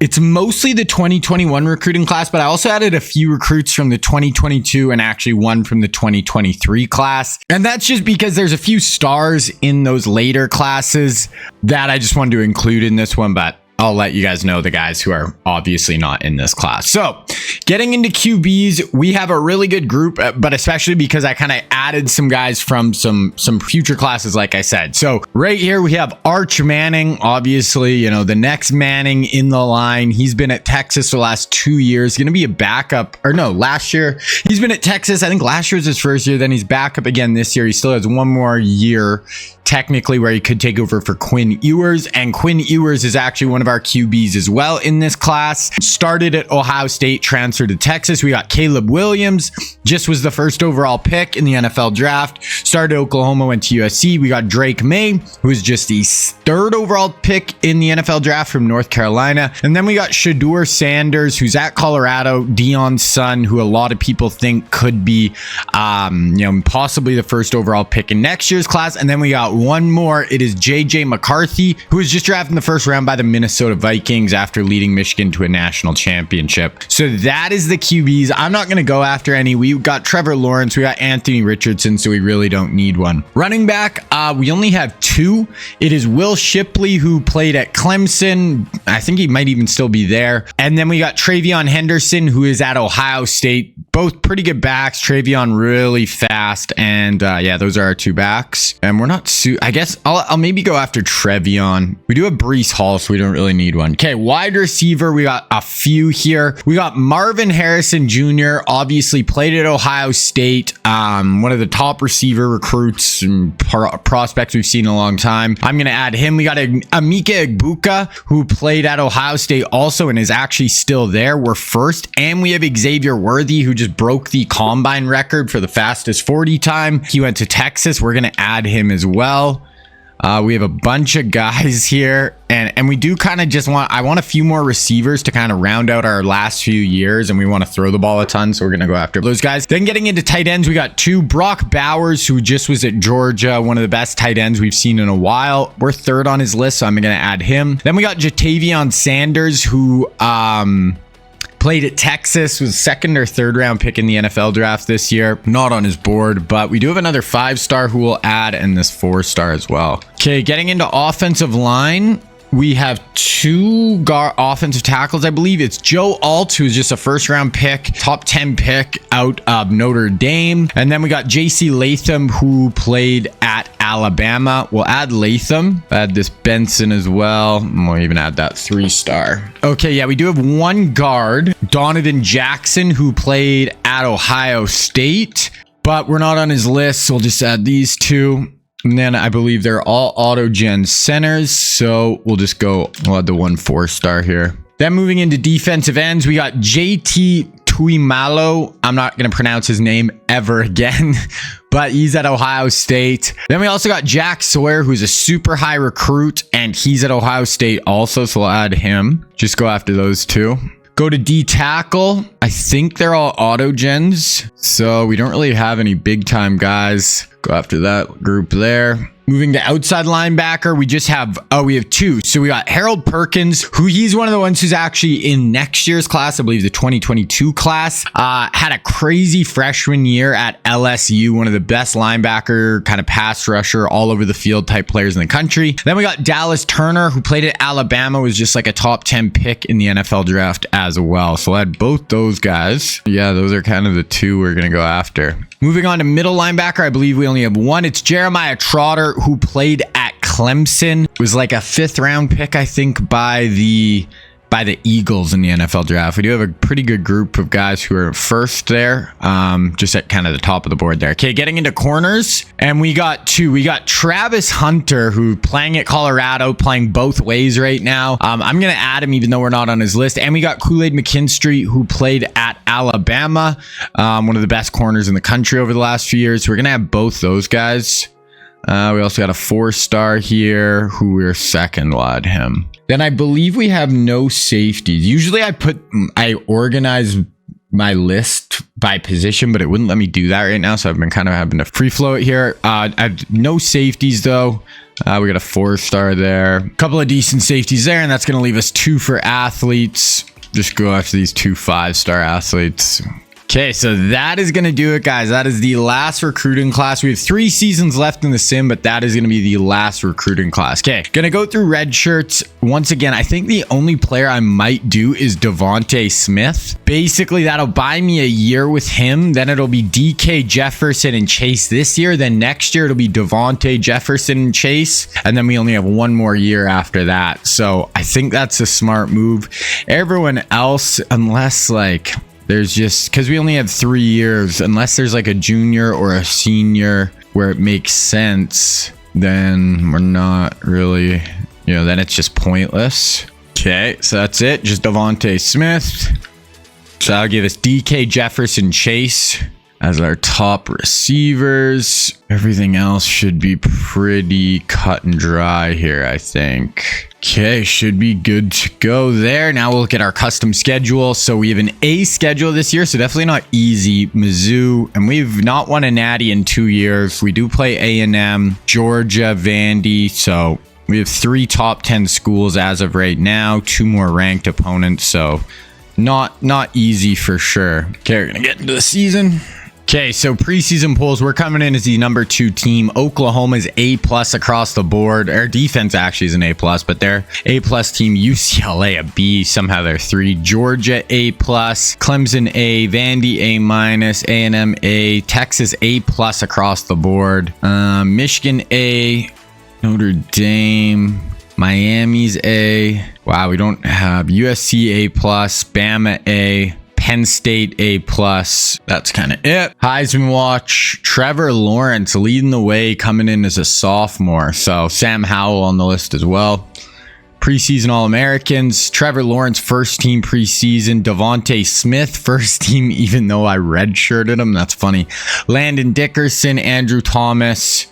it's mostly the 2021 recruiting class, but I also added a few recruits from the 2022 and actually one from the 2023 class. And that's just because there's a few stars in those later classes that I just wanted to include in this one, but I'll let you guys know the guys who are obviously not in this class. So getting into QBs, we have a really good group, but especially because I kind of added some guys from some future classes, like I said. So right here we have Arch Manning, obviously, you know, the next Manning in the line. He's been at Texas the last 2 years, going to be a backup, or no, last year. He's been at Texas. I think last year was his first year. Then he's back up again this year. He still has 1 more year technically where he could take over for Quinn Ewers, and Quinn Ewers is actually one of our QBs as well in this class. Started at Ohio State, transferred to Texas. We got Caleb Williams, just was the first overall pick in the NFL draft. Started at Oklahoma, went to USC. We got Drake May, who was just the 3rd overall pick in the NFL draft from North Carolina. And then we got Shedeur Sanders, who's at Colorado, Dion's son, who a lot of people think could be, possibly the 1st overall pick in next year's class. And then we got one more. It is JJ McCarthy, who was just drafted in the 1st round by the Minnesota Vikings after leading Michigan to a national championship. So that is the QBs. I'm not going to go after any. We got Trevor Lawrence. We got Anthony Richardson, so we really don't need one. Running back, we only have 2. It is Will Shipley, who played at Clemson. I think he might even still be there. And then we got Travion Henderson, who is at Ohio State. Both pretty good backs. Travion really fast. And yeah, those are our 2 backs. And we're not I guess I'll maybe go after Trevion. We do have Breece Hall, so we don't really need one. Okay, wide receiver, we got a few here. We got Marvin Harrison Jr., obviously played at Ohio State. One of the top receiver recruits and prospects we've seen in a long time. I'm going to add him. We got Emeka Egbuka, who played at Ohio State also and is actually still there. We're first. And we have Xavier Worthy, who just broke the combine record for the fastest 40 time. He went to Texas. We're going to add him as well. We have a bunch of guys here, and we do kind of just I want a few more receivers to kind of round out our last few years, and we want to throw the ball a ton, so we're going to go after those guys. Then getting into tight ends, we got 2. Brock Bowers, who just was at Georgia, one of the best tight ends we've seen in a while. We're 3rd on his list, so I'm going to add him. Then we got Jatavion Sanders, who played at Texas, was 2nd or 3rd round pick in the NFL draft this year. Not on his board, but we do have another 5-star who we'll add, and this 4-star as well. Okay, getting into offensive line, we have 2 offensive tackles, I believe. It's Joe Alt, who's just a 1st round pick, top 10 pick out of Notre Dame. And then we got JC Latham, who played at Alabama. We'll add Latham. Add this Benson as well. We'll even add that 3-star. Okay, yeah, we do have 1 guard, Donovan Jackson, who played at Ohio State, but we're not on his list, so we'll just add these 2. And then I believe they're all auto-gen centers, so we'll add the 1 4-star here. Then moving into defensive ends, we got JT Tuimalo. I'm not going to pronounce his name ever again, but he's at Ohio State. Then we also got Jack Sawyer, who's a super high recruit, and he's at Ohio State also, so we'll add him. Just go after those 2. Go to D tackle. I think they're all auto gens, so we don't really have any big time guys. Go after that group there. Moving to outside linebacker, we just have, we have 2. So we got Harold Perkins, he's one of the ones who's actually in next year's class, I believe the 2022 class. Had a crazy freshman year at LSU, one of the best linebacker, kind of pass rusher, all over the field type players in the country. Then we got Dallas Turner, who played at Alabama, was just like a top 10 pick in the NFL draft as well. So we'll add both those guys. Yeah, those are kind of the 2 we're going to go after. Moving on to middle linebacker, I believe we only have 1. It's Jeremiah Trotter, who played at Clemson. It was like a 5th round pick, I think, by the Eagles in the NFL draft. We do have a pretty good group of guys who are 1st there, just at kind of the top of the board there. Okay, getting into corners, and we got 2. We got Travis Hunter, who playing at Colorado, playing both ways right now. I'm going to add him even though we're not on his list. And we got Kool-Aid McKinstry, who played at Alabama, one of the best corners in the country over the last few years. So we're going to have both those guys. We also got a 4-star here, who we're 2nd. We'll add him. Then I believe we have no safeties. Usually I organize my list by position, but it wouldn't let me do that right now. So I've been kind of having to free flow it here. I have no safeties though. We got a 4-star there. A couple of decent safeties there, and that's going to leave us 2 for athletes. Just go after these 2 5-star athletes. Okay, so that is going to do it, guys. That is the last recruiting class. We have 3 seasons left in the sim, but that is going to be the last recruiting class. Okay, going to go through red shirts. Once again, I think the only player I might do is Devontae Smith. Basically, that'll buy me a year with him. Then it'll be DK Jefferson and Chase this year. Then next year, it'll be Devontae Jefferson and Chase. And then we only have 1 more year after that. So I think that's a smart move. Everyone else, unless like... there's just, because we only have 3 years, unless there's like a junior or a senior where it makes sense, then we're not really, then it's just pointless. Okay, so that's it. Just Devontae Smith. So I'll give us DK Jefferson Chase as our top receivers. Everything else should be pretty cut and dry here, I think. Okay, should be good to go there. Now we'll look at our custom schedule. So we have an A schedule this year, so definitely not easy. Mizzou, and we've not won a natty in 2 years. We do play A&M, Georgia, Vandy, so we have 3 top 10 schools as of right now, 2 more ranked opponents, so not easy for sure. Okay, we're gonna get into the season. Okay, so preseason polls, we're coming in as the number 2 team. Oklahoma's A+ across the board. Our defense actually is an A+, but they're A+ team. UCLA a B. Somehow they're 3. Georgia A+, Clemson A, Vandy A-, A&M A, Texas A+ across the board. Michigan A, Notre Dame, Miami's A. Wow, we don't have USC A+, Bama A, Penn State A+. That's kind of it. Heisman watch, Trevor Lawrence leading the way, coming in as a sophomore. So Sam Howell on the list as well. Preseason All-Americans, Trevor Lawrence first team preseason, Devontae Smith first team, even though I redshirted him. That's funny. Landon Dickerson, Andrew Thomas,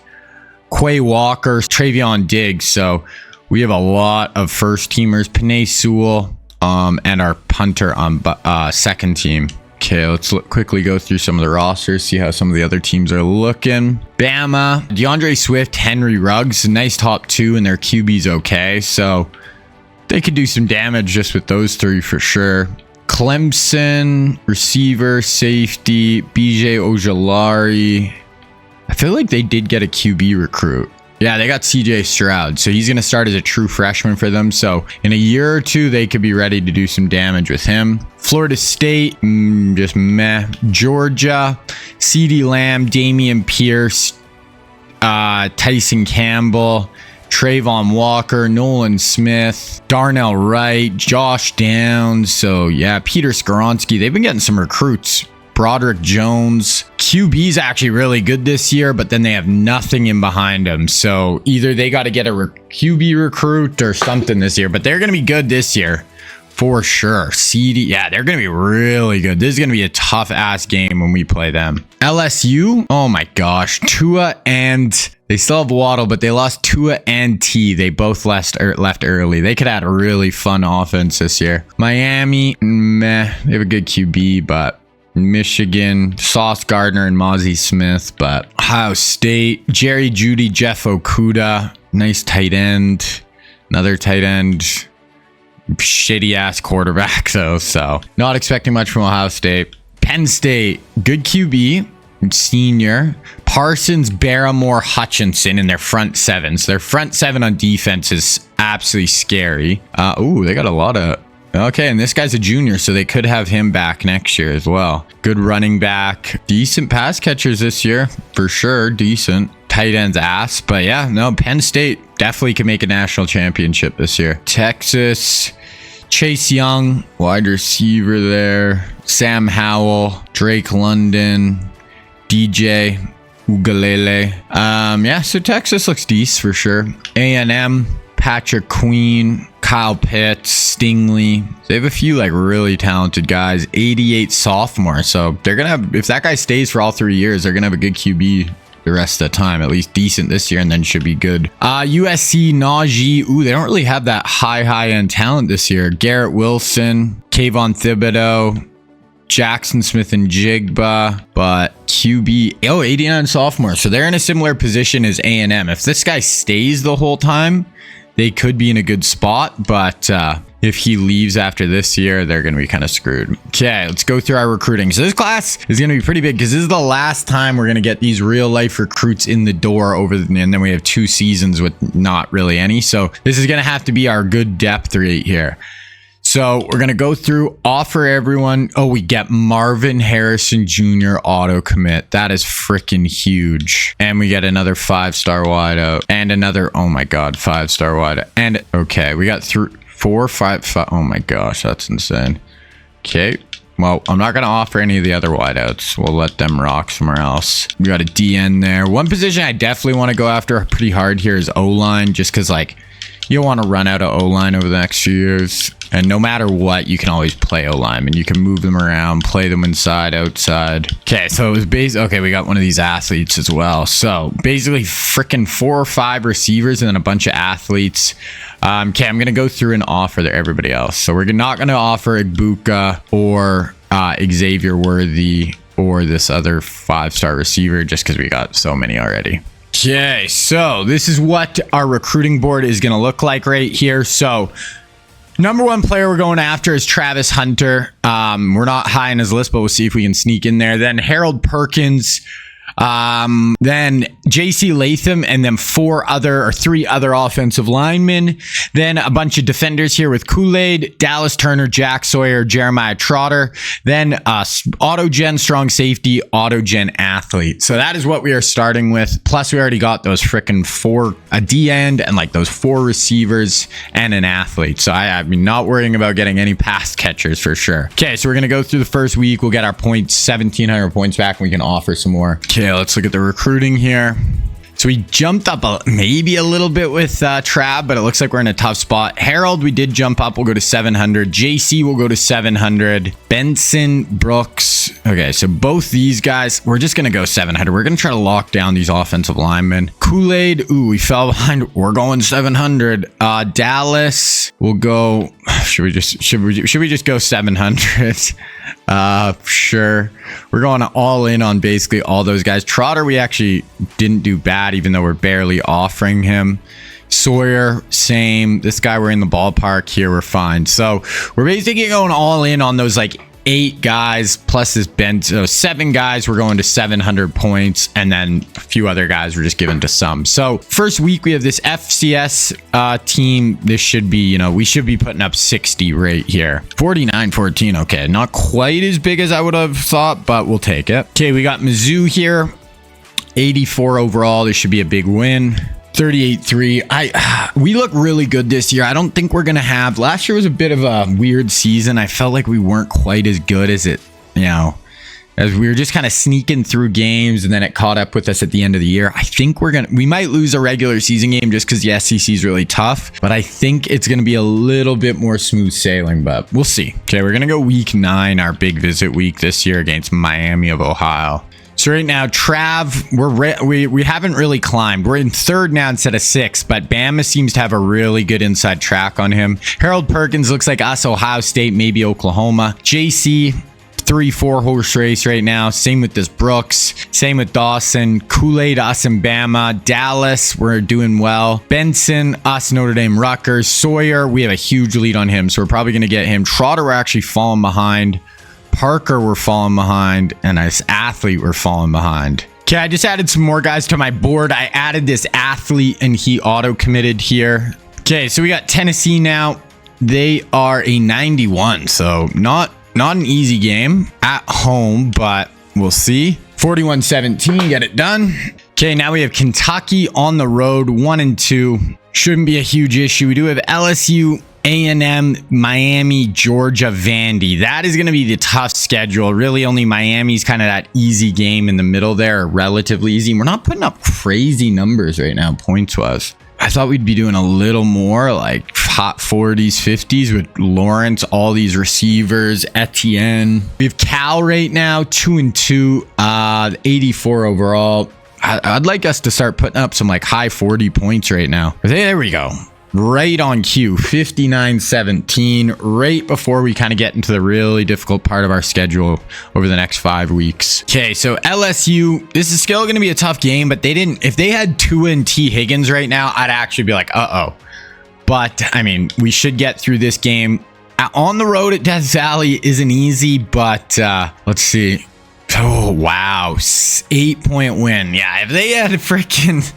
Quay Walker, Travion Diggs. So we have a lot of first teamers. Panay Sewell, and our punter on second team. Okay, let's quickly go through some of the rosters, see how some of the other teams are looking. Bama, DeAndre Swift, Henry Ruggs, nice top two, and their QB's okay. So they could do some damage just with those three for sure. Clemson, receiver, safety, BJ Ojolari. I feel like they did get a QB recruit. Yeah, they got CJ Stroud, so he's going to start as a true freshman for them. So in a year or two, they could be ready to do some damage with him. Florida State, just meh. Georgia, CeeDee Lamb, Damian Pierce, Tyson Campbell, Trayvon Walker, Nolan Smith, Darnell Wright, Josh Downs. So yeah, Peter Skoronski. They've been getting some recruits. Broderick Jones. QB's actually really good this year, but then they have nothing in behind them. So either they got to get a QB recruit or something this year, but they're going to be good this year for sure. CD, yeah, they're going to be really good. This is going to be a tough ass game when we play them. LSU, oh my gosh, Tua and they still have Waddle, but they lost Tua and T. They both left early. They could add a really fun offense this year. Miami, meh, they have a good QB, but Michigan, Sauce Gardner and Mozzie Smith, but Ohio State, Jerry Jeudy, Jeff Okuda, nice tight end, another tight end, shitty ass quarterback though, so not expecting much from Ohio State. Penn State, good QB, senior, Parsons, Barrymore, Hutchinson in their front seven. So their front seven on defense is absolutely scary. Ooh, they got a lot of. Okay, and this guy's a junior, so they could have him back next year as well. Good running back. Decent pass catchers this year, for sure. Decent. Tight end's ass. But yeah, no, Penn State definitely can make a national championship this year. Texas, Chase Young, wide receiver there. Sam Howell, Drake London, DJ Ugalele. Yeah, so Texas looks decent for sure. A&M, Patrick Queen, Kyle Pitts, Stingley. They have a few like really talented guys. 88 sophomore. So they're going to have, if that guy stays for all 3 years, they're going to have a good QB the rest of the time, at least decent this year, and then should be good. USC, Najee. Ooh, they don't really have that high end talent this year. Garrett Wilson, Kayvon Thibodeau, Jackson Smith and Jigba, but QB, 89 sophomore. So they're in a similar position as A&M. If this guy stays the whole time, they could be in a good spot, but if he leaves after this year, they're going to be kind of screwed. Okay, let's go through our recruiting. So this class is going to be pretty big because this is the last time we're going to get these real life recruits in the door and then we have 2 seasons with not really any. So this is going to have to be our good depth rate here. So we're going to go through, offer everyone. Oh, we get Marvin Harrison Jr. auto commit. That is freaking huge. And we get another 5-star wideout and another, oh my God, 5-star wideout. And okay, we got 4, 5. Oh my gosh, that's insane. Okay. Well, I'm not going to offer any of the other wideouts. We'll let them rock somewhere else. We got a DN there. One position I definitely want to go after pretty hard here is O-line, just because like you don't want to run out of O-line over the next few years. And no matter what, you can always play O-linemen. You can move them around, play them inside, outside. Okay, so it was okay, we got one of these athletes as well. So basically freaking 4 or 5 receivers and then a bunch of athletes. Okay, I'm going to go through and offer everybody else. So we're not going to offer Igbuka or Xavier Worthy or this other 5-star receiver just because we got so many already. Okay, so this is what our recruiting board is going to look like right here. So number 1 player we're going after is Travis Hunter. We're not high on his list, but we'll see if we can sneak in there. Then Harold Perkins, then JC Latham, and then 3 other offensive linemen. Then a bunch of defenders here with Kool-Aid, Dallas Turner, Jack Sawyer, Jeremiah Trotter. Then auto-gen strong safety, auto-gen athlete. So that is what we are starting with. Plus we already got those freaking 4, a D-end and like those 4 receivers and an athlete. So I'm not worrying about getting any pass catchers for sure. Okay, so we're going to go through the first week. We'll get our points, 1,700 points back, and we can offer some more. Okay, let's look at the recruiting here. So we jumped up maybe a little bit with Trav, but it looks like we're in a tough spot. Harold, we did jump up. We'll go to 700. JC will go to 700. Benson, Brooks. Okay, so both these guys, we're just going to go 700. We're going to try to lock down these offensive linemen. Kool-Aid, ooh, we fell behind. We're going 700. Dallas, we'll go. Should we just go 700? Sure. We're going all in on basically all those guys. Trotter, we actually didn't do bad, even though we're barely offering him. Sawyer, same. This guy, we're in the ballpark here. We're fine. So we're basically going all in on those like 8 guys plus this bench. So 7 guys, we're going to 700 points, and then a few other guys we're just giving to some. So first week we have this FCS team. This should be, you know, we should be putting up 60 right here. 49-14. Okay, not quite as big as I would have thought, but we'll take it. Okay, we got Mizzou here. 84 overall. This should be a big win. 38-3. We look really good this year. I don't think we're gonna have. Last year was a bit of a weird season. I felt like we weren't quite as good as it, you know, as we were just kind of sneaking through games, and then it caught up with us at the end of the year. I think we might lose a regular season game just because the SEC is really tough, but I think it's gonna be a little bit more smooth sailing, but we'll see. Okay, we're gonna go week 9, our big visit week this year against Miami of Ohio. So right now, Trav, we haven't really climbed. We're in 3rd now instead of 6th, but Bama seems to have a really good inside track on him. Harold Perkins looks like us, Ohio State, maybe Oklahoma. JC, 3-4 horse race right now. Same with this Brooks. Same with Dawson. Kool-Aid, us and Bama. Dallas, we're doing well. Benson, us, Notre Dame, Rutgers. Sawyer, we have a huge lead on him, so we're probably going to get him. Trotter, we're actually falling behind. Parker, we're falling behind, and this athlete, we're falling behind. Okay, I just added some more guys to my board. I added this athlete, and he auto-committed here. Okay, so we got Tennessee now. They are a 91, so not an easy game at home, but we'll see. 41-17, get it done. Okay, now we have Kentucky on the road, 1-2. Shouldn't be a huge issue. We do have LSU, A&M, Miami, Georgia, Vandy. That is going to be the tough schedule. Really, only Miami's kind of that easy game in the middle there, relatively easy. We're not putting up crazy numbers right now, points-wise. I thought we'd be doing a little more, like hot 40s, 50s with Lawrence, all these receivers, Etienne. We have Cal right now, 2-2, 84 overall. I'd like us to start putting up some like high 40 points right now. There we go. Right on cue, 59-17, right before we kind of get into the really difficult part of our schedule over the next 5 weeks. Okay, so LSU, this is still going to be a tough game, but if they had Tua and T. Higgins right now, I'd actually be like, uh-oh. But, I mean, we should get through this game. On the road at Death Valley isn't easy, but let's see. Oh, wow, 8-point win. Yeah, if they had freaking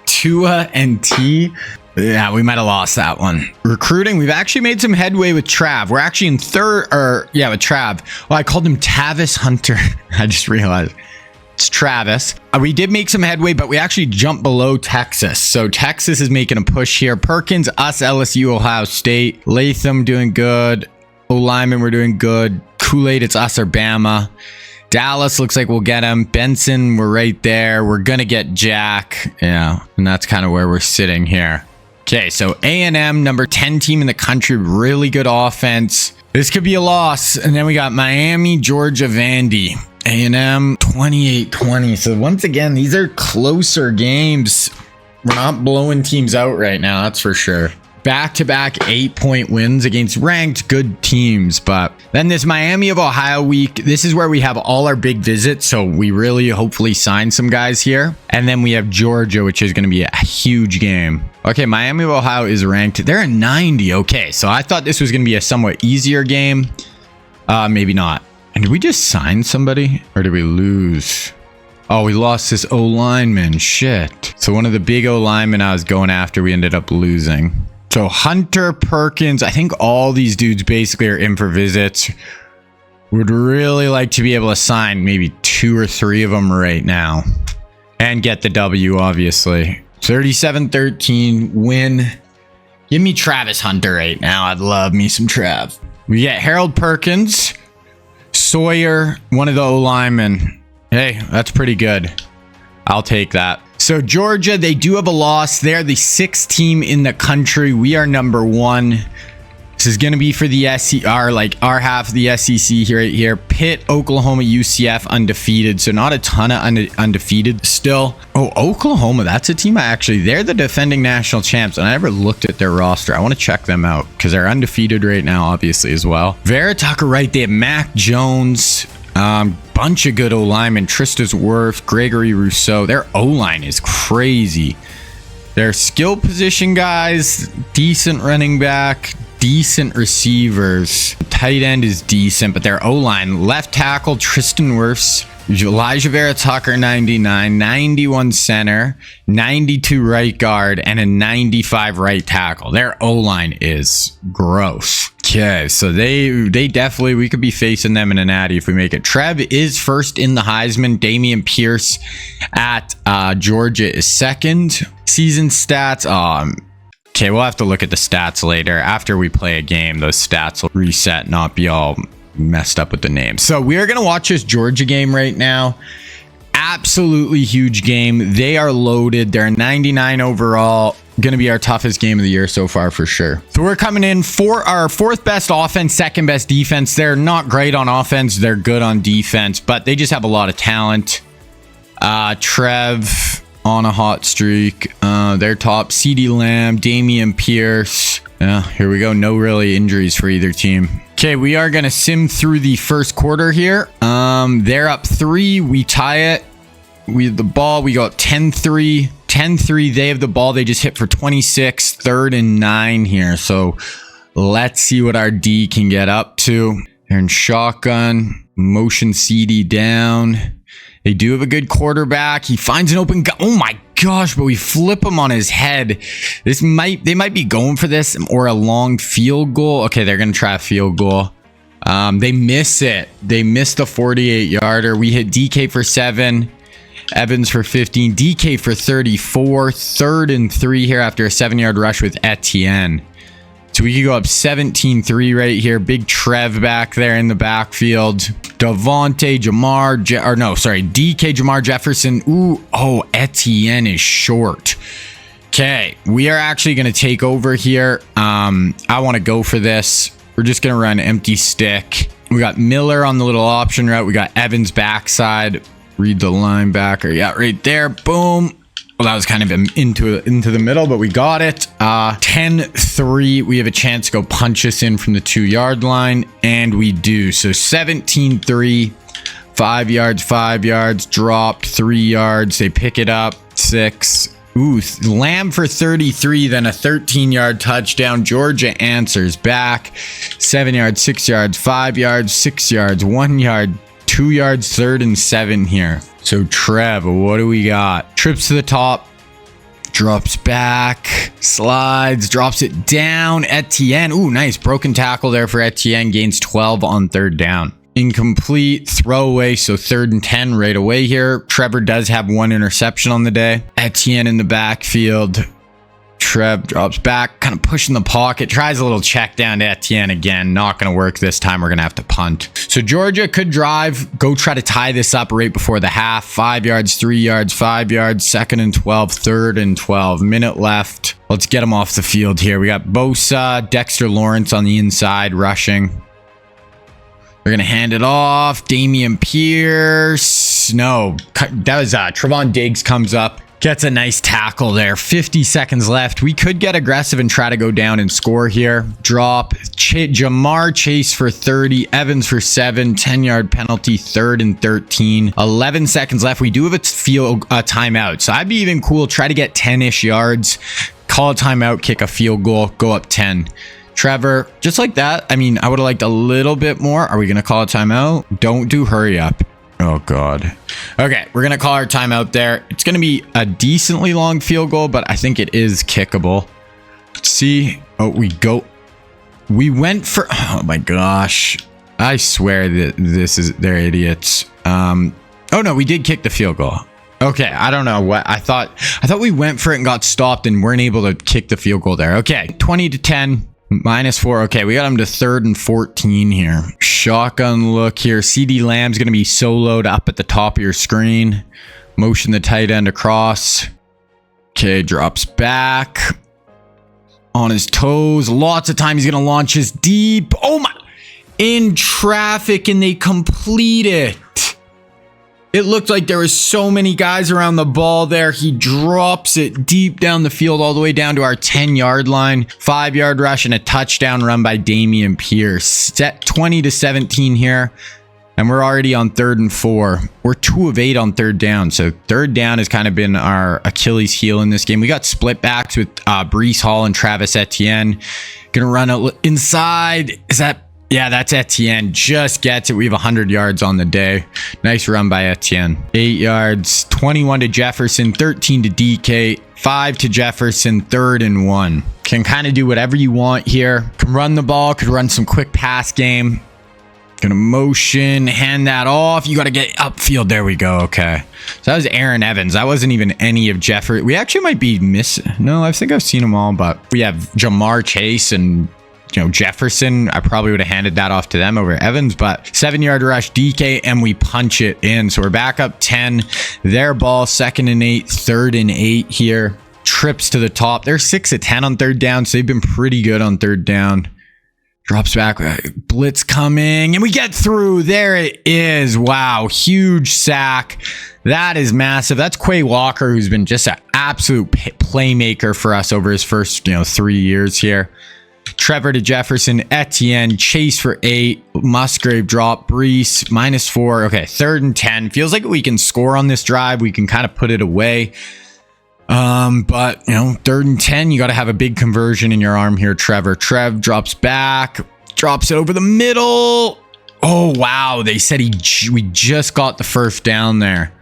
Tua and T... yeah, we might have lost that one. Recruiting, we've actually made some headway with Trav. We're actually in 3rd, with Trav. Well, I called him Tavis Hunter. I just realized it's Travis. We did make some headway, but we actually jumped below Texas. So Texas is making a push here. Perkins, us, LSU, Ohio State. Latham doing good. O-Lineman, we're doing good. Kool-Aid, it's us or Bama. Dallas looks like we'll get him. Benson, we're right there. We're going to get Jack. Yeah, and that's kind of where we're sitting here. Okay, so A&M, number 10 team in the country, really good offense. This could be a loss. And then we got Miami, Georgia, Vandy. A&M, 28-20. So once again, these are closer games. We're not blowing teams out right now, that's for sure. Back-to-back 8-point wins against ranked good teams. But then this Miami of Ohio week, this is where we have all our big visits. So we really hopefully sign some guys here. And then we have Georgia, which is going to be a huge game. Okay, Miami of Ohio is ranked. They're a 90. Okay, so I thought this was going to be a somewhat easier game. Maybe not. And did we just sign somebody? Or did we lose? Oh, we lost this O-lineman. Shit. So one of the big O-linemen I was going after, we ended up losing. So Hunter, Perkins, I think all these dudes basically are in for visits. Would really like to be able to sign maybe 2 or 3 of them right now. And get the W, obviously. 37-13, win. Give me Travis Hunter right now. I'd love me some Trav. We get Harold Perkins, Sawyer, one of the O-linemen. Hey, that's pretty good. I'll take that. So Georgia, they do have a loss. They're the 6th team in the country. We are number 1. This is going to be for the SER, like our half of the SEC here, right here. Pitt, Oklahoma, UCF, undefeated. So not a ton of undefeated still. Oh, Oklahoma, that's a team they're the defending national champs. And I never looked at their roster. I want to check them out because they're undefeated right now, obviously, as well. Vera Tucker, right? They have Mac Jones. Bunch of good O-linemen. Tristan Wirth, Gregory Rousseau. Their O-line is crazy. Their skill position guys, decent running back, decent receivers. Tight end is decent, but their O-line, left tackle Tristan Wirfs, Elijah Vera Tucker 99, 91 center, 92 right guard, and a 95 right tackle. Their O-line is gross. Okay, so they definitely, we could be facing them in a natty if we make it. Trev is first in the Heisman. Damian Pierce at Georgia is second. Season stats, okay, we'll have to look at the stats later. After we play a game, those stats will reset, not be all messed up with the name. So we are going to watch this Georgia game right now. Absolutely huge game. They are loaded. They're 99 overall. Going to be our toughest game of the year so far for sure. So we're coming in for our 4th best offense, 2nd best defense. They're not great on offense. They're good on defense, but they just have a lot of talent. Trev on a hot streak. Their top, CeeDee Lamb, Damian Pierce. Here we go. No really injuries for either team. Okay, we are going to sim through the first quarter here. They're up 3. We tie it. We have the ball. We got 10-3. 10-3. They have the ball. They just hit for 26. 3rd and 9 here. So let's see what our D can get up to. They're in shotgun. Motion CD down. They do have a good quarterback. He finds an open guy. Oh my gosh, but we flip him on his head. They might be going for this or a long field goal. Okay, they're going to try a field goal. They miss it. They missed the 48-yarder. We hit DK for 7. Evans for 15. DK for 34. 3rd and 3 here after a 7-yard rush with Etienne. So we could go up 17-3 right here. Big Trev back there in the backfield. DK Jamar Jefferson. Ooh, oh, Etienne is short. Okay, we are actually going to take over here. I want to go for this. We're just going to run empty stick. We got Miller on the little option route. We got Evans backside. Read the linebacker. Yeah, right there. Boom. Well, that was kind of into the middle, but we got it. 10-3. We have a chance to go punch us in from the 2-yard line, and we do. So 17-3. 5 yards, 5 yards. Dropped 3 yards. They pick it up. 6. Ooh, Lamb for 33, then a 13-yard touchdown. Georgia answers back. 7 yards, 6 yards, 5 yards, 6 yards, 1 yard, 2 yards, 3rd and 7 here. So Trev, what do we got? Trips to the top, drops back, slides, drops it down. Etienne, ooh, nice broken tackle there for Etienne. Gains 12 on 3rd down. Incomplete, throwaway, so 3rd and 10 right away here. Trevor does have 1 interception on the day. Etienne in the backfield. Trev drops back, kind of pushing the pocket, tries a little check down to Etienne again. Not going to work this time. We're going to have to punt. So Georgia could drive, go try to tie this up right before the half. 5 yards, 3 yards, 5 yards, 2nd and 12, 3rd and 12. Minute left. Let's get them off the field here. We got Bosa, Dexter Lawrence on the inside rushing. They're going to hand it off. Damian Pierce. No, that was Trevon Diggs comes up. Gets a nice tackle there. 50 seconds left. We could get aggressive and try to go down and score here. Drop. Jamar Chase for 30. Evans for 7. 10-yard penalty. 3rd and 13. 11 seconds left. We do have a timeout. So I'd be even cool. Try to get 10-ish yards. Call a timeout. Kick a field goal. Go up 10. Trevor, just like that. I mean, I would have liked a little bit more. Are we going to call a timeout? Don't do hurry up. Oh, God. Okay, we're going to call our timeout there. It's going to be a decently long field goal, but I think it is kickable. Let's see. Oh, we went for... Oh, my gosh. I swear that they're idiots. Oh, no, we did kick the field goal. Okay, I don't know what... I thought we went for it and got stopped and weren't able to kick the field goal there. Okay, 20-10. -4. Okay, we got him to 3rd and 14 here. Shotgun look here. CeeDee Lamb's going to be soloed up at the top of your screen. Motion the tight end across. Okay, drops back. On his toes. Lots of time he's going to launch his deep. Oh my. In traffic, and they complete it. It looked like there was so many guys around the ball there. He drops it deep down the field all the way down to our 10-yard line. 5-yard rush and a touchdown run by Damian Pierce. Set 20-17 here. And we're already on 3rd and 4. We're 2 of 8 on 3rd down. So 3rd down has kind of been our Achilles heel in this game. We got split backs with Breece Hall and Travis Etienne. Gonna run it inside. Is that... Yeah, that's Etienne. Just gets it. We have 100 yards on the day. Nice run by Etienne. 8 yards. 21 to Jefferson. 13 to DK. 5 to Jefferson. 3rd and 1. Can kind of do whatever you want here. Can run the ball. Could run some quick pass game. Gonna motion. Hand that off. You got to get upfield. There we go. Okay. So that was Aaron Evans. That wasn't even any of Jefferson. We actually might be missing. No, I think I've seen them all. But we have Jamar Chase and... Jefferson. I probably would have handed that off to them over Evans, but 7-yard rush DK and we punch it in. So we're back up 10. Their ball, 2nd and 8, 3rd and 8 here. Trips to the top. They're 6 of 10 on 3rd down, so they've been pretty good on 3rd down. Drops back. Blitz coming and we get through. There it is. Wow. Huge sack. That is massive. That's Quay Walker, who's been just an absolute playmaker for us over his first 3 years here. Trevor to Jefferson, Etienne, Chase for 8, Musgrave drop, Breece, -4. Okay, 3rd and 10. Feels like we can score on this drive. We can kind of put it away. But, 3rd and 10, you got to have a big conversion in your arm here, Trevor. Trev drops back, drops it over the middle. Oh, wow. They said we just got the 1st down there.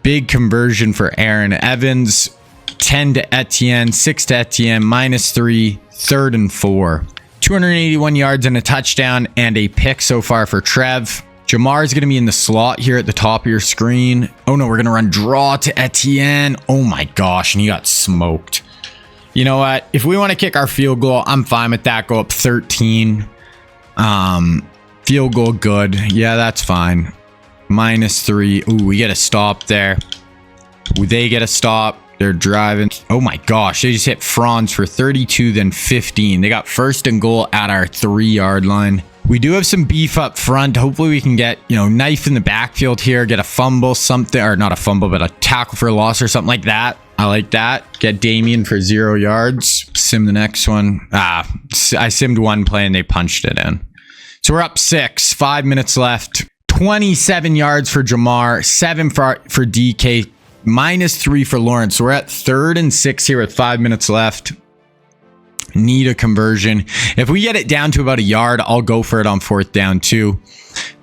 Big conversion for Aaron Evans. 10 to Etienne, 6 to Etienne, -3. 3rd and 4. 281 yards and a touchdown and a pick so far for Trev. Jamar is going to be in the slot here at the top of your screen. Oh no, we're going to run draw to Etienne. Oh my gosh, and he got smoked. You know what? If we want to kick our field goal, I'm fine with that. Go up 13. Field goal good. Yeah, that's fine. -3. Ooh, we get a stop there. They get a stop. They're driving. Oh my gosh. They just hit Franz for 32, then 15. They got 1st and goal at our 3-yard line. We do have some beef up front. Hopefully we can get, knife in the backfield here, get a fumble, something, or not a fumble, but a tackle for a loss or something like that. I like that. Get Damien for 0 yards. Sim the next one. I simmed one play and they punched it in. So we're up 6, 5 minutes left. 27 yards for Jamar, 7 for DK. -3 for Lawrence. So we're at 3rd and 6 here with 5 minutes left. Need a conversion. If we get it down to about a yard, I'll go for it on 4th down too.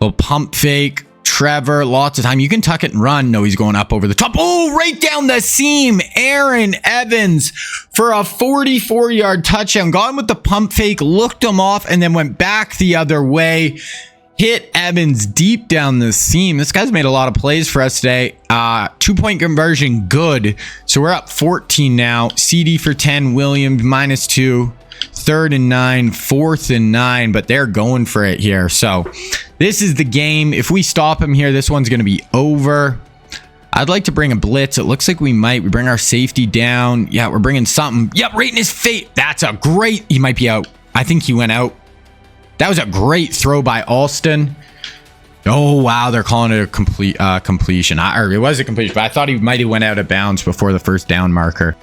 Little pump fake. Trevor, lots of time. You can tuck it and run. No, he's going up over the top. Oh, right down the seam. Aaron Evans for a 44-yard touchdown. Got him with the pump fake, looked him off, and then went back the other way. Hit Evans deep down the seam. This guy's made a lot of plays for us today. 2-point conversion, good. So we're up 14 now. CD for 10, Williams -2. 3rd and 9, 4th and 9, but they're going for it here. So this is the game. If we stop him here, this one's going to be over. I'd like to bring a blitz. It looks like we might. We bring our safety down. Yeah, we're bringing something. Yep, right in his face. That's a great... He might be out. I think he went out. That was a great throw by Alston. Oh, wow. They're calling it a completion. Or it was a completion, but I thought he might have went out of bounds before the 1st down marker.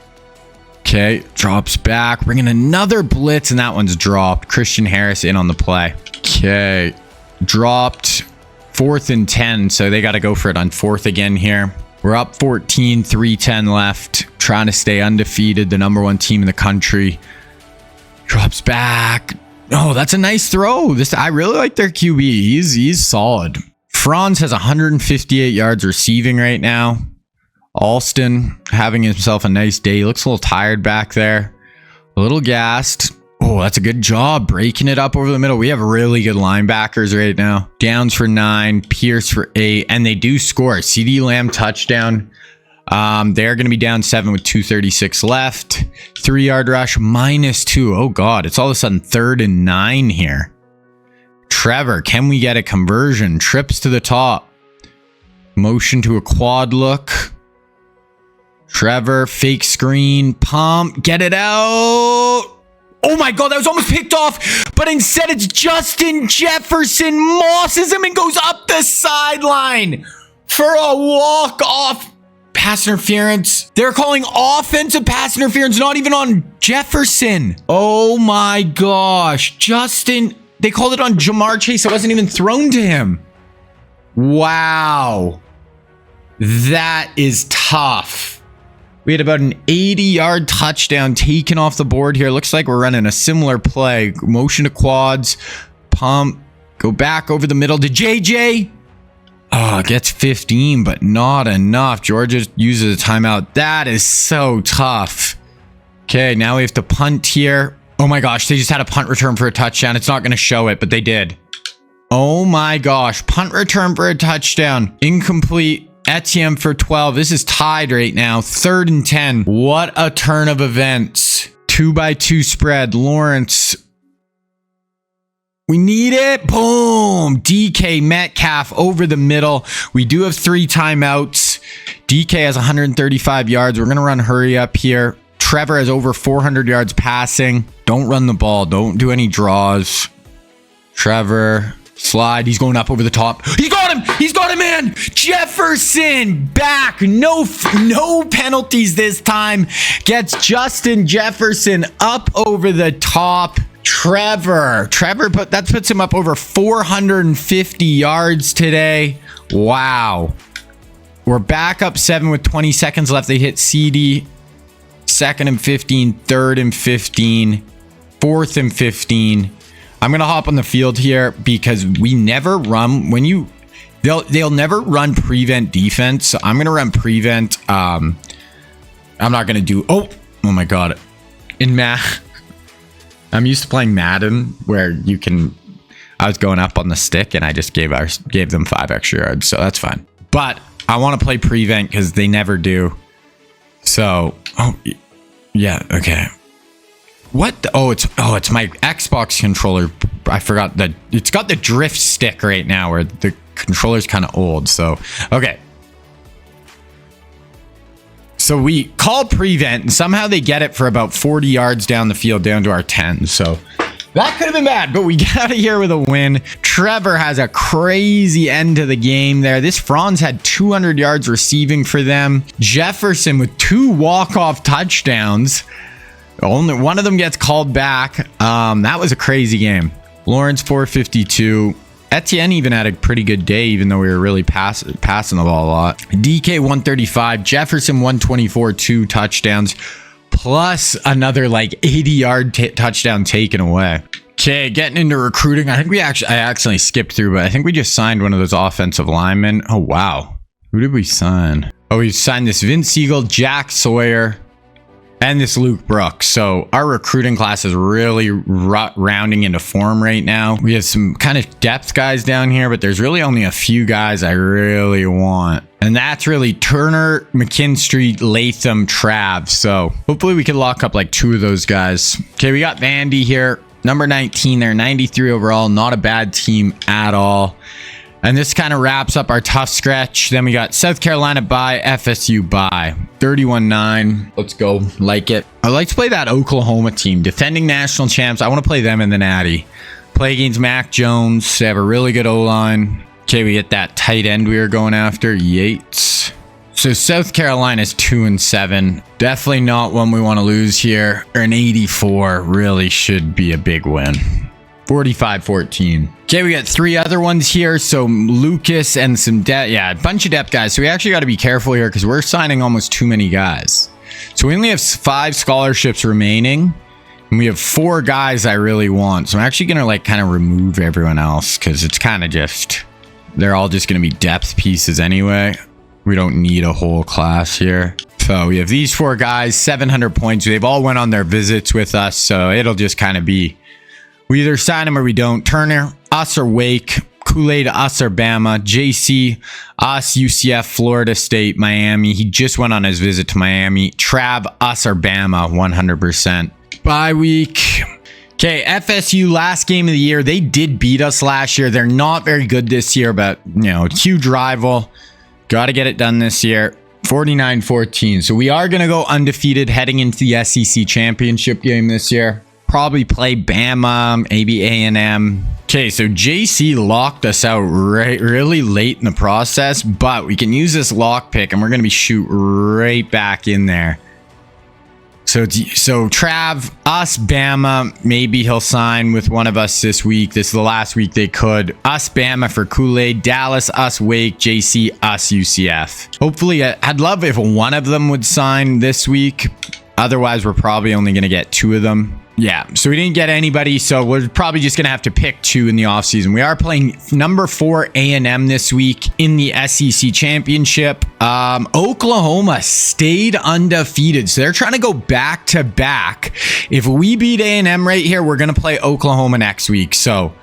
Okay. Drops back. Bringing another blitz, and that one's dropped. Christian Harris in on the play. Okay. Dropped. 4th and 10, so they got to go for it on 4th again here. We're up 14, 3:10 left. Trying to stay undefeated, the #1 team in the country. Drops back. Oh, that's a nice throw. I really like their QB. He's solid. Franz has 158 yards receiving right now. Alston having himself a nice day. He looks a little tired back there. A little gassed. Oh, that's a good job breaking it up over the middle. We have really good linebackers right now. Downs for 9, Pierce for 8, and they do score. CeeDee Lamb touchdown. They're going to be down 7 with 2:36 left. 3-yard rush, -2. Oh, God. It's all of a sudden 3rd and 9 here. Trevor, can we get a conversion? Trips to the top. Motion to a quad look. Trevor, fake screen, pump, get it out. Oh my God, that was almost picked off, but instead it's Justin Jefferson mosses him and goes up the sideline for a walk-off pass interference. They're calling offensive pass interference, not even on Jefferson. Oh my gosh, Justin, they called it on Jamar Chase. It wasn't even thrown to him. Wow. That is tough. We had about an 80-yard touchdown taken off the board here. Looks like we're running a similar play. Motion to quads, pump, go back over the middle to JJ. Oh, gets 15, but not enough. Georgia uses a timeout. That is so tough. Okay, now we have to punt here. Oh my gosh, they just had a punt return for a touchdown. It's not going to show it, but they did. Oh my gosh, punt return for a touchdown. Incomplete. Etienne for 12. This is tied right now. 3rd and 10. What a turn of events. 2-by-2 spread. Lawrence. We need it. Boom. DK Metcalf over the middle. We do have 3 timeouts. DK has 135 yards. We're going to run hurry up here. Trevor has over 400 yards passing. Don't run the ball. Don't do any draws. Trevor. Slide. He's going up over the top. He got him. He's got him, man. Jefferson back. No penalties this time. Gets Justin Jefferson up over the top. Trevor that puts him up over 450 yards today. Wow. We're back up 7 with 20 seconds left. They hit CD. 2nd and 15, 3rd and 15, 4th and 15. I'm going to hop on the field here because we never run they'll never run prevent defense. So I'm going to run prevent. I'm not going to do, oh my God. In math, I'm used to playing Madden where I was going up on the stick and I just gave them 5 extra yards. So that's fine. But I want to play prevent because they never do. So, oh yeah. Okay. What? It's my Xbox controller. I forgot that it's got the drift stick right now where the controller's kind of old. So, okay. So we called prevent and somehow they get it for about 40 yards down the field down to our 10. So that could have been bad, but we get out of here with a win. Trevor has a crazy end to the game there. This Franz had 200 yards receiving for them. Jefferson with 2 walk-off touchdowns. Only one of them gets called back. That was a crazy game. Lawrence 452. Etienne even had a pretty good day, even though we were really passing the ball a lot. DK 135. Jefferson 124. 2 touchdowns. Plus another like 80-yard touchdown taken away. Okay, getting into recruiting. I think I accidentally skipped through, but I think we just signed one of those offensive linemen. Oh, wow. Who did we sign? Oh, we signed this Vince Siegel, Jack Sawyer, and this Luke Brooks. So our recruiting class is really rounding into form right now. We have some kind of depth guys down here, but there's really only a few guys I really want. And that's really Turner, McKinstry, Latham, Trav. So hopefully we can lock up like 2 of those guys. Okay, we got Vandy here. Number 19 there, 93 overall. Not a bad team at all. And this kind of wraps up our tough stretch. Then we got South Carolina bye, FSU bye. 31-9. Let's go. Like it. I like to play that Oklahoma team. Defending national champs. I want to play them in the Natty. Play against Mac Jones. They have a really good O-line. Okay, we get that tight end we were going after. Yates. So South Carolina's 2-7. Definitely not one we want to lose here. Or an 84 really should be a big win. 45-14. Okay, we got 3 other ones here. So Lucas and some depth. Yeah, a bunch of depth guys. So we actually got to be careful here because we're signing almost too many guys. So we only have 5 scholarships remaining. And we have 4 guys I really want. So I'm actually going to like kind of remove everyone else because it's kind of just, they're all just going to be depth pieces anyway. We don't need a whole class here. So we have these 4 guys, 700 points. They've all went on their visits with us. So it'll just kind of be, we either sign him or we don't. Turner, us or Wake. Kool-Aid, us or Bama. JC, us, UCF, Florida State, Miami. He just went on his visit to Miami. Trav, us or Bama, 100%. Bye week. Okay, FSU, last game of the year. They did beat us last year. They're not very good this year, but, you know, huge rival. Got to get it done this year. 49-14. So we are going to go undefeated heading into the SEC championship game this year. Probably play Bama, maybe A&M. Okay, so JC locked us out really late in the process, but we can use this lock pick and we're going to be shoot right back in there. So Trav, us, Bama, maybe he'll sign with one of us this week. This is the last week they could. Us, Bama for Kool-Aid. Dallas, us, Wake. JC, us, UCF. Hopefully, I'd love if one of them would sign this week. Otherwise, we're probably only going to get 2 of them. Yeah, so we didn't get anybody, so we're probably just going to have to pick 2 in the offseason. We are playing number 4 A&M this week in the SEC championship. Oklahoma stayed undefeated, so they're trying to go back to back. If we beat A&M right here, we're going to play Oklahoma next week. So,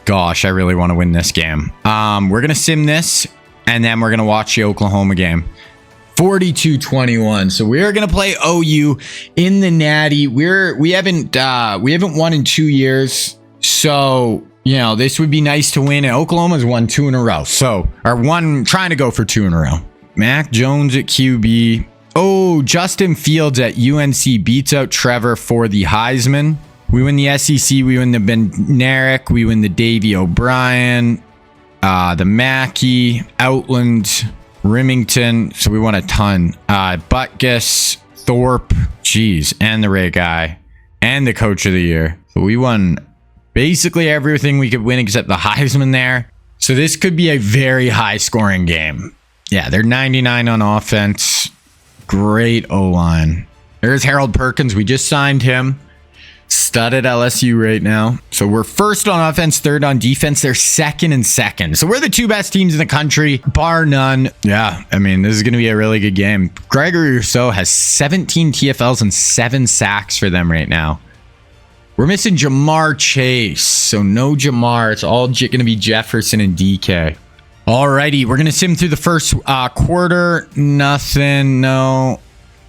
gosh, I really want to win this game. We're going to sim this, and then we're going to watch the Oklahoma game. 42-21. So we're gonna play OU in the Natty. We haven't won in 2 years. So this would be nice to win. And Oklahoma's won 2 in a row. Trying to go for 2 in a row. Mac Jones at QB. Oh, Justin Fields at UNC beats out Trevor for the Heisman. We win the SEC. We win the Ben-Nerick. We win the Davey O'Brien. The Mackey, Outland, Remington, so we won a ton. Butkus, Thorpe, and the Ray guy, and the coach of the year. So we won basically everything we could win except the Heisman there. So this could be a very high scoring game. Yeah, they're 99 on offense. Great O-line. There's Harold Perkins. We just signed him. Stud at LSU right now. So we're first on offense, third on defense. They're second and second. So we're the 2 best teams in the country, bar none. Yeah, I mean, this is going to be a really good game. Gregory Rousseau has 17 TFLs and 7 sacks for them right now. We're missing Jamar Chase. So no Jamar. It's all going to be Jefferson and DK. Alrighty, we're going to sim through the first quarter. Nothing, no.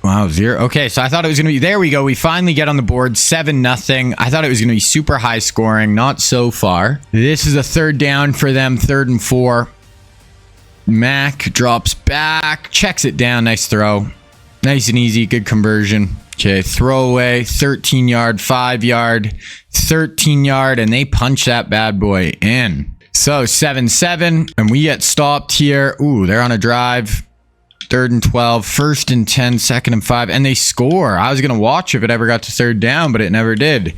Wow, 0. Okay, so I thought it was going to be... There we go. We finally get on the board. 7-0. I thought it was going to be super high scoring. Not so far. This is a 3rd down for them. 3rd and 4. Mac drops back. Checks it down. Nice throw. Nice and easy. Good conversion. Okay, throwaway. 13-yard, 5-yard, 13-yard, and they punch that bad boy in. So, 7-7, and we get stopped here. Ooh, they're on a drive. 3rd and 12, 1st and 10, 2nd and 5, and they score. I was going to watch if it ever got to 3rd down, but it never did.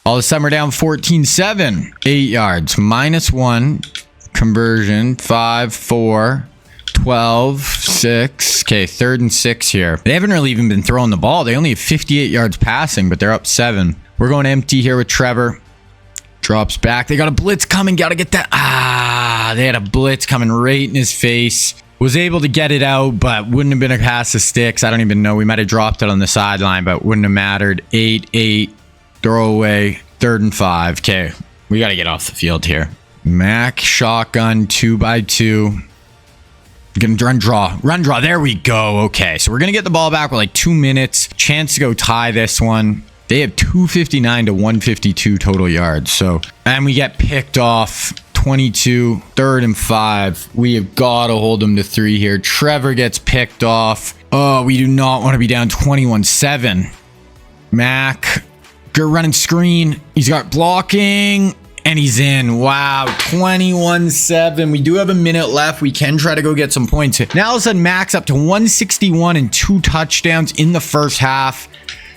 All of a sudden, we're down 14-7. 8 yards, -1. Conversion, 5, 4, 12, 6. Okay, 3rd and 6 here. They haven't really even been throwing the ball. They only have 58 yards passing, but they're up 7. We're going empty here with Trevor. Drops back. They got a blitz coming. Got to get that. They had a blitz coming right in his face. Was able to get it out, but wouldn't have been a pass to sticks. I don't even know. We might have dropped it on the sideline, but wouldn't have mattered. 8-8. Throwaway. 3rd and 5. Okay. We got to get off the field here. Mac shotgun 2x2. Gonna run draw. There we go. Okay. So we're going to get the ball back with like 2 minutes. Chance to go tie this one. They have 259 to 152 total yards. So, and we get picked off. 22, 3rd and 5. We have got to hold them to 3 here. Trevor gets picked off. Oh, we do not want to be down 21-7. Mac, good running screen. He's got blocking, and he's in. Wow, 21-7. We do have a minute left. We can try to go get some points. Now all of a sudden, Mac's up to 161 and 2 touchdowns in the first half.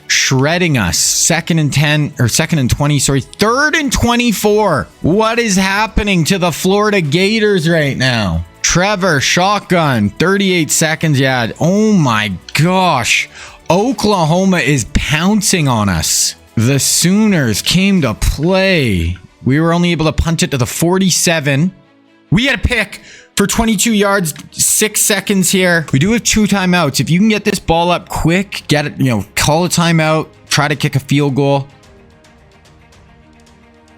Shredding us. 2nd and 10 or 2nd and 20, sorry. 3rd and 24. What is happening to the Florida Gators right now? Trevor, shotgun, 38 seconds. Yeah. Oh my gosh. Oklahoma is pouncing on us. The Sooners came to play. We were only able to punch it to the 47. We had a pick for 22 yards, 6 seconds here. We do have 2 timeouts. If you can get this ball up quick, get it, call a timeout, try to kick a field goal.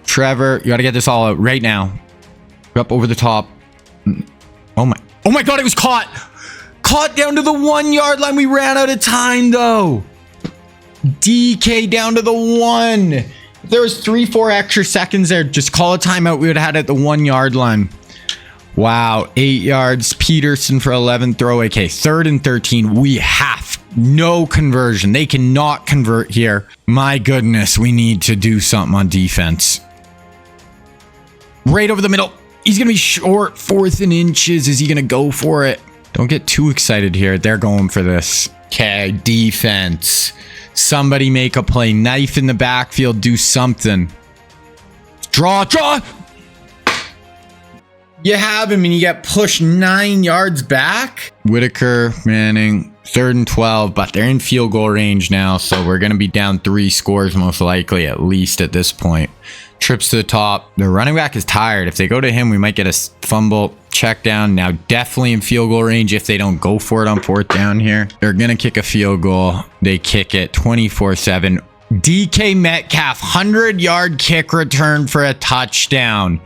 Trevor, you got to get this all out right now. Up over the top. Oh my God, it was caught. Caught down to the 1 yard line. We ran out of time though. DK down to the 1. If there was 3-4 extra seconds there, just call a timeout. We would have had it at the 1 yard line. Wow, 8 yards. Peterson for 11. Throw. Okay, 3rd and 13. We have no conversion. They cannot convert here. My goodness, we need to do something on defense. Right over the middle. He's going to be short. 4th and inches. Is he going to go for it? Don't get too excited here. They're going for this. Okay, defense. Somebody make a play. Knife in the backfield. Do something. Draw. You have him and you get pushed 9 yards back. Whitaker, Manning, 3rd and 12, but they're in field goal range now, so we're going to be down 3 scores most likely, at least at this point. Trips to the top. The running back is tired. If they go to him, we might get a fumble. Check down. Now definitely in field goal range if they don't go for it on 4th down here. They're going to kick a field goal. They kick it 24-7. DK Metcalf, 100-yard kick return for a touchdown.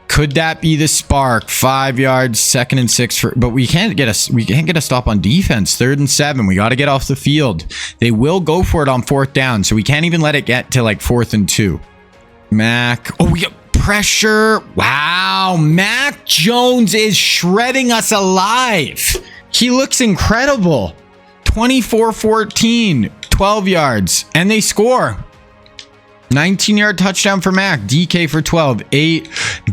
Could that be the spark? 5 yards, 2nd and 6 but we can't get a stop on defense. 3rd and 7. We got to get off the field. They will go for it on 4th down, so we can't even let it get to like 4th and 2. Mac. Oh, we got pressure. Wow. Mac Jones is shredding us alive. He looks incredible. 24-14, 12 yards, and they score. 19-yard touchdown for Mac. DK for 12, 8.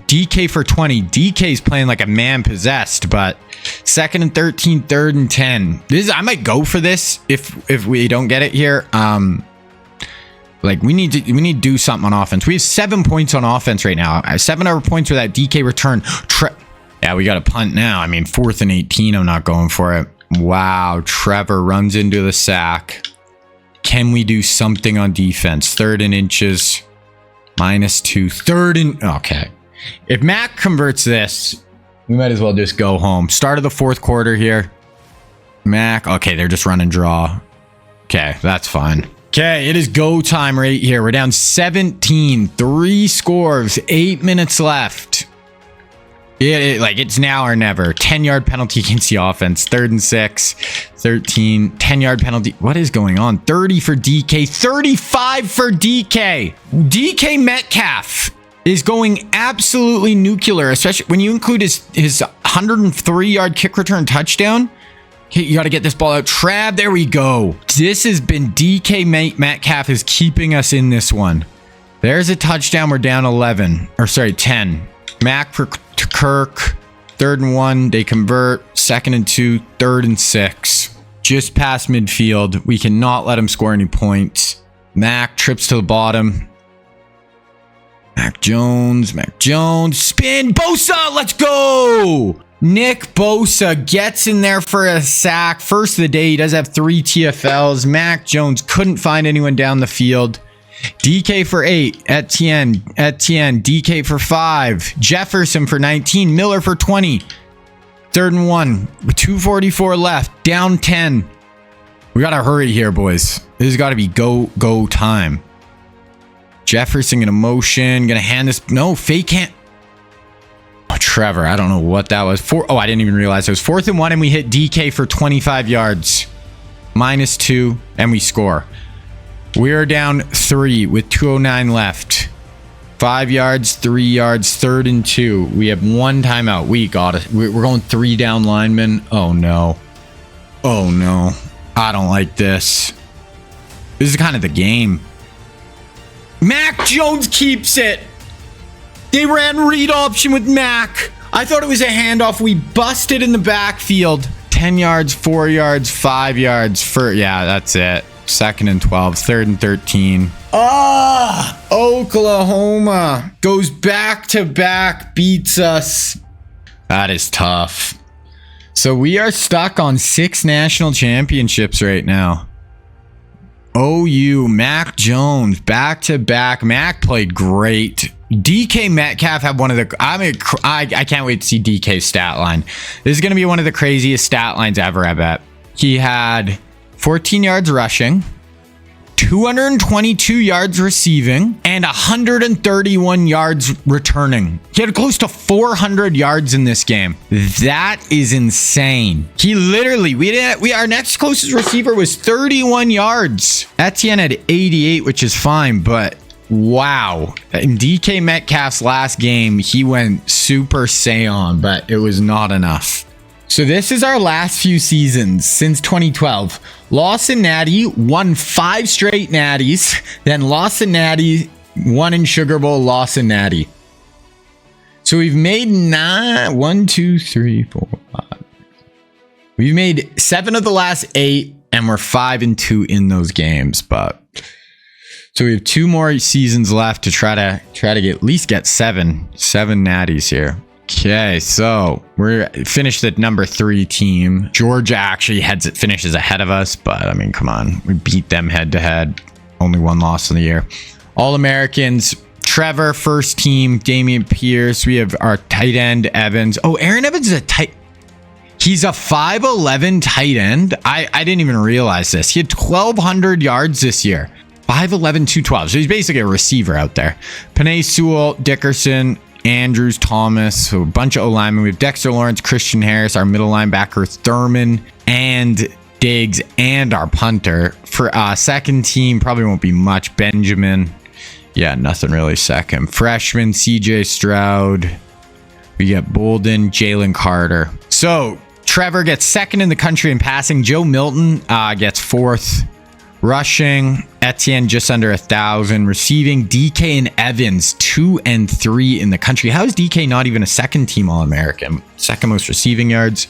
DK for 20. DK's playing like a man possessed, but 2nd and 13, 3rd and 10. I might go for this if we don't get it here. Like we need to do something on offense. We have 7 points on offense right now. 7 other points with that DK return. Yeah, we got a punt now. I mean, 4th and 18. I'm not going for it. Wow, Trevor runs into the sack. Can we do something on defense? 3rd and inches. -2. 3rd and... Okay. If Mac converts this, we might as well just go home. Start of the 4th quarter here. Mac. Okay, they're just running draw. Okay, that's fine. Okay, it is go time right here. We're down 17. 3 scores. 8 minutes left. It's now or never. 10-yard penalty against the offense. 3rd and 6. 13. 10-yard penalty. What is going on? 30 for DK. 35 for DK. DK Metcalf is going absolutely nuclear, especially when you include his 103-yard kick return touchdown. You got to get this ball out. Trav, there we go. This has been DK Metcalf is keeping us in this one. There's a touchdown. We're down 11. Or sorry, 10. Mac for Kirk. 3rd and 1. They convert. 2nd and 2. 3rd and 6. Just past midfield. We cannot let him score any points. Mac trips to the bottom. Mac Jones. Spin. Bosa. Let's go. Nick Bosa gets in there for a sack. First of the day. He does have 3 TFLs. Mac Jones couldn't find anyone down the field. DK for 8. Etienne. DK for 5. Jefferson for 19. Miller for 20. 3rd and 1. 2:44 left. Down 10. We got to hurry here, boys. This has got to be go time. Jefferson in a motion. Going to hand this. No, fake can't. Oh, Trevor, I don't know what that was. I didn't even realize it was 4th and 1, and we hit DK for 25 yards. -2, and we score. We are down 3 with 2:09 left. 5 yards, 3 yards, 3rd and 2. We have 1 timeout. We got it. We're going 3 down linemen. Oh, no. Oh, no. I don't like this. This is kind of the game. Mac Jones keeps it. They ran read option with Mac. I thought it was a handoff. We busted in the backfield. 10 yards, 4 yards, 5 yards. Yeah, that's it. 2nd and 12, 3rd and 13. Oklahoma goes back to back, beats us. That is tough. So we are stuck on 6 national championships right now. OU, Mac Jones, back to back. Mac played great. DK Metcalf had one of the... I can't wait to see DK's stat line. This is going to be one of the craziest stat lines ever, I bet. He had 14 yards rushing, 222 yards receiving, and 131 yards returning. He had close to 400 yards in this game. That is insane. He literally... our next closest receiver was 31 yards. Etienne had 88, which is fine, but... Wow. In DK Metcalf's last game, he went Super Saiyan, but it was not enough. So this is our last few seasons since 2012. Lost in Natty, won 5 straight Natties, then lost in Natty, won in Sugar Bowl, lost in Natty. So we've made 1, 2, 3, 4, 5. We've made 7 of the last 8, and we're 5-2 in those games. But so we have 2 more seasons left to try to get at least get 7 Natties here. Okay, so we're finished at number 3 team. Georgia actually finishes ahead of us, but I mean, come on, we beat them head to head. Only 1 loss in the year. All Americans. Trevor, first team. Damian Pierce. We have our tight end, Evans. Oh, Aaron Evans is he's a 5'11 tight end. I didn't even realize this. He had 1,200 yards this year. 5'11", 212. So he's basically a receiver out there. Panay Sewell, Dickerson, Andrews, Thomas. So a bunch of O-linemen. We have Dexter Lawrence, Christian Harris, our middle linebacker, Thurman, and Diggs, and our punter. For second team, probably won't be much. Benjamin. Yeah, nothing really second. Freshman, CJ Stroud. We get Bolden, Jalen Carter. So Trevor gets second in the country in passing. Joe Milton gets 4th. Rushing, Etienne just under 1,000. Receiving, DK and Evans 2 and 3 in the country. How is DK not even a second team All-American? Second most receiving yards.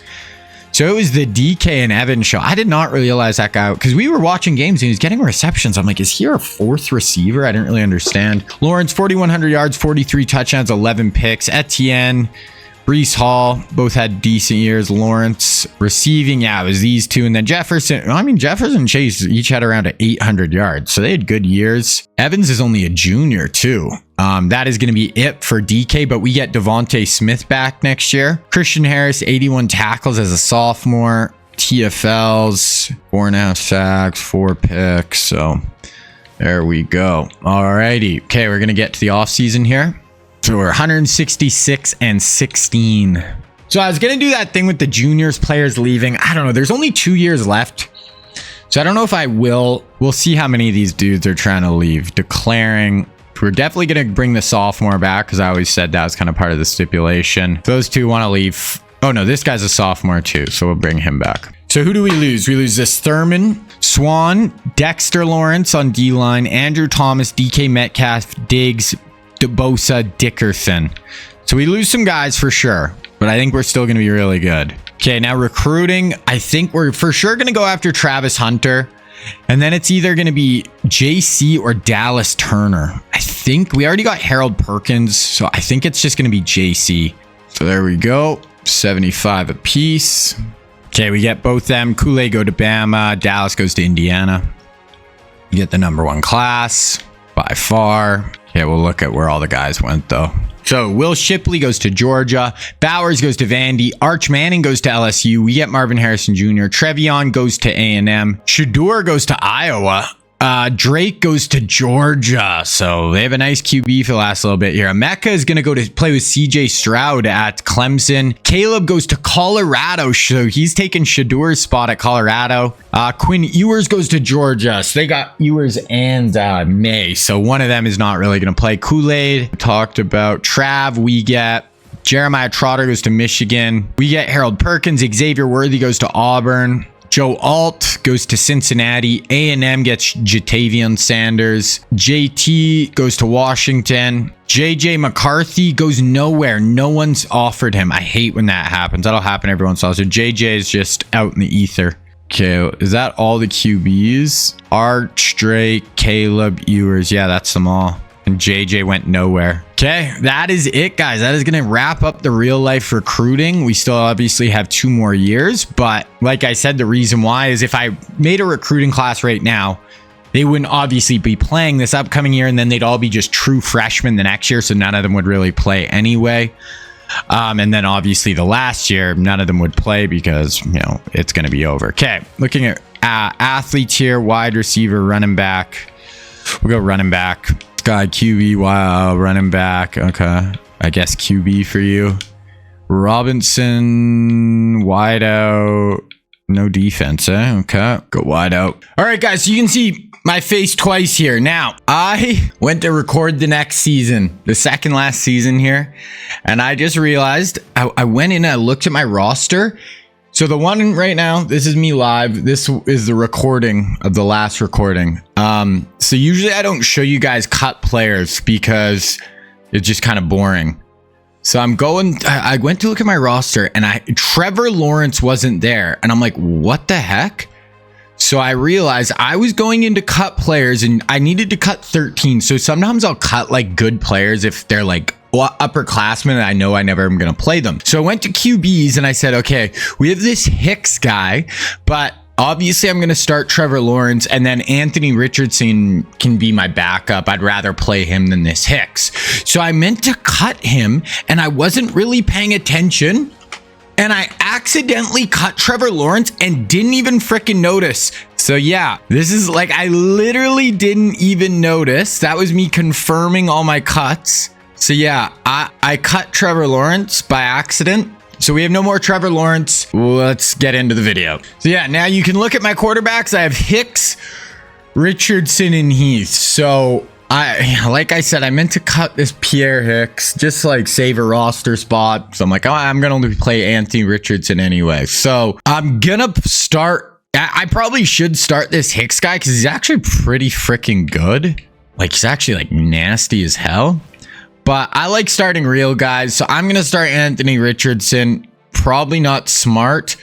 So it was the DK and Evans show. I did not realize that guy, because we were watching games and he was getting receptions. I'm like, is he our 4th receiver? I didn't really understand. Lawrence, 4,100 yards, 43 touchdowns, 11 picks. Etienne, Breece Hall, both had decent years. Lawrence receiving, yeah, it was these 2. And then Jefferson, I mean, Jefferson and Chase each had around 800 yards. So they had good years. Evans is only a junior too. That is going to be it for DK, but we get Devontae Smith back next year. Christian Harris, 81 tackles as a sophomore. TFLs, 4.5 sacks, 4 picks. So there we go. Alrighty. Okay, we're going to get to the offseason here. So we're 166 and 16. So I was going to do that thing with the juniors players leaving. I don't know. There's only 2 years left. So I don't know if I will. We'll see how many of these dudes are trying to leave. Declaring. We're definitely going to bring the sophomore back, because I always said that was kind of part of the stipulation. Those 2 want to leave. Oh, no, this guy's a sophomore too, so we'll bring him back. So who do we lose? We lose this Thurman, Swan, Dexter Lawrence on D-line, Andrew Thomas, DK Metcalf, Diggs, DeBosa, Dickerson. So we lose some guys for sure, but I think we're still going to be really good. Okay, now recruiting. I think we're for sure going to go after Travis Hunter. And then it's either going to be JC or Dallas Turner. I think we already got Harold Perkins, so I think it's just going to be JC. So there we go. 75 apiece. Okay, we get both them. Kool-Aid go to Bama. Dallas goes to Indiana. You get the number 1 class by far. Okay, we'll look at where all the guys went though. So Will Shipley goes to Georgia. Bowers goes to Vandy. Arch Manning goes to LSU. We get Marvin Harrison Jr. Trevion goes to A&M. Shador goes to Iowa. Drake goes to Georgia. So they have a nice QB for the last little bit here. Emeka is going to go to play with CJ Stroud at Clemson. Caleb goes to Colorado. So he's taking Shador's spot at Colorado. Quinn Ewers goes to Georgia. So they got Ewers and May. So one of them is not really going to play. Kool-Aid talked about. Trav, we get Jeremiah Trotter goes to Michigan. We get Harold Perkins. Xavier Worthy goes to Auburn. Joe Alt goes to Cincinnati. A&M gets Jatavian Sanders. JT goes to Washington. JJ McCarthy goes nowhere. No one's offered him. I hate when that happens. That'll happen every once in a while. So JJ is just out in the ether. Okay, is that all the QBs? Arch, Drake, Caleb, Ewers. Yeah, that's them all. And JJ went nowhere. Okay, that is it, guys. That is going to wrap up the real life recruiting. We still obviously have 2 more years, but like I said, the reason why is if I made a recruiting class right now, they wouldn't obviously be playing this upcoming year, and then they'd all be just true freshmen the next year, so none of them would really play anyway. And then obviously the last year, none of them would play because, you know, it's going to be over. Okay, looking at athletes here, wide receiver, running back. We'll go running back. Guy QB, wow, running back. Okay, I guess QB for you. Robinson, wide out. No defense, eh? Okay, go wide out. All right, guys, so you can see my face twice here. Now, I went to record the next season, the second last season here, and I just realized I went in and I looked at my roster. So the one right now, this is me live. This is the recording of the last recording. So usually I don't show you guys cut players because it's just kind of boring. So I went to look at my roster and Trevor Lawrence wasn't there. And I'm like, what the heck? So I realized I was going into cut players and I needed to cut 13. So sometimes I'll cut like good players if they're like upperclassmen and I know I never am going to play them. So I went to QBs and I said, okay, we have this Hicks guy, but obviously I'm going to start Trevor Lawrence and then Anthony Richardson can be my backup. I'd rather play him than this Hicks. So I meant to cut him and I wasn't really paying attention. And I accidentally cut Trevor Lawrence and didn't even freaking notice. So yeah, this is like, I literally didn't even notice. That was me confirming all my cuts. So yeah, I cut Trevor Lawrence by accident. So we have no more Trevor Lawrence. Let's get into the video. So yeah, now you can look at my quarterbacks. I have Hicks, Richardson, and Heath. So like I said, I meant to cut this Pierre Hicks, just like save a roster spot. So I'm like, oh, I'm going to play Anthony Richardson anyway. So I'm going to start. I probably should start this Hicks guy because he's actually pretty freaking good. Like he's actually like nasty as hell. But I like starting real guys. So I'm going to start Anthony Richardson. Probably not smart,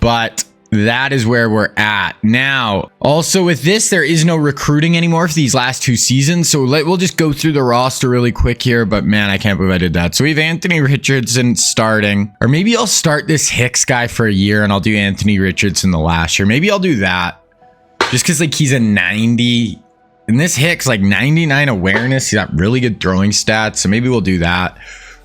but that is where we're at now. Also with this, there is no recruiting anymore for these last two seasons. So we'll just go through the roster really quick here. But man, I can't believe I did that. So we have Anthony Richardson starting, or maybe I'll start this Hicks guy for a year and I'll do Anthony Richardson the last year. Maybe I'll do that just because like he's a 90 and this Hicks like 99 awareness. He's got really good throwing stats. So maybe we'll do that.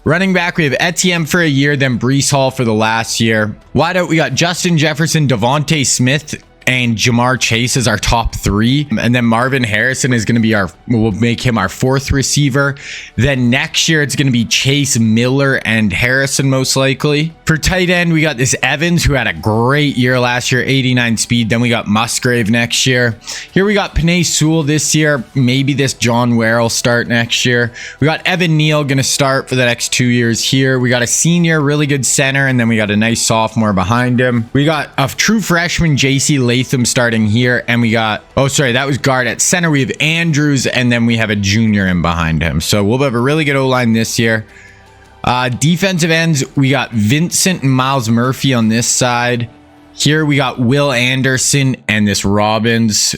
Running back, we have Etienne for a year, then Breece Hall for the last year. Wide out, we got Justin Jefferson, Devontae Smith, and Jamar Chase as our top three. And then Marvin Harrison is going to be we'll make him our fourth receiver. Then next year, it's going to be Chase, Miller, and Harrison most likely. For tight end, we got this Evans, who had a great year last year, 89 speed. Then we got Musgrave next year. Here we got Penei Sewell this year. Maybe this John Ware will start next year. We got Evan Neal going to start for the next 2 years here. We got a senior, really good center, and then we got a nice sophomore behind him. We got a true freshman, JC Latham, starting here, and we got, oh sorry, that was guard. At center we have Andrews, and then we have a junior in behind him. So we'll have a really good O-line this year. Defensive ends, we got Vincent and Miles Murphy on this side. Here we got Will Anderson and this Robbins.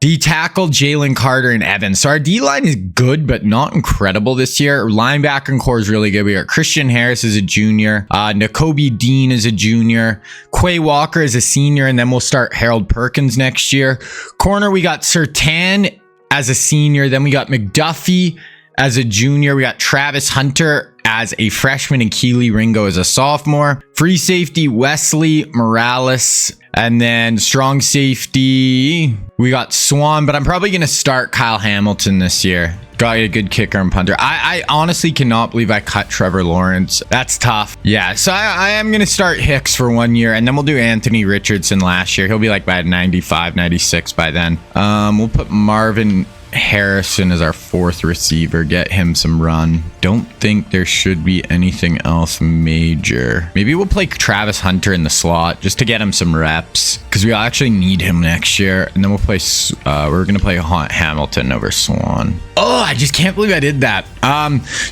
D tackle, Jalen Carter and Evans. So our D line is good, but not incredible this year. Linebacker core is really good. We got Christian Harris as a junior. Nakobe Dean as a junior. Quay Walker as a senior. And then we'll start Harold Perkins next year. Corner, we got Surtain as a senior. Then we got McDuffie as a junior. We got Travis Hunter as a freshman and Keely Ringo as a sophomore. Free safety, Wesley Morales. And then strong safety, we got Swan, but I'm probably going to start Kyle Hamilton this year. Got a good kicker and punter. I honestly cannot believe I cut Trevor Lawrence. That's tough. Yeah, so I am going to start Hicks for 1 year, and then we'll do Anthony Richardson last year. He'll be like by 95, 96 by then. We'll put Marvin Harrison as our fourth receiver. Get him some run. Don't think there should be anything else major. Maybe we'll play Travis Hunter in the slot just to get him some reps because we actually need him next year. And then we'll play, we're going to play Hamilton over Swan. Oh, I just can't believe I did that.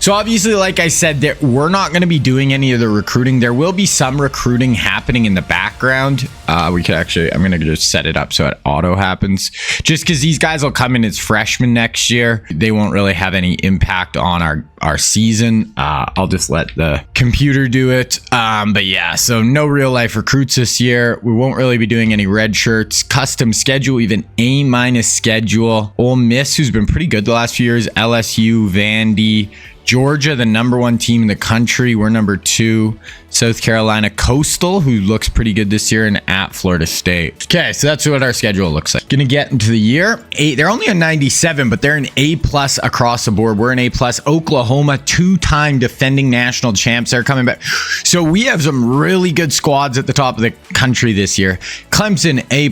So obviously, like I said, we're not going to be doing any of the recruiting. There will be some recruiting happening in the background. We could actually, I'm going to just set it up so it auto happens just because these guys will come in as freshmen next year. They won't really have any impact on our season. I'll just let the computer do it. But yeah, so no real life recruits this year. We won't really be doing any red shirts. Custom schedule, even A- schedule. Ole Miss, who's been pretty good the last few years. LSU, Vandy, Georgia, the #1 team in the country. We're #2. South Carolina Coastal, who looks pretty good this year, and at Florida State. Okay, so that's what our schedule looks like. Gonna get into the year. They're only a 97, but they're an A+ across the board. We're an A+. Oklahoma, 2-time defending national champs. They're coming back. So we have some really good squads at the top of the country this year. Clemson, A+.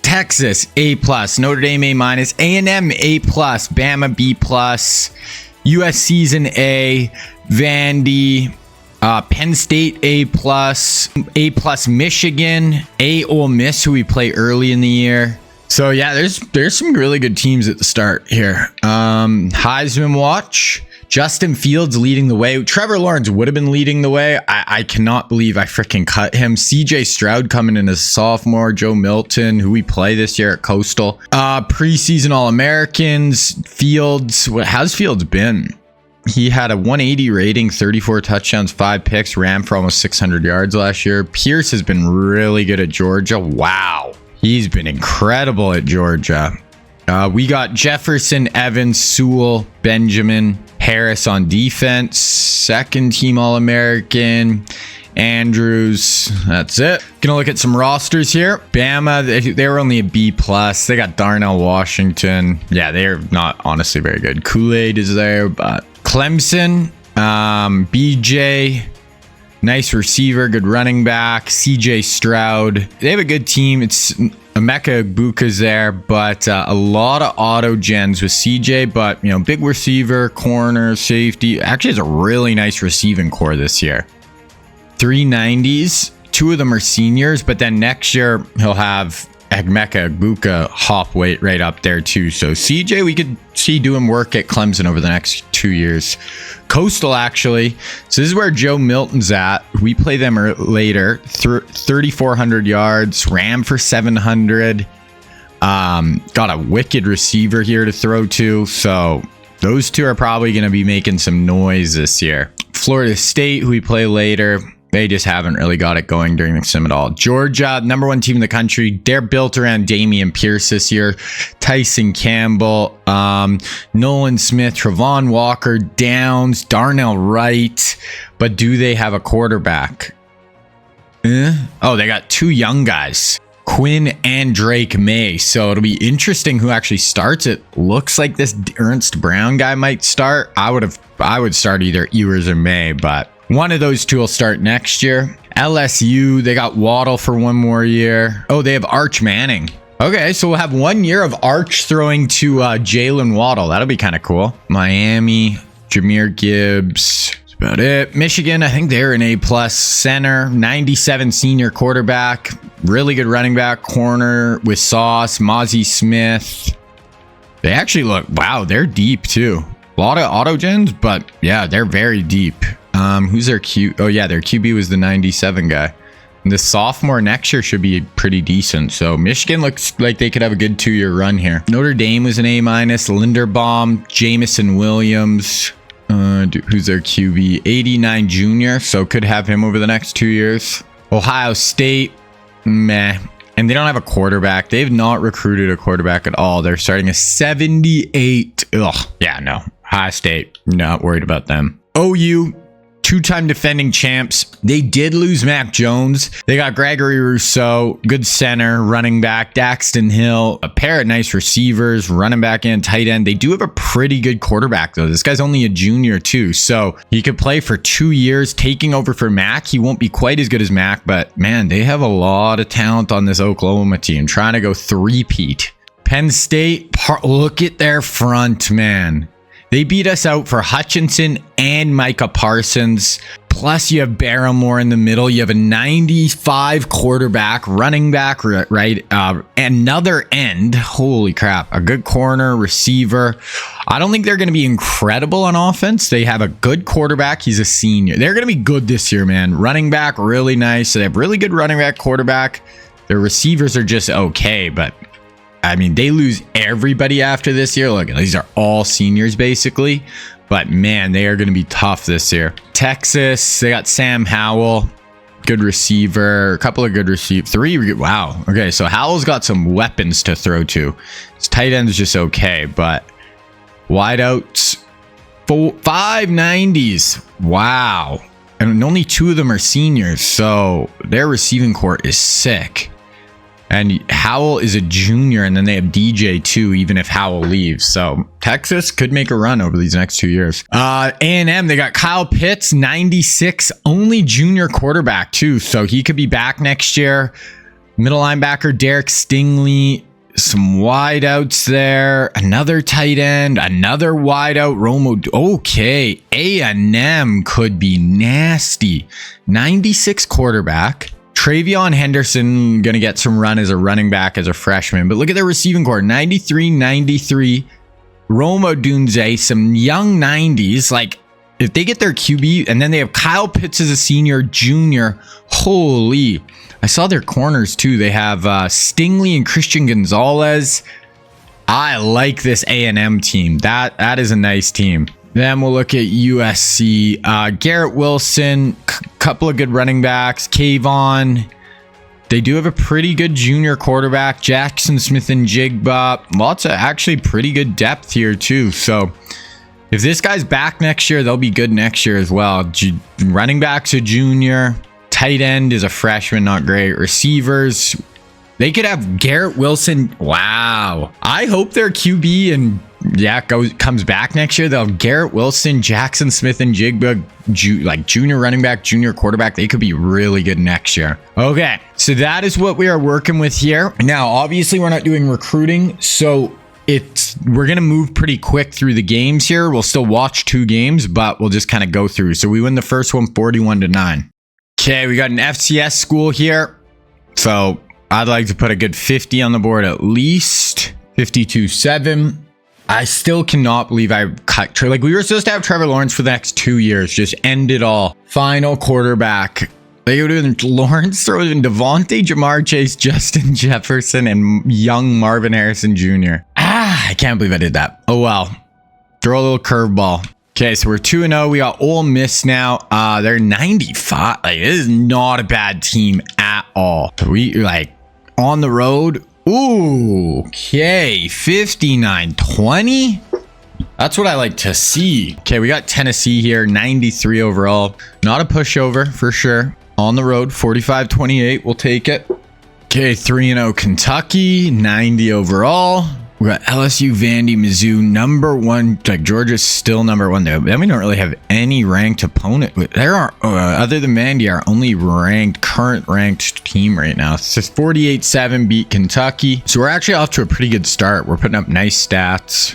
Texas, A+. Notre Dame, A-, A&M, A+. Bama, B+. USC's an A. Vandy, Penn State, A+, A+ Michigan, A Ole Miss, who we play early in the year. So yeah, there's some really good teams at the start here. Heisman watch. Justin Fields leading the way. Trevor Lawrence would have been leading the way. I cannot believe I freaking cut him. CJ Stroud coming in as a sophomore. Joe Milton, who we play this year at Coastal. Preseason All-Americans. Fields. How's Fields been? He had a 180 rating, 34 touchdowns, 5 picks, ran for almost 600 yards last year. Pierce has been really good at Georgia. Wow. He's been incredible at Georgia. We got Jefferson, Evans, Sewell, Benjamin, Harris on defense. Second team All-American. Andrews. That's it. Gonna look at some rosters here. Bama, they were only a B+. They got Darnell Washington. Yeah, they're not honestly very good. Kool-Aid is there, but Clemson, BJ, nice receiver, good running back. CJ Stroud. They have a good team. It's Emeka Egbuka's there, but a lot of auto gens with CJ, but you know, big receiver, corner, safety. Actually has a really nice receiving core this year. 390s, 2 of them are seniors, but then next year he'll have Emeka Egbuka hop weight right up there too. So CJ, we could see doing work at Clemson over the next 2 years. Coastal, actually. So this is where Joe Milton's at. We play them later. 3,400 yards, ran for 700. Got a wicked receiver here to throw to. So those two are probably going to be making some noise this year. Florida State, who we play later. They just haven't really got it going during the sim at all. Georgia, #1 team in the country. They're built around Damian Pierce this year. Tyson Campbell, Nolan Smith, Travon Walker, Downs, Darnell Wright. But do they have a quarterback? Oh, they got 2 young guys. Quinn and Drake May. So it'll be interesting who actually starts it. Looks like this Ernst Brown guy might start. I would start either Ewers or May, but one of those two will start next year. LSU, they got Waddle for 1 more year. Oh, they have Arch Manning. Okay, so we'll have 1 year of Arch throwing to Jalen Waddle. That'll be kind of cool. Miami, Jahmyr Gibbs. That's about it. Michigan, I think they're an A+ center. 97 senior quarterback. Really good running back. Corner with Sauce, Mozzie Smith. They actually look, wow, they're deep too. A lot of auto gens, but yeah, they're very deep. Who's their Q? Oh yeah, their QB was the 97 guy. And the sophomore next year should be pretty decent. So Michigan looks like they could have a good 2-year run here. Notre Dame was an A-. Linderbaum, Jamison Williams. Who's their QB? 89 junior. So could have him over the next 2 years. Ohio State, meh. And they don't have a quarterback. They've not recruited a quarterback at all. They're starting a 78. Ugh. Yeah, no. Ohio State, not worried about them. OU, 2-time defending champs. They did lose Mac Jones. They got Gregory Rousseau, good center, running back, Daxton Hill, a pair of nice receivers, running back and tight end. They do have a pretty good quarterback, though. This guy's only a junior, too. So he could play for 2 years, taking over for Mac. He won't be quite as good as Mac, but man, they have a lot of talent on this Oklahoma team, trying to go 3-peat. Penn State, look at their front, man. They beat us out for Hutchinson and Micah Parsons. Plus, you have Barrymore in the middle. You have a 95 quarterback, running back, right? Another end. Holy crap. A good corner, receiver. I don't think they're going to be incredible on offense. They have a good quarterback. He's a senior. They're going to be good this year, man. Running back, really nice. They have really good running back, quarterback. Their receivers are just okay, but I mean, they lose everybody after this year. Look, these are all seniors basically. But man, they are going to be tough this year. Texas, they got Sam Howell, good receiver, a couple of good receivers. 3, wow. Okay, so Howell's got some weapons to throw to. His tight end's just okay, but wideouts, 5 90s. Wow. And only 2 of them are seniors, so their receiving core is sick. And Howell is a junior, and then they have DJ too, even if Howell leaves. So Texas could make a run over these next 2 years. A&M, they got Kyle Pitts, 96, only junior quarterback too, so he could be back next year. Middle linebacker Derek Stingley, some wideouts there, another tight end, another wideout, Romo. Okay, A&M could be nasty. 96 quarterback. Travion Henderson gonna get some run as a running back as a freshman, but look at their receiving core, 93, 93. Roma Dunze, some young 90s. Like, if they get their QB, and then they have Kyle Pitts as a senior, junior, holy. I saw their corners too. They have Stingley and Christian Gonzalez. I like this A&M team. That is a nice team. Then we'll look at USC. Garrett Wilson, couple of good running backs. Kayvon. They do have a pretty good junior quarterback. Jackson Smith and Jigba. Lots of actually pretty good depth here too. So if this guy's back next year, they'll be good next year as well. Running back's a junior. Tight end is a freshman, not great. Receivers, they could have Garrett Wilson. Wow. I hope their QB and comes back next year. They'll have Garrett Wilson, Jackson Smith and Jigba, like junior running back, junior quarterback. They could be really good next year. Okay, so that is what we are working with here. Now, obviously, we're not doing recruiting, so we're gonna move pretty quick through the games here. We'll still watch 2 games, but we'll just kind of go through. So we win the first one 41-9. Okay, we got an FCS school here, so I'd like to put a good 50 on the board at least. 52-7. I still cannot believe I cut. Like, we were supposed to have Trevor Lawrence for the next 2 years. Just end it all. Final quarterback. They would have been Lawrence, throws in Devontae, Jamar Chase, Justin Jefferson, and young Marvin Harrison Jr. I can't believe I did that. Oh well. Throw a little curveball. Okay, so we're 2-0. We got Ole Miss now. They're 95. Like, this is not a bad team at all. We like on the road. Ooh, okay, 59-20. That's what I like to see. Okay, we got Tennessee here, 93 overall. Not a pushover for sure. On the road, 45-28. We'll take it. Okay, 3-0 Kentucky, 90 overall. We got LSU, Vandy, Mizzou, number 1. Like, Georgia's still number 1 there. Then we don't really have any ranked opponent. There are, other than Vandy, our only current ranked team right now. It's just 48-7 beat Kentucky. So we're actually off to a pretty good start. We're putting up nice stats.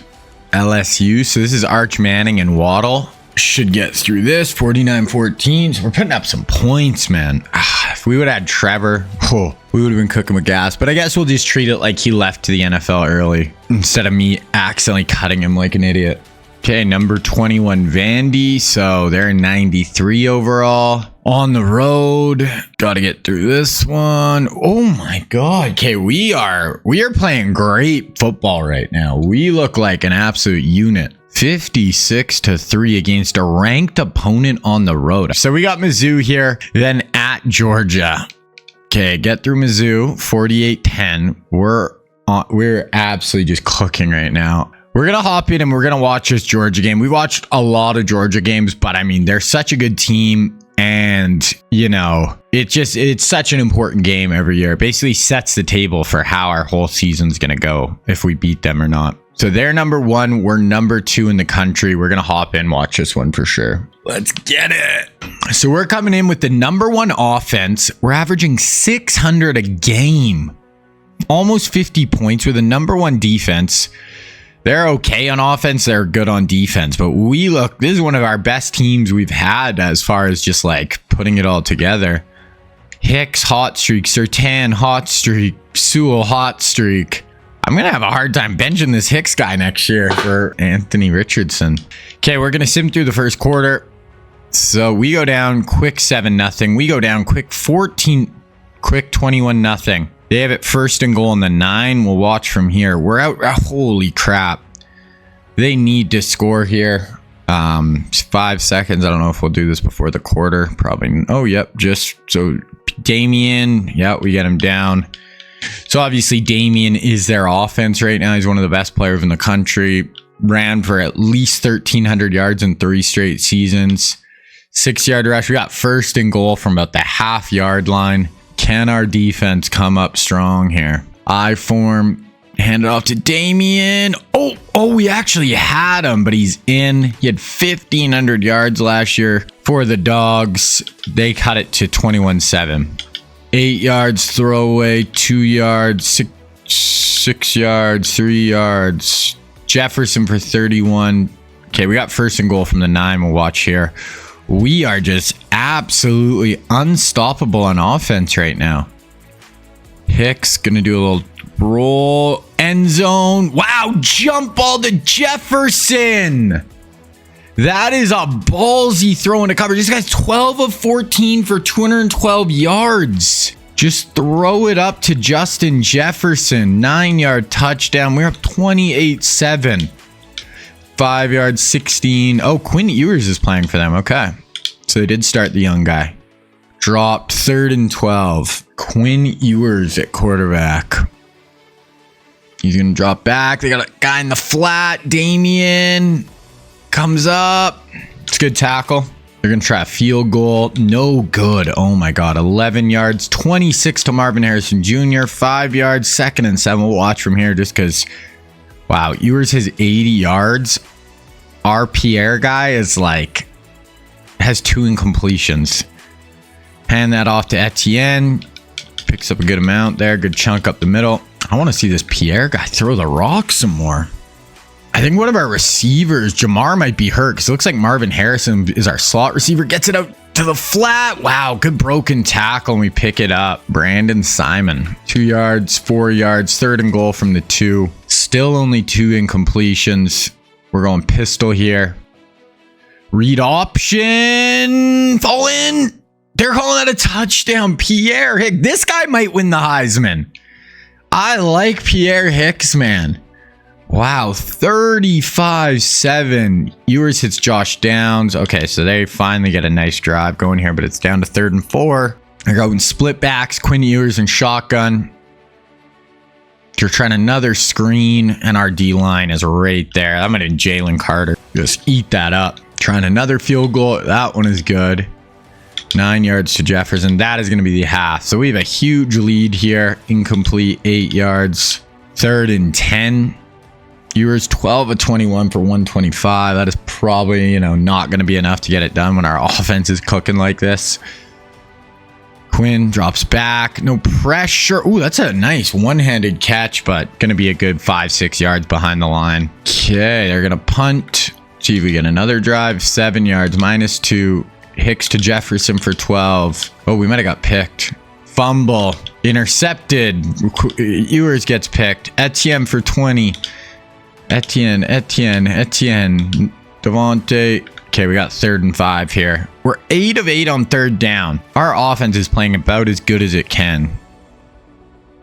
LSU. So this is Arch Manning and Waddle. Should get through this. 49-14. So we're putting up some points, man. If we would have had Trevor, we would have been cooking with gas. But I guess we'll just treat it like he left to the NFL early instead of me accidentally cutting him like an idiot. Okay, number 21 Vandy. So they're 93 overall. On the road. Got to get through this one. Oh my God. Okay, we are playing great football right now. We look like an absolute unit. 56-3 against a ranked opponent on the road. So we got Mizzou here, then at Georgia. Okay, get through Mizzou, 48-10. We're absolutely just cooking right now. We're going to hop in and we're going to watch this Georgia game. We watched a lot of Georgia games, but I mean, they're such a good team. And, you know, it's such an important game every year. It basically sets the table for how our whole season's going to go, if we beat them or not. So they're number 1. We're number 2 in the country. We're going to hop in, watch this one for sure. Let's get it. So we're coming in with the number 1 offense. We're averaging 600 a game. Almost 50 points with the number 1 defense. They're okay on offense. They're good on defense. But this is one of our best teams we've had as far as just like putting it all together. Hicks, hot streak. Surtain, hot streak. Sewell, hot streak. I'm going to have a hard time benching this Hicks guy next year for Anthony Richardson. Okay, we're going to sim through the first quarter. So we go down quick 7-0. We go down quick 14, quick 21-0. They have it first and goal in the 9. We'll watch from here. We're out. Holy crap. They need to score here. 5 seconds. I don't know if we'll do this before the quarter. Probably. Oh, yep. Just so Damian. Yeah, we get him down. So obviously Damian is their offense right now. He's one of the best players in the country. ran for at least 1,300 yards in 3 straight seasons. 6-yard rush. We got first and goal from about the half-yard line. Can our defense come up strong here? I form. Hand it off to Damien. Oh, we actually had him, but he's in. He had 1,500 yards last year for the Dogs. They cut it to 21-7. 8 yards throwaway, 2 yards, 6 yards, 3 yards. Jefferson for 31. Okay, we got first and goal from the 9. We'll watch here. We are just absolutely unstoppable on offense right now. Hicks gonna do a little roll. End zone. Wow, jump ball to Jefferson. That is a ballsy throw into coverage. This guy's 12 of 14 for 212 yards. Just throw it up to Justin Jefferson. 9-yard touchdown. We're up 28-7. 5 yards, 16. Oh, Quinn Ewers is playing for them. Okay. So they did start the young guy. Dropped 3rd and 12. Quinn Ewers at quarterback. He's going to drop back. They got a guy in the flat. Damien comes up. It's a good tackle. They're going to try a field goal. No good. Oh my God. 11 yards. 26 to Marvin Harrison Jr. 5 yards. 2nd and 7. We'll watch from here just because. Wow. Ewers has 80 yards. Our Pierre guy is like. Has 2 incompletions. Hand that off to Etienne. Picks up a good amount there. Good chunk up the middle. I want to see this Pierre guy throw the rock some more. I think one of our receivers, Jamar, might be hurt because it looks like Marvin Harrison is our slot receiver. Gets it out to the flat. Wow, good broken tackle, and we pick it up. Brandon Simon. 2 yards, 4 yards, 3rd and goal from the 2. Still only 2 incompletions. We're going pistol here. Read option. Fall in. They're calling that a touchdown. Pierre Hicks. This guy might win the Heisman. I like Pierre Hicks, man. Wow, 35-7. Ewers hits Josh Downs. Okay, so they finally get a nice drive going here, but it's down to 3rd and 4. They're going split backs, Quinn Ewers and shotgun. They're trying another screen, and our D-line is right there. I'm going to Jalen Carter. Just eat that up. Trying another field goal. That one is good. 9 yards to Jefferson. That is going to be the half. So we have a huge lead here. Incomplete. 8 yards. 3rd and 10. Ewers 12 of 21 for 125. That is probably, not going to be enough to get it done when our offense is cooking like this. Quinn drops back. No pressure. Ooh, that's a nice one-handed catch, but going to be a good 5-6 yards behind the line. Okay, they're going to punt. See if we get another drive. 7 yards. -2. Hicks to Jefferson for 12. Oh, we might have got picked. Fumble. Intercepted. Ewers gets picked. Etienne for 20. Etienne. Devontae. Okay, we got 3rd and 5 here. We're 8 of 8 on 3rd down. Our offense is playing about as good as it can.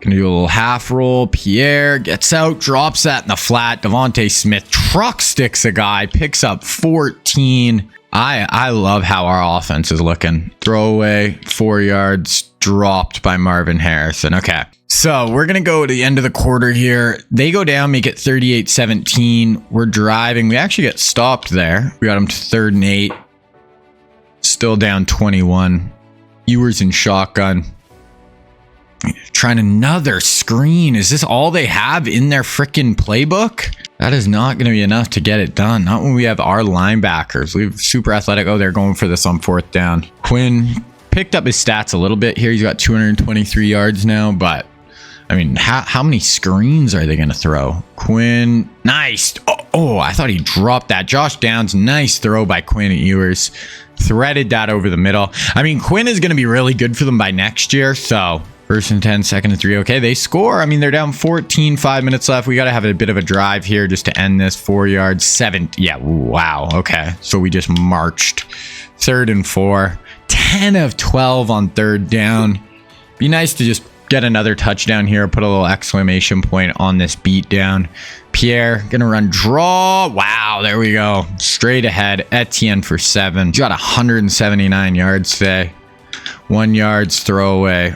Gonna do a little half roll. Pierre gets out, drops that in the flat. Devontae Smith truck sticks a guy, picks up 14. I love how our offense is looking. Throwaway, 4 yards, dropped by Marvin Harrison. Okay, so we're going to go to the end of the quarter here. They go down, make it 38-17. We're driving. We actually get stopped there. We got them to 3rd and 8. Still down 21. Ewers in shotgun. Trying another screen. Is this all they have in their freaking playbook? That is not going to be enough to get it done. Not when we have our linebackers. We have super athletic. Oh, they're going for this on 4th down. Quinn picked up his stats a little bit here. He's got 223 yards now, but I mean, how many screens are they going to throw? Quinn, nice. Oh, I thought he dropped that. Josh Downs, nice throw by Quinn at Ewers. Threaded that over the middle. I mean, Quinn is going to be really good for them by next year, so 1st and 10, 2nd and 3. Okay, they score. I mean, they're down 14, 5 minutes left. We got to have a bit of a drive here just to end this. 4 yards, 7. Yeah, wow. Okay, so we just marched. 3rd and 4. 10 of 12 on 3rd down. Be nice to just get another touchdown here. Put a little exclamation point on this beat down. Pierre gonna run draw. Wow, there we go. Straight ahead. Etienne for 7. Got 179 yards today. 1 yards throwaway.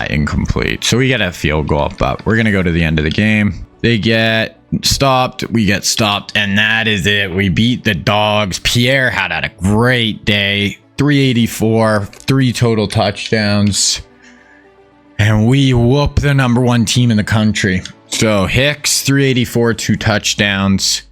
Incomplete. So we get a field goal, but we're going to go to the end of the game. They get stopped. We get stopped, and that is it. We beat the dogs. Pierre had a great day. 384, 3 total touchdowns. And we whoop the #1 team in the country. So Hicks, 384, 2 touchdowns.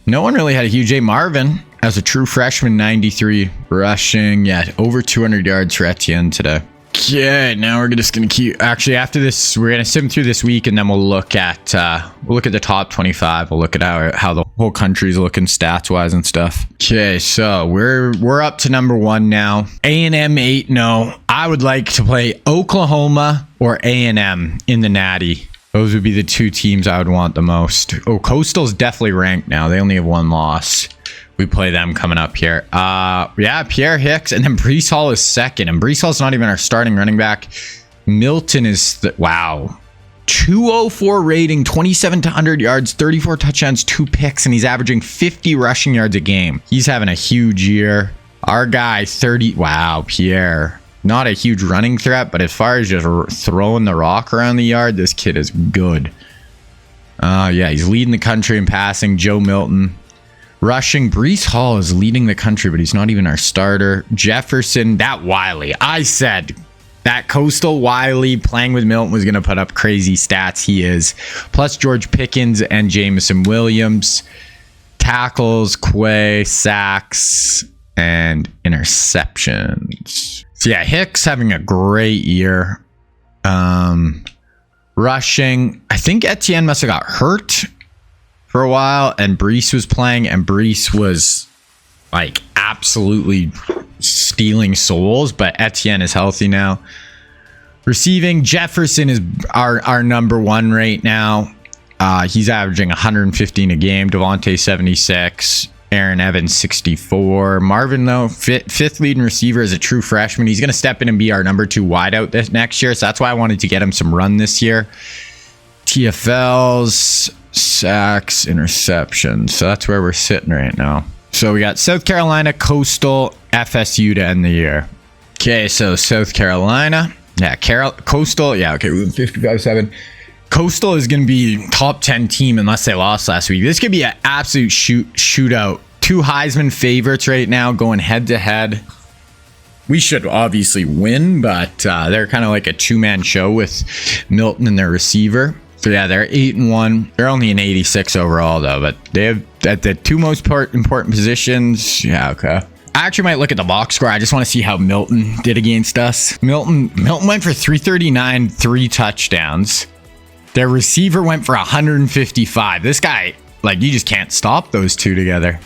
No one really had a huge day. Marvin, as a true freshman, 93 rushing. Yeah, over 200 yards for Etienne today. Okay, now we're just gonna keep. Actually, after this, we're gonna sim through this week, and then we'll look at the top 25. We'll look at how the whole country's looking stats wise and stuff. Okay, so we're up to #1 now. A&M 8-0. I would like to play Oklahoma or A&M in the Natty. Those would be the 2 teams I would want the most. Oh, Coastal's definitely ranked now. They only have 1 loss. We play them coming up here. Yeah, Pierre Hicks, and then Breece Hall is second. And Breece Hall's not even our starting running back. Milton is wow. 204 rating, 2,700 yards, 34 touchdowns, 2 picks, and he's averaging 50 rushing yards a game. He's having a huge year. Our guy, 30. Wow, Pierre. Not a huge running threat, but as far as just throwing the rock around the yard, this kid is good. Yeah, he's leading the country in passing. Joe Milton. Rushing, Breece Hall is leading the country, but he's not even our starter. Jefferson, that Wiley. I said that Coastal Wiley playing with Milton was going to put up crazy stats. He is. Plus George Pickens and Jameson Williams. Tackles, Quay, sacks, and interceptions. So yeah, Hicks having a great year. Rushing, I think Etienne must have got hurt for a while, and Breece was playing, and Breece was like absolutely stealing souls, but Etienne is healthy now. Receiving, Jefferson is our #1 right now. He's averaging 115 a game. Devontae 76. Aaron Evans 64. Marvin, though, fifth leading receiver as a true freshman. He's going to step in and be our #2 wideout this next year, so that's why I wanted to get him some run this year. TFLs, sacks, interceptions. So that's where we're sitting right now. So we got South Carolina, Coastal, FSU to end the year. Okay, so South Carolina. Yeah, Coastal. Yeah, okay, 55-7. Coastal is going to be top 10 team unless they lost last week. This could be an absolute shootout. 2 Heisman favorites right now going head to head. We should obviously win, but they're kind of like a 2-man show with Milton and their receiver. So yeah, they're 8-1. They're only an 86 overall though, but they have at the 2 most important positions. Yeah, okay. I actually might look at the box score. I just want to see how Milton did against us. Milton went for 339, 3 touchdowns. Their receiver went for 155. This guy, like, you just can't stop those 2 together.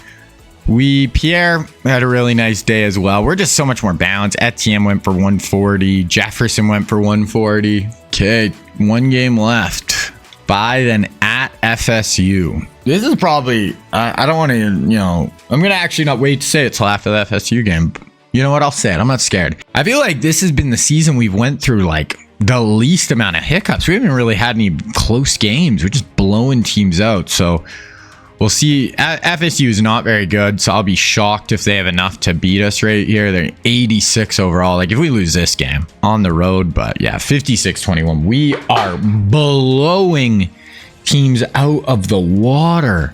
Pierre had a really nice day as well. We're just so much more balanced. Etienne went for 140. Jefferson went for 140. Okay, 1 game left. By then at FSU. This is probably, I don't want to, I'm going to actually not wait to say it till after the FSU game. You know what? I'll say it. I'm not scared. I feel like this has been the season we've went through, like, the least amount of hiccups. We haven't really had any close games. We're just blowing teams out. So we'll see. FSU is not very good, so I'll be shocked if they have enough to beat us right here. They're 86 overall. Like, if we lose this game on the road, but yeah, 56-21. We are blowing teams out of the water.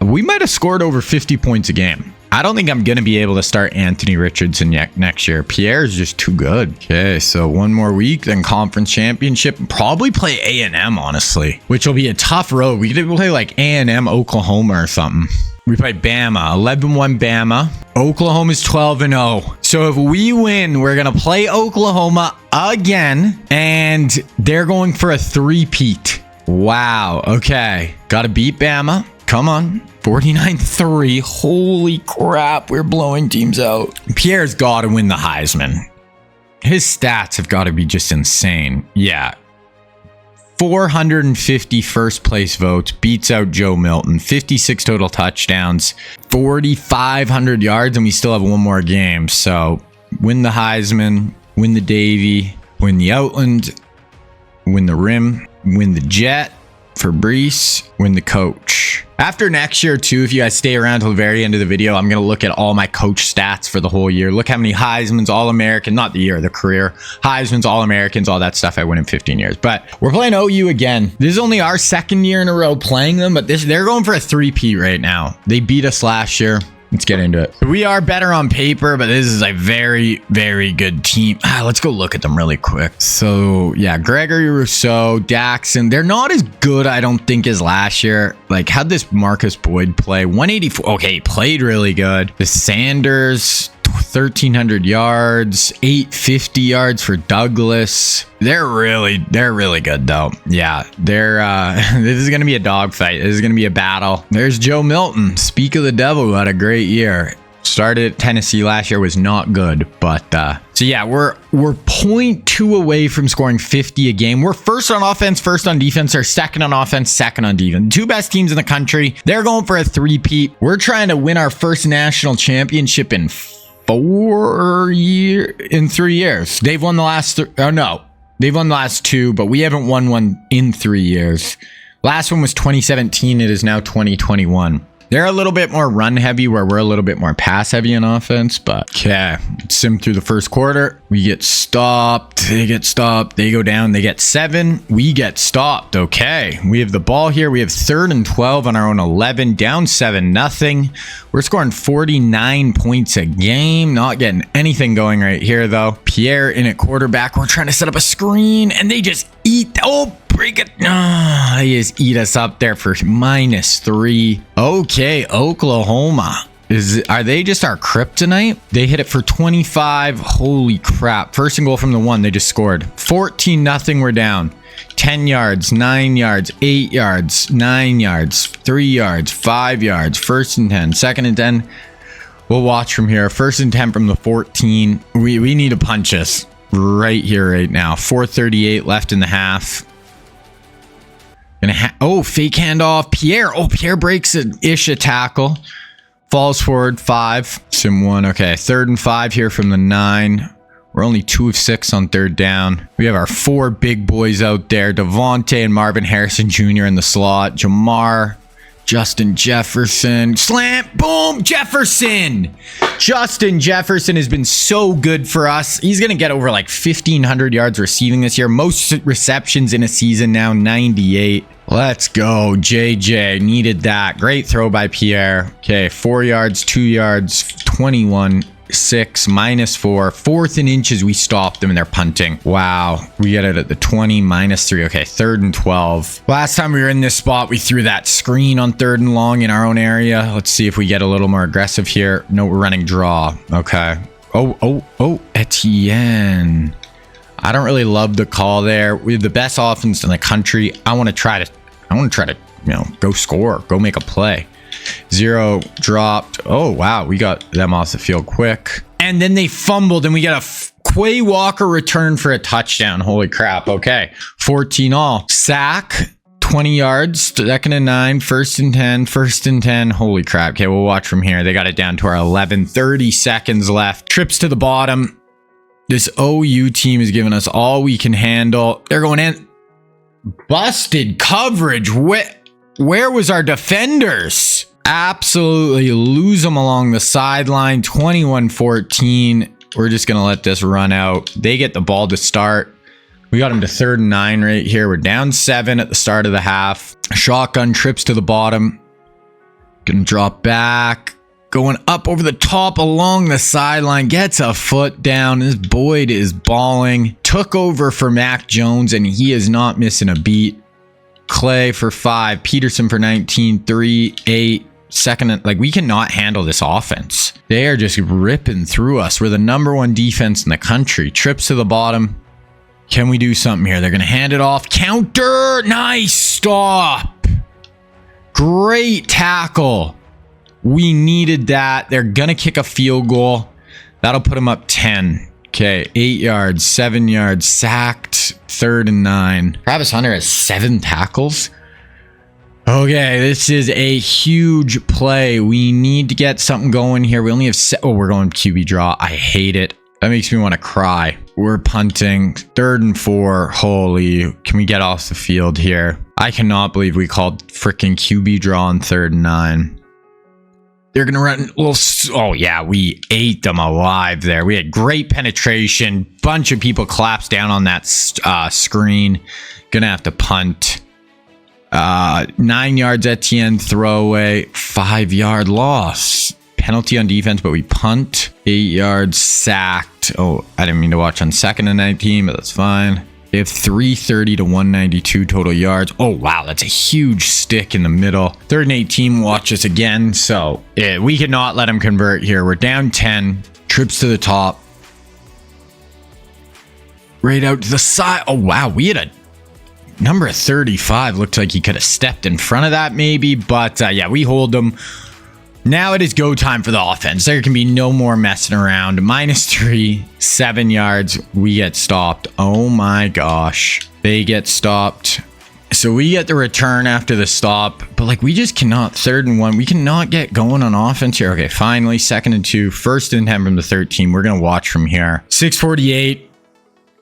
We might have scored over 50 points a game. I don't think I'm going to be able to start Anthony Richardson next year. Pierre is just too good. Okay, so 1 more week, then conference championship. Probably play A&M, honestly, which will be a tough road. We could play like A&M, Oklahoma or something. We play Bama, 11-1 Bama. Oklahoma's 12-0. So if we win, we're going to play Oklahoma again, and they're going for a 3-peat. Wow, okay. Got to beat Bama. Come on. 49-3. Holy crap, we're blowing teams out. Pierre's got to win the Heisman. His stats have got to be just insane. Yeah. 450 first place votes. Beats out Joe Milton. 56 total touchdowns. 4,500 yards, and we still have 1 more game. So win the Heisman. Win the Davy. Win the Outland. Win the Rim. Win the Jet for Breece. Win the Coach. After next year too, if you guys stay around till the very end of the video, I'm going to look at all my coach stats for the whole year. Look how many Heisman's, All-American, not the year, the career. Heisman's, All-Americans, all that stuff I win in 15 years. But we're playing OU again. This is only our second year in a row playing them, but they're going for a three-peat right now. They beat us last year. Let's get into it. We are better on paper, but this is a very, very good team. Let's go look at them really quick. So, yeah, Gregory Rousseau, Daxon. They're not as good, I don't think, as last year. Like, how'd this Marcus Boyd play? 184. Okay, played really good. The Sanders, 1,300 yards, 850 yards for Douglas. They're really good though. Yeah, this is gonna be a dogfight. This is gonna be a battle. There's Joe Milton. Speak of the devil, who had a great year. Started at Tennessee last year, was not good, but so yeah, we're 0.2 away from scoring 50 a game. We're first on offense, first on defense, or second on offense, second on defense. Two best teams in the country. They're going for a three-peat. We're trying to win our first national championship in 3 years. They've won the last they've won the last two, but we haven't won one in 3 years. Last one was 2017. It is now 2021. They're a little bit more run heavy, where we're a little bit more pass heavy in offense. But okay, sim through the first quarter. We get stopped. They get stopped. They go down. They get 7. We get stopped. Okay, we have the ball here. We have 3rd and 12 on our own 11. Down 7-0. We're scoring 49 points a game. Not getting anything going right here though. Pierre in at quarterback. We're trying to set up a screen, and they just eat. Oh, break it. They just eat us up there for -3. Okay, Oklahoma. Are they just our kryptonite? They hit it for 25. Holy crap. First and goal from the 1. They just scored. 14-0. We're down. 10 yards, 9 yards, 8 yards, 9 yards, 3 yards, 5 yards. First and 10. Second and 10. We'll watch from here. First and 10 from the 14. We need to punch us right here, right now. 4:38 left in the half. Fake handoff. Pierre breaks a tackle. Falls forward 5. Sim 1. Okay, 3rd and 5 here from the 9. We're only 2 of 6 on 3rd down. We have our 4 big boys out there. Devontae and Marvin Harrison Jr. in the slot. Jamar, Justin Jefferson. Slant. Boom. Jefferson. Justin Jefferson has been so good for us. He's going to get over like 1,500 yards receiving this year. Most receptions in a season now, 98. Let's go. JJ needed that. Great throw by Pierre. Okay, 4 yards, 2 yards, 21. 6 -4. 4th and inches. We stopped them and they're punting. Wow. We get it at the 20 -3. Okay, 3rd and 12. Last time we were in this spot, we threw that screen on 3rd and long in our own area. Let's see if we get a little more aggressive here. No, we're running draw. Okay. Oh, Etienne. I don't really love the call there. We have the best offense in the country. I want to try to, go score, go make a play. 0 dropped. Oh, wow. We got them off the field quick. And then they fumbled, and we got a Quay Walker return for a touchdown. Holy crap. Okay. 14 all. Sack. 20 yards. 2nd and 9. 1st and 10. 1st and 10. Holy crap. Okay, we'll watch from here. They got it down to our 11. 30 seconds left. Trips to the bottom. This OU team is giving us all we can handle. They're going in. Busted coverage. Where was our defenders? Absolutely lose them along the sideline. 21-14. We're just going to let this run out. They get the ball to start. We got them to 3rd and 9 right here. We're down 7 at the start of the half. Shotgun trips to the bottom. Gonna drop back. Going up over the top along the sideline. Gets a foot down. This Boyd is balling. Took over for Mac Jones, and he is not missing a beat. Clay for 5. Peterson for 19. 3, 8. Second, we cannot handle this offense. They are just ripping through us. We're the #1 defense in the country. Trips to the bottom. Can we do something here? They're going to hand it off. Counter. Nice stop. Great tackle. We needed that. They're going to kick a field goal. That'll put them up 10. Okay, 8 yards, 7 yards, sacked, 3rd and 9. Travis Hunter has 7 tackles. Okay, this is a huge play. We need to get something going here. We only have we're going QB draw. I hate it. That makes me want to cry. We're punting. 3rd and 4. Holy, can we get off the field here? I cannot believe we called freaking QB draw on 3rd and 9. They're going to run a little... Oh, yeah, we ate them alive there. We had great penetration. Bunch of people collapsed down on that screen. Going to have to punt. 9 yards Etienne throwaway. 5-yard loss. Penalty on defense, but we punt. 8 yards sacked. Oh, I didn't mean to watch on 2nd and 19, but that's fine. They have 330 to 192 total yards. Oh, wow. That's a huge stick in the middle. 3rd and 18. Watch us again. So we cannot let them convert here. We're down 10. Trips to the top. Right out to the side. Oh, wow. We had a number 35. Looked like he could have stepped in front of that maybe. But yeah, we hold them. Now it is go time for the offense. There can be no more messing around. -3, 7 yards. We get stopped. Oh my gosh. They get stopped. So we get the return after the stop. But like we just cannot. 3rd and 1. We cannot get going on offense here. Okay, finally 2nd and 2. 1st and 10 from the 13. We're going to watch from here. 6:48.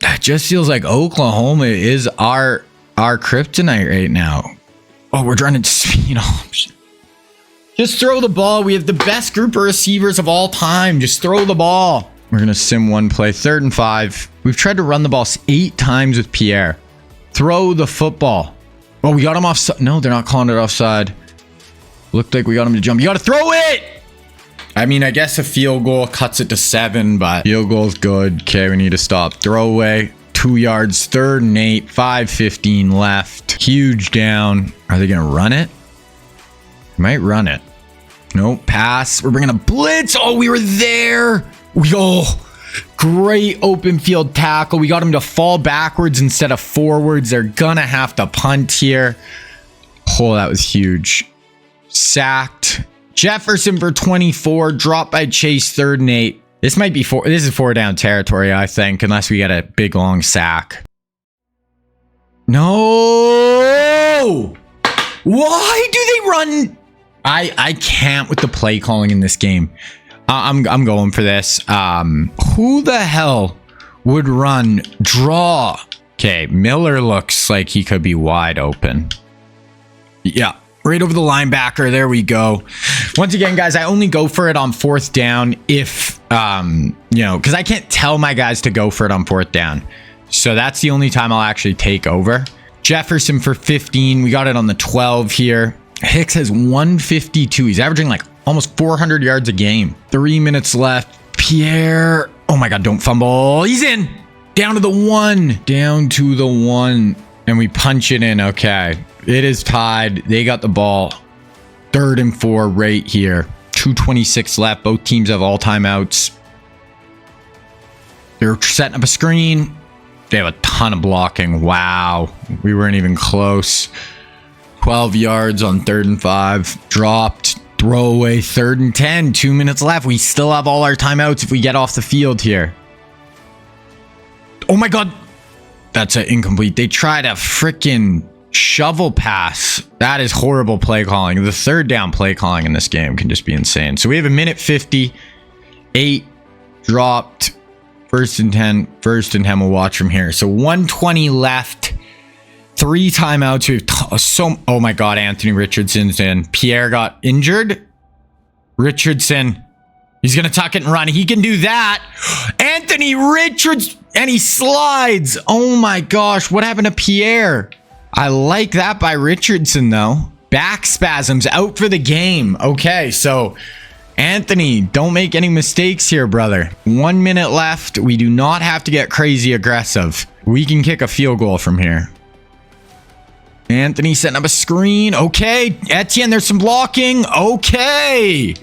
That just feels like Oklahoma is our kryptonite right now. Oh, we're trying to speed option. Just throw the ball. We have the best group of receivers of all time. Just throw the ball. We're going to sim one play. 3rd and 5. We've tried to run the ball 8 times with Pierre. Throw the football. Oh, we got him offside. No, they're not calling it offside. Looked like we got him to jump. You got to throw it. I mean, I guess a field goal cuts it to 7, but field goal's good. Okay, we need to stop. Throwaway. 2 yards. 3rd and 8. 5:15 left. Huge down. Are they going to run it? Might run it. Nope. Pass. We're bringing a blitz. Oh, we were there. Great open field tackle. We got him to fall backwards instead of forwards. They're gonna have to punt here. Oh, that was huge. Sacked. Jefferson for 24. Dropped by Chase. 3rd and 8. This might be this is 4 down territory, I think, unless we get a big long sack. No. Why do they run? I can't with the play calling in this game. I'm going for this. Who the hell would run draw? Okay, Miller looks like he could be wide open. Yeah, right over the linebacker. There we go. Once again, guys, I only go for it on 4th down if because I can't tell my guys to go for it on 4th down. So that's the only time I'll actually take over. Jefferson for 15. We got it on the 12 here. Hicks has 152. He's averaging like almost 400 yards a game. 3 minutes left. Pierre. Oh my God, don't fumble. He's in. Down to the 1. Down to the 1. And we punch it in. Okay. It is tied. They got the ball. 3rd and 4 right here. 2:26 left. Both teams have all timeouts. They're setting up a screen. They have a ton of blocking. Wow. We weren't even close. 12 yards on 3rd and 5. Dropped. Throwaway. 3rd and 10. 2 minutes left. We still have all our timeouts if we get off the field here. Oh my God. That's an incomplete. They tried a freaking shovel pass. That is horrible play calling. The 3rd down play calling in this game can just be insane. So we have a minute 50. 8 dropped. 1st and 10. 1st and 10. We'll watch from here. So 1:20 left. 3 timeouts. We've oh my God, Anthony Richardson's in. Pierre got injured. Richardson. He's going to tuck it and run. He can do that. Anthony Richards. And he slides. Oh my gosh. What happened to Pierre? I like that by Richardson though. Back spasms out for the game. Okay, so Anthony, don't make any mistakes here, brother. 1 minute left. We do not have to get crazy aggressive. We can kick a field goal from here. Anthony setting up a screen. Okay. Etienne, there's some blocking. Okay.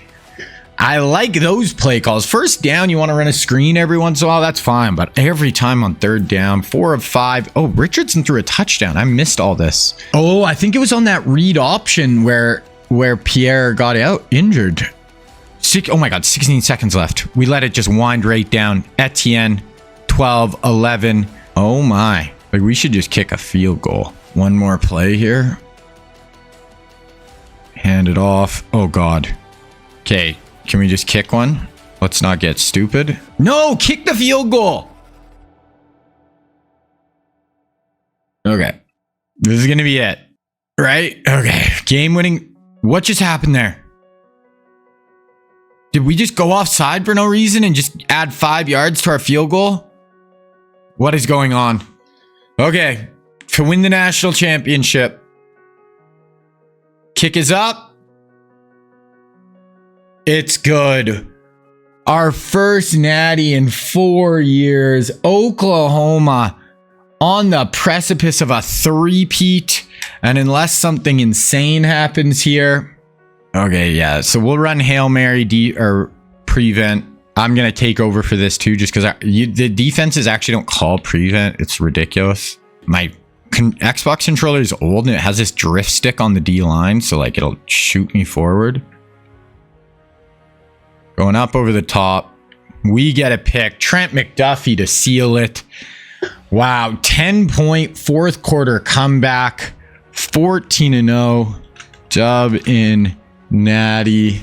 I like those play calls. 1st down, you want to run a screen every once in a while. That's fine. But every time on 3rd down, 4 of 5. Oh, Richardson threw a touchdown. I missed all this. Oh, I think it was on that read option where Pierre got out injured. Oh my God, 16 seconds left. We let it just wind right down. Etienne, 12, 11. Oh my. Like we should just kick a field goal. One more play here. Hand it off. Oh God. Okay. Can we just kick one? Let's not get stupid. No, kick the field goal. Okay. This is going to be it. Right? Okay. Game winning. What just happened there? Did we just go offside for no reason and just add 5 yards to our field goal? What is going on? Okay. To win the national championship. Kick is up. It's good. Our first natty in 4 years. Oklahoma on the precipice of a three-peat. And unless something insane happens here. Okay, yeah. So we'll run Hail Mary or prevent. I'm going to take over for this too, just because the defenses actually don't call prevent. It's ridiculous. My Xbox controller is old and it has this drift stick on the D line. So like it'll shoot me forward. Going up over the top. We get a pick. Trent McDuffie to seal it. Wow. 10-point fourth quarter comeback. 14-0. Dub in Natty.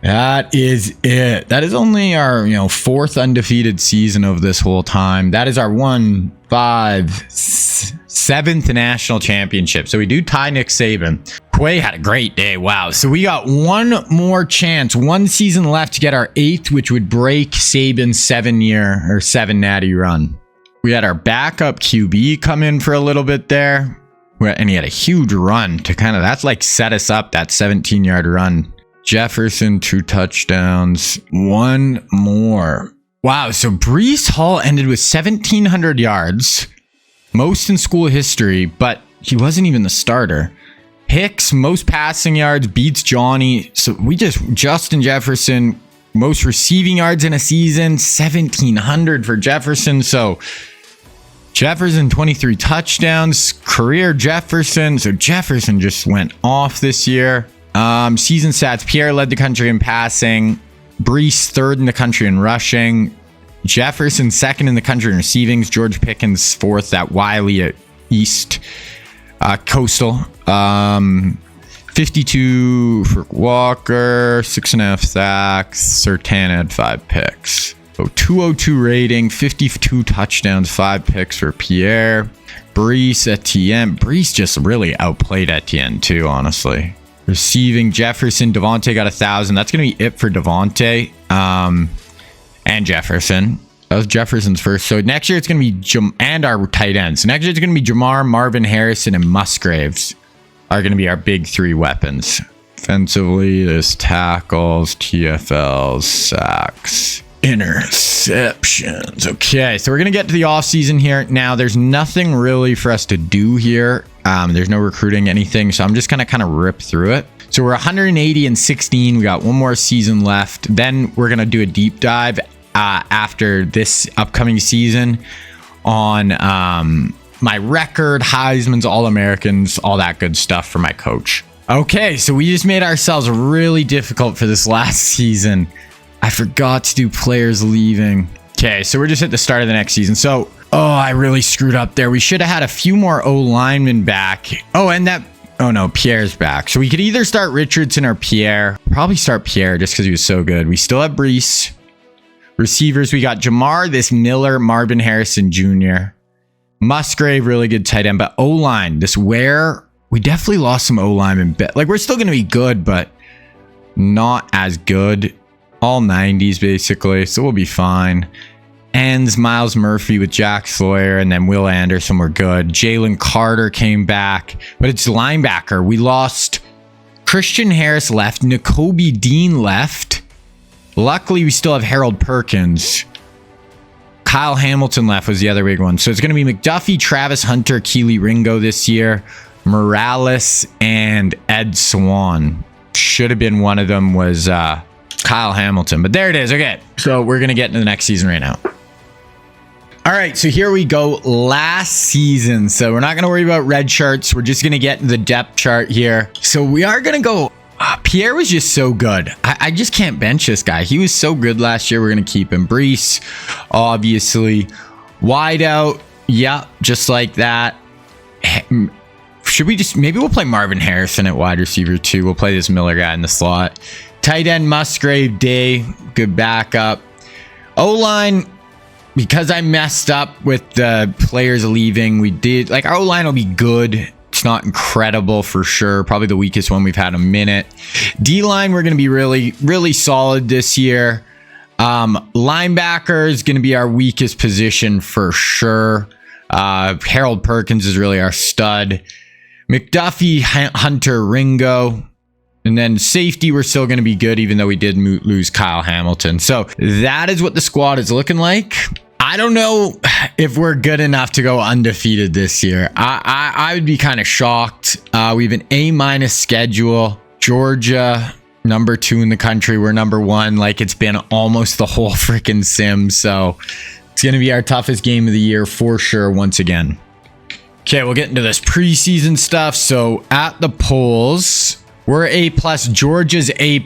That is it. That is only our, fourth undefeated season of this whole time. That is our 7th national championship. So we do tie Nick Saban. Quay had a great day. Wow. So we got one more chance, one season left to get our 8th, which would break Saban's 7 natty run. We had our backup QB come in for a little bit there. And he had a huge run to that's like set us up, that 17-yard run. Jefferson, 2 touchdowns, one more. Wow, so Breece Hall ended with 1,700 yards, most in school history, but he wasn't even the starter. Hicks, most passing yards, beats Johnny. So Justin Jefferson, most receiving yards in a season, 1,700 for Jefferson. So Jefferson, 23 touchdowns, career Jefferson. So Jefferson just went off this year. Season stats, Pierre led the country in passing. Breece, 3rd in the country in rushing. Jefferson, 2nd in the country in receiving. George Pickens, 4th at Wiley at East Coastal. 52 for Walker, 6.5 sacks. Surtain had 5 picks. So 202 rating, 52 touchdowns, 5 picks for Pierre. Breece, Etienne. Breece just really outplayed Etienne too, honestly. Receiving, Jefferson, Devontae got 1,000. That's going to be it for Devontae and Jefferson. That was Jefferson's first. So next year it's going to be and our tight ends. So next year it's going to be Jamar, Marvin Harrison, and Musgraves are going to be our big 3 weapons. Offensively, there's tackles, TFLs, sacks, interceptions. Okay, so we're going to get to the offseason here. Now, there's nothing really for us to do here. There's no recruiting, anything. So I'm just going to kind of rip through it. So we're 180-16. We got one more season left. Then we're going to do a deep dive after this upcoming season on my record, Heisman's, All-Americans, all that good stuff for my coach. Okay, so we just made ourselves really difficult for this last season. I forgot to do players leaving. Okay, so we're just at the start of the next season. So, I really screwed up there. We should have had a few more O-linemen back. Oh no, Pierre's back. So we could either start Richardson or Pierre. Probably start Pierre just because he was so good. We still have Breece. Receivers, we got Jamar, this Miller, Marvin Harrison Jr. Musgrave, really good tight end. But O-line, this Ware, we definitely lost some O-linemen. Like, we're still going to be good, but not as good. All 90s, basically. So we'll be fine. Ends, Miles Murphy with Jack Sawyer, and then Will Anderson were good. Jalen Carter came back, but it's linebacker. We lost Christian Harris left. N'Kobe Dean left. Luckily, we still have Harold Perkins. Kyle Hamilton left was the other big one. So it's going to be McDuffie, Travis Hunter, Keely Ringo this year. Morales, and Ed Swan. Should have been one of them was Kyle Hamilton. But there it is. Okay, so we're going to get into the next season right now. All right, so here we go. Last season. So we're not going to worry about red charts. We're just going to get into the depth chart here. So we are going to go. Pierre was just so good. I just can't bench this guy. He was so good last year. We're going to keep him. Breece, obviously. Wide out. Yeah, just like that. Should we just... Maybe we'll play Marvin Harrison at wide receiver too. We'll play this Miller guy in the slot. Tight end, Musgrave, Day. Good backup. O-line... Because I messed up with the players leaving, we did... Like, our O-line will be good. It's not incredible for sure. Probably the weakest one we've had in a minute. D-line, we're going to be really, really solid this year. Linebacker is going to be our weakest position for sure. Harold Perkins is really our stud. McDuffie, Hunter, Ringo. And then safety, we're still going to be good, even though we did lose Kyle Hamilton. So that is what the squad is looking like. I don't know if we're good enough to go undefeated this year. I would be kind of shocked. We have an A- schedule. Georgia, number 2 in the country. We're number 1. Like, it's been almost the whole freaking sim. So it's going to be our toughest game of the year for sure once again. Okay, we'll get into this preseason stuff. So at the polls, we're A+, Georgia's A+,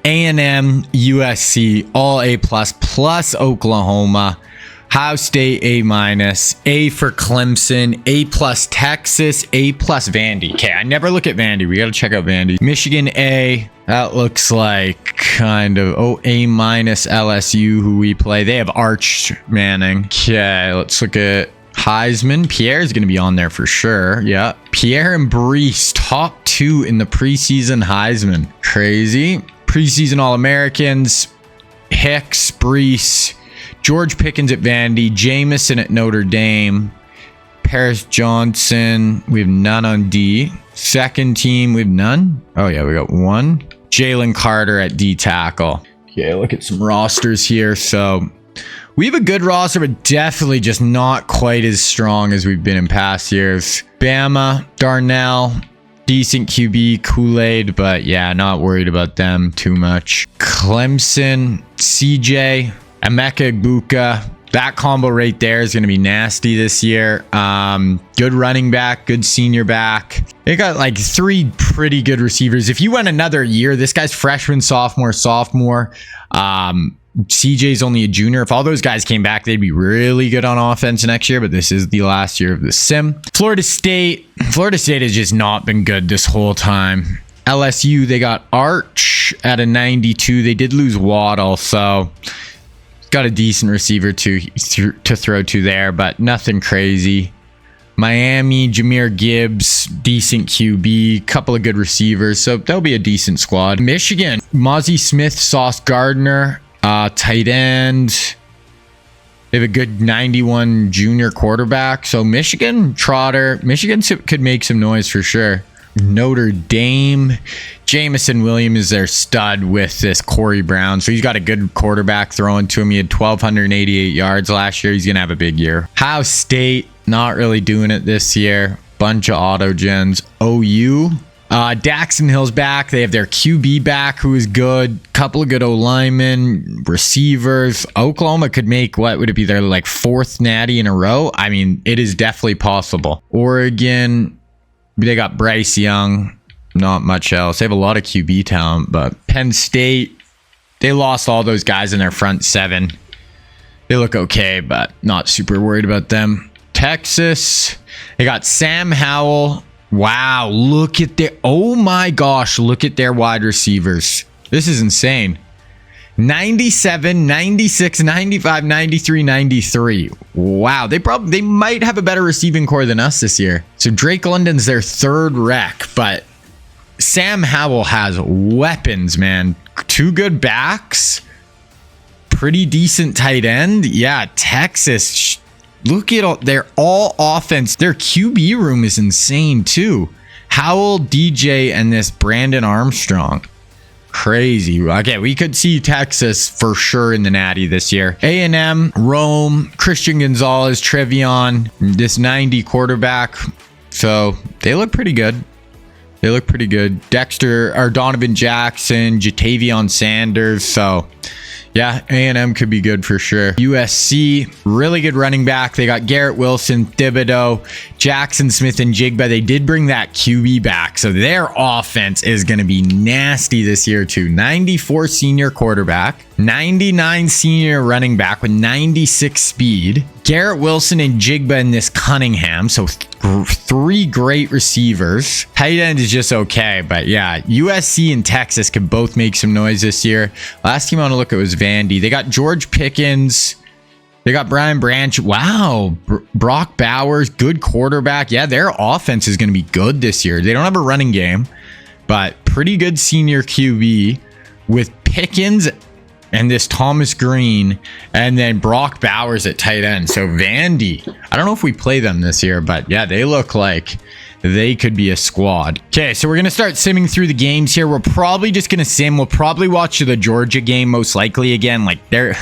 A&M, USC, all A+, plus Oklahoma, Ohio State A-, A for Clemson, A+ Texas, A+ Vandy. Okay, I never look at Vandy. We got to check out Vandy. Michigan A, that looks like kind of, A- LSU, who we play. They have Arch Manning. Okay, let's look at Heisman. Pierre's going to be on there for sure. Yeah. Pierre and Brees, top 2 in the preseason Heisman. Crazy. Preseason All-Americans. Hicks, Brees, George Pickens at Vandy, Jameson at Notre Dame, Paris Johnson. We have none on D. Second team, we have none. Oh, yeah, we got 1. Jalen Carter at D tackle. Okay, look at some rosters here. So we have a good roster, but definitely just not quite as strong as we've been in past years. Bama, Darnell, decent QB, Kool-Aid, but yeah, not worried about them too much. Clemson, CJ, Emeka Egbuka. That combo right there is going to be nasty this year. Good running back, good senior back. They got like 3 pretty good receivers. If you went another year, this guy's freshman, sophomore. CJ's only a junior. If all those guys came back, they'd be really good on offense next year, but this is the last year of the sim. Florida State has just not been good this whole time. LSU, they got Arch at a 92. They did lose Waddle, so got a decent receiver to throw to there, but nothing crazy. Miami, Jahmyr Gibbs, decent QB, couple of good receivers, so that'll be a decent squad. Michigan, Mozzie Smith, Sauce Gardner, tight end. They have a good 91 junior quarterback. So Michigan could make some noise for sure. Notre Dame, Jamison Williams is their stud with this Corey Brown. So he's got a good quarterback throwing to him. He had 1,288 yards last year. He's going to have a big year. Ohio State, not really doing it this year. Bunch of auto gens. OU, Daxton Hill's back. They have their QB back, who is good. Couple of good O-linemen, receivers. Oklahoma could make, what would it be, their like 4th natty in a row? I mean, it is definitely possible. Oregon, they got Bryce Young. Not much else. They have a lot of QB talent, but Penn State, they lost all those guys in their front 7. They look okay, but not super worried about them. Texas, they got Sam Howell. Wow, look at their, oh my gosh, look at their wide receivers. This is insane. 97, 96, 95, 93, 93. Wow, they might have a better receiving core than us this year. So Drake London's their 3rd rec, but Sam Howell has weapons, man. 2 good backs, pretty decent tight end. Yeah, Texas, look at all, they're all offense. Their QB room is insane too. Howell, DJ, and this Brandon Armstrong. Crazy. Okay, we could see Texas for sure in the natty this year. A&M, Rome, Christian Gonzalez, Trevion, this 90 quarterback. So they look pretty good. Dexter or Donovan Jackson, Jatavion Sanders. So yeah, A&M could be good for sure. USC, really good running back. They got Garrett Wilson, Thibodeau, Jackson Smith, and Jigba. They did bring that QB back, so their offense is going to be nasty this year too. 94 senior quarterback, 99 senior running back with 96 speed. Garrett Wilson and Jigba and this Cunningham. So 3 great receivers. Tight end is just okay. But yeah, USC and Texas could both make some noise this year. Last team I want to look at was Vandy. They got George Pickens, They got Brian Branch. Wow. Brock Bowers, good quarterback. Yeah, their offense is going to be good this year. They don't have a running game, but pretty good senior QB with Pickens and this Thomas Green, and then Brock Bowers at tight end. So Vandy, I don't know if we play them this year, but yeah, they look like they could be a squad. Okay, so we're going to start simming through the games here. We're probably just going to sim. We'll probably watch the Georgia game most likely again. Like, there,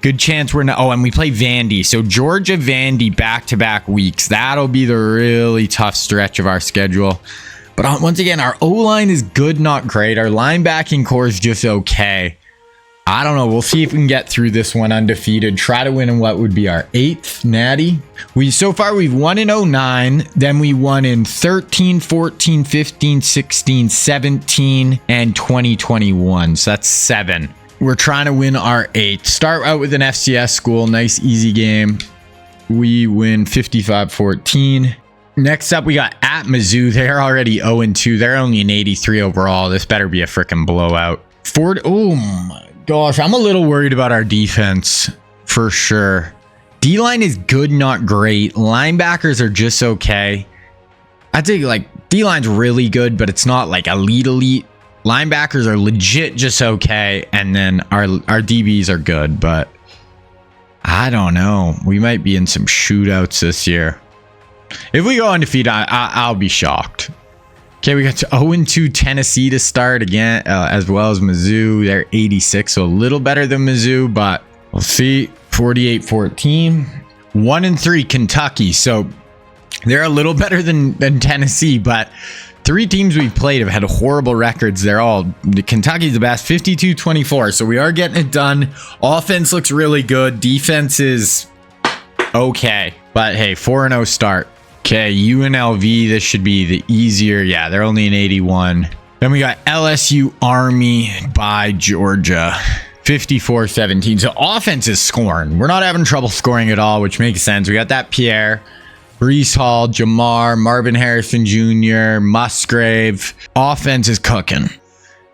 good chance we're not. Oh, and we play Vandy. So Georgia, Vandy, back-to-back weeks. That'll be the really tough stretch of our schedule. But once again, our O-line is good, not great. Our linebacking core is just okay. I don't know. We'll see if we can get through this one undefeated. Try to win in what would be our 8th natty. So far we've won in 09. Then we won in 13, 14, 15, 16, 17, and 2021. So that's 7. We're trying to win our 8th. Start out with an FCS school. Nice, easy game. We win 55-14. Next up, we got at Mizzou. They're already 0-2. They're only an 83 overall. This better be a freaking blowout. Oh my gosh, I'm a little worried about our defense for sure. D-line is good, not great. Linebackers are just okay. I'd say like D-line's really good, but it's not like elite. Linebackers are legit just okay, and then our DBs are good, but I don't know. We might be in some shootouts this year. If we go undefeated, I'll be shocked. Okay, we got 0-2 Tennessee to start again, as well as Mizzou. They're 86, so a little better than Mizzou, but we'll see. 48-14. 1-3 Kentucky, so they're a little better than Tennessee, but 3 teams we've played have had horrible records. Kentucky's the best, 52-24, so we are getting it done. Offense looks really good. Defense is okay, but hey, 4-0 start. Okay, UNLV, this should be the easier. Yeah, they're only an 81. Then we got LSU Army by Georgia, 54-17. So offense is scoring. We're not having trouble scoring at all, which makes sense. We got that Pierre, Brees Hall, Jamar, Marvin Harrison Jr., Musgrave. Offense is cooking.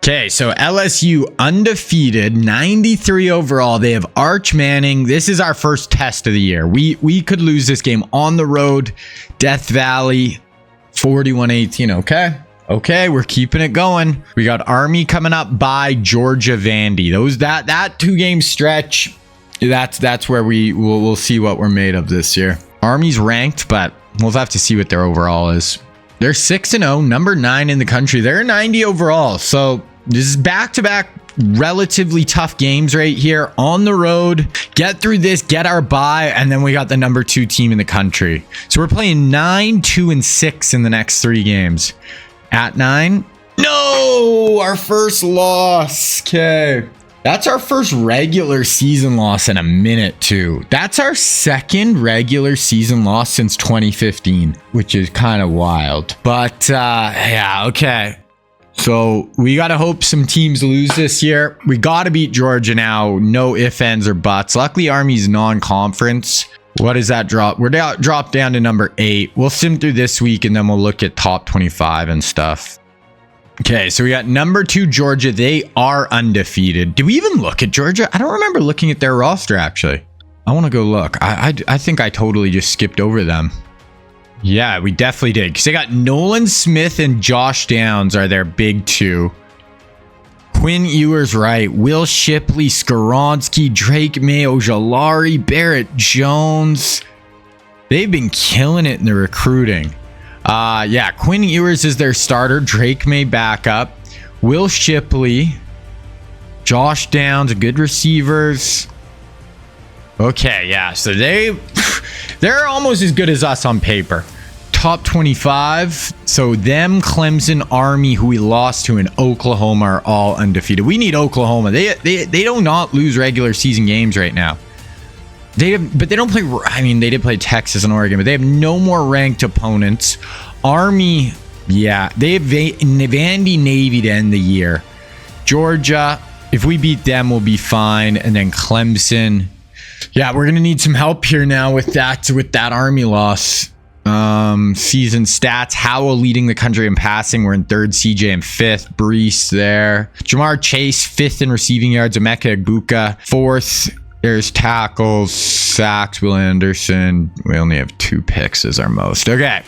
Okay, so LSU undefeated, 93 overall. They have Arch Manning. This is our first test of the year. We could lose this game on the road. Death Valley, 41-18. Okay, we're keeping it going. We got Army coming up by Georgia, Vandy. That 2-game stretch. That's where we'll see what we're made of this year. Army's ranked, but we'll have to see what their overall is. They're 6-0, number 9 in the country. They're 90 overall. So this is back-to-back relatively tough games right here on the road. Get through this, get our bye, and then we got the number 2 team in the country. So we're playing 9, 2, and 6 in the next 3 games. At 9, no, our first loss. Okay. That's our first regular season loss in a minute, too. That's our second regular season loss since 2015, which is kind of wild. But, yeah, okay. So we got to hope some teams lose this year. We got to beat Georgia now. No ifs, ands, or buts. Luckily, Army's non-conference. What does that drop? We're dropped down to number 8. We'll sim through this week, and then we'll look at top 25 and stuff. Okay, so we got number 2 Georgia. They are undefeated. Did we even look at Georgia? I don't remember looking at their roster, actually. I want to go look. I think I totally just skipped over them. Yeah, we definitely did. Because they got Nolan Smith and Josh Downs are their big 2. Quinn Ewers right. Will Shipley, Skoronsky, Drake May, Ojolari, Barrett Jones. They've been killing it in the recruiting. Yeah, Quinn Ewers is their starter. Drake May backup. Will Shipley, Josh Downs, good receivers. Okay, yeah, so they're almost as good as us on paper. Top 25. So them, Clemson, Army, who we lost to, in Oklahoma are all undefeated. We need Oklahoma. They do not lose regular season games right now. But they don't play. I mean, they did play Texas and Oregon, but they have no more ranked opponents. Army, yeah, they have Vandy, Navy to end the year. Georgia, if we beat them, we'll be fine. And then Clemson, yeah, we're gonna need some help here now with that Army loss. Season stats: Howell leading the country in passing. We're in 3rd. CJ in 5th. Brees there. Jamar Chase 5th in receiving yards. Emeka Egbuka 4th. There's tackles, sacks, Will Anderson. We only have 2 picks as our most. Okay.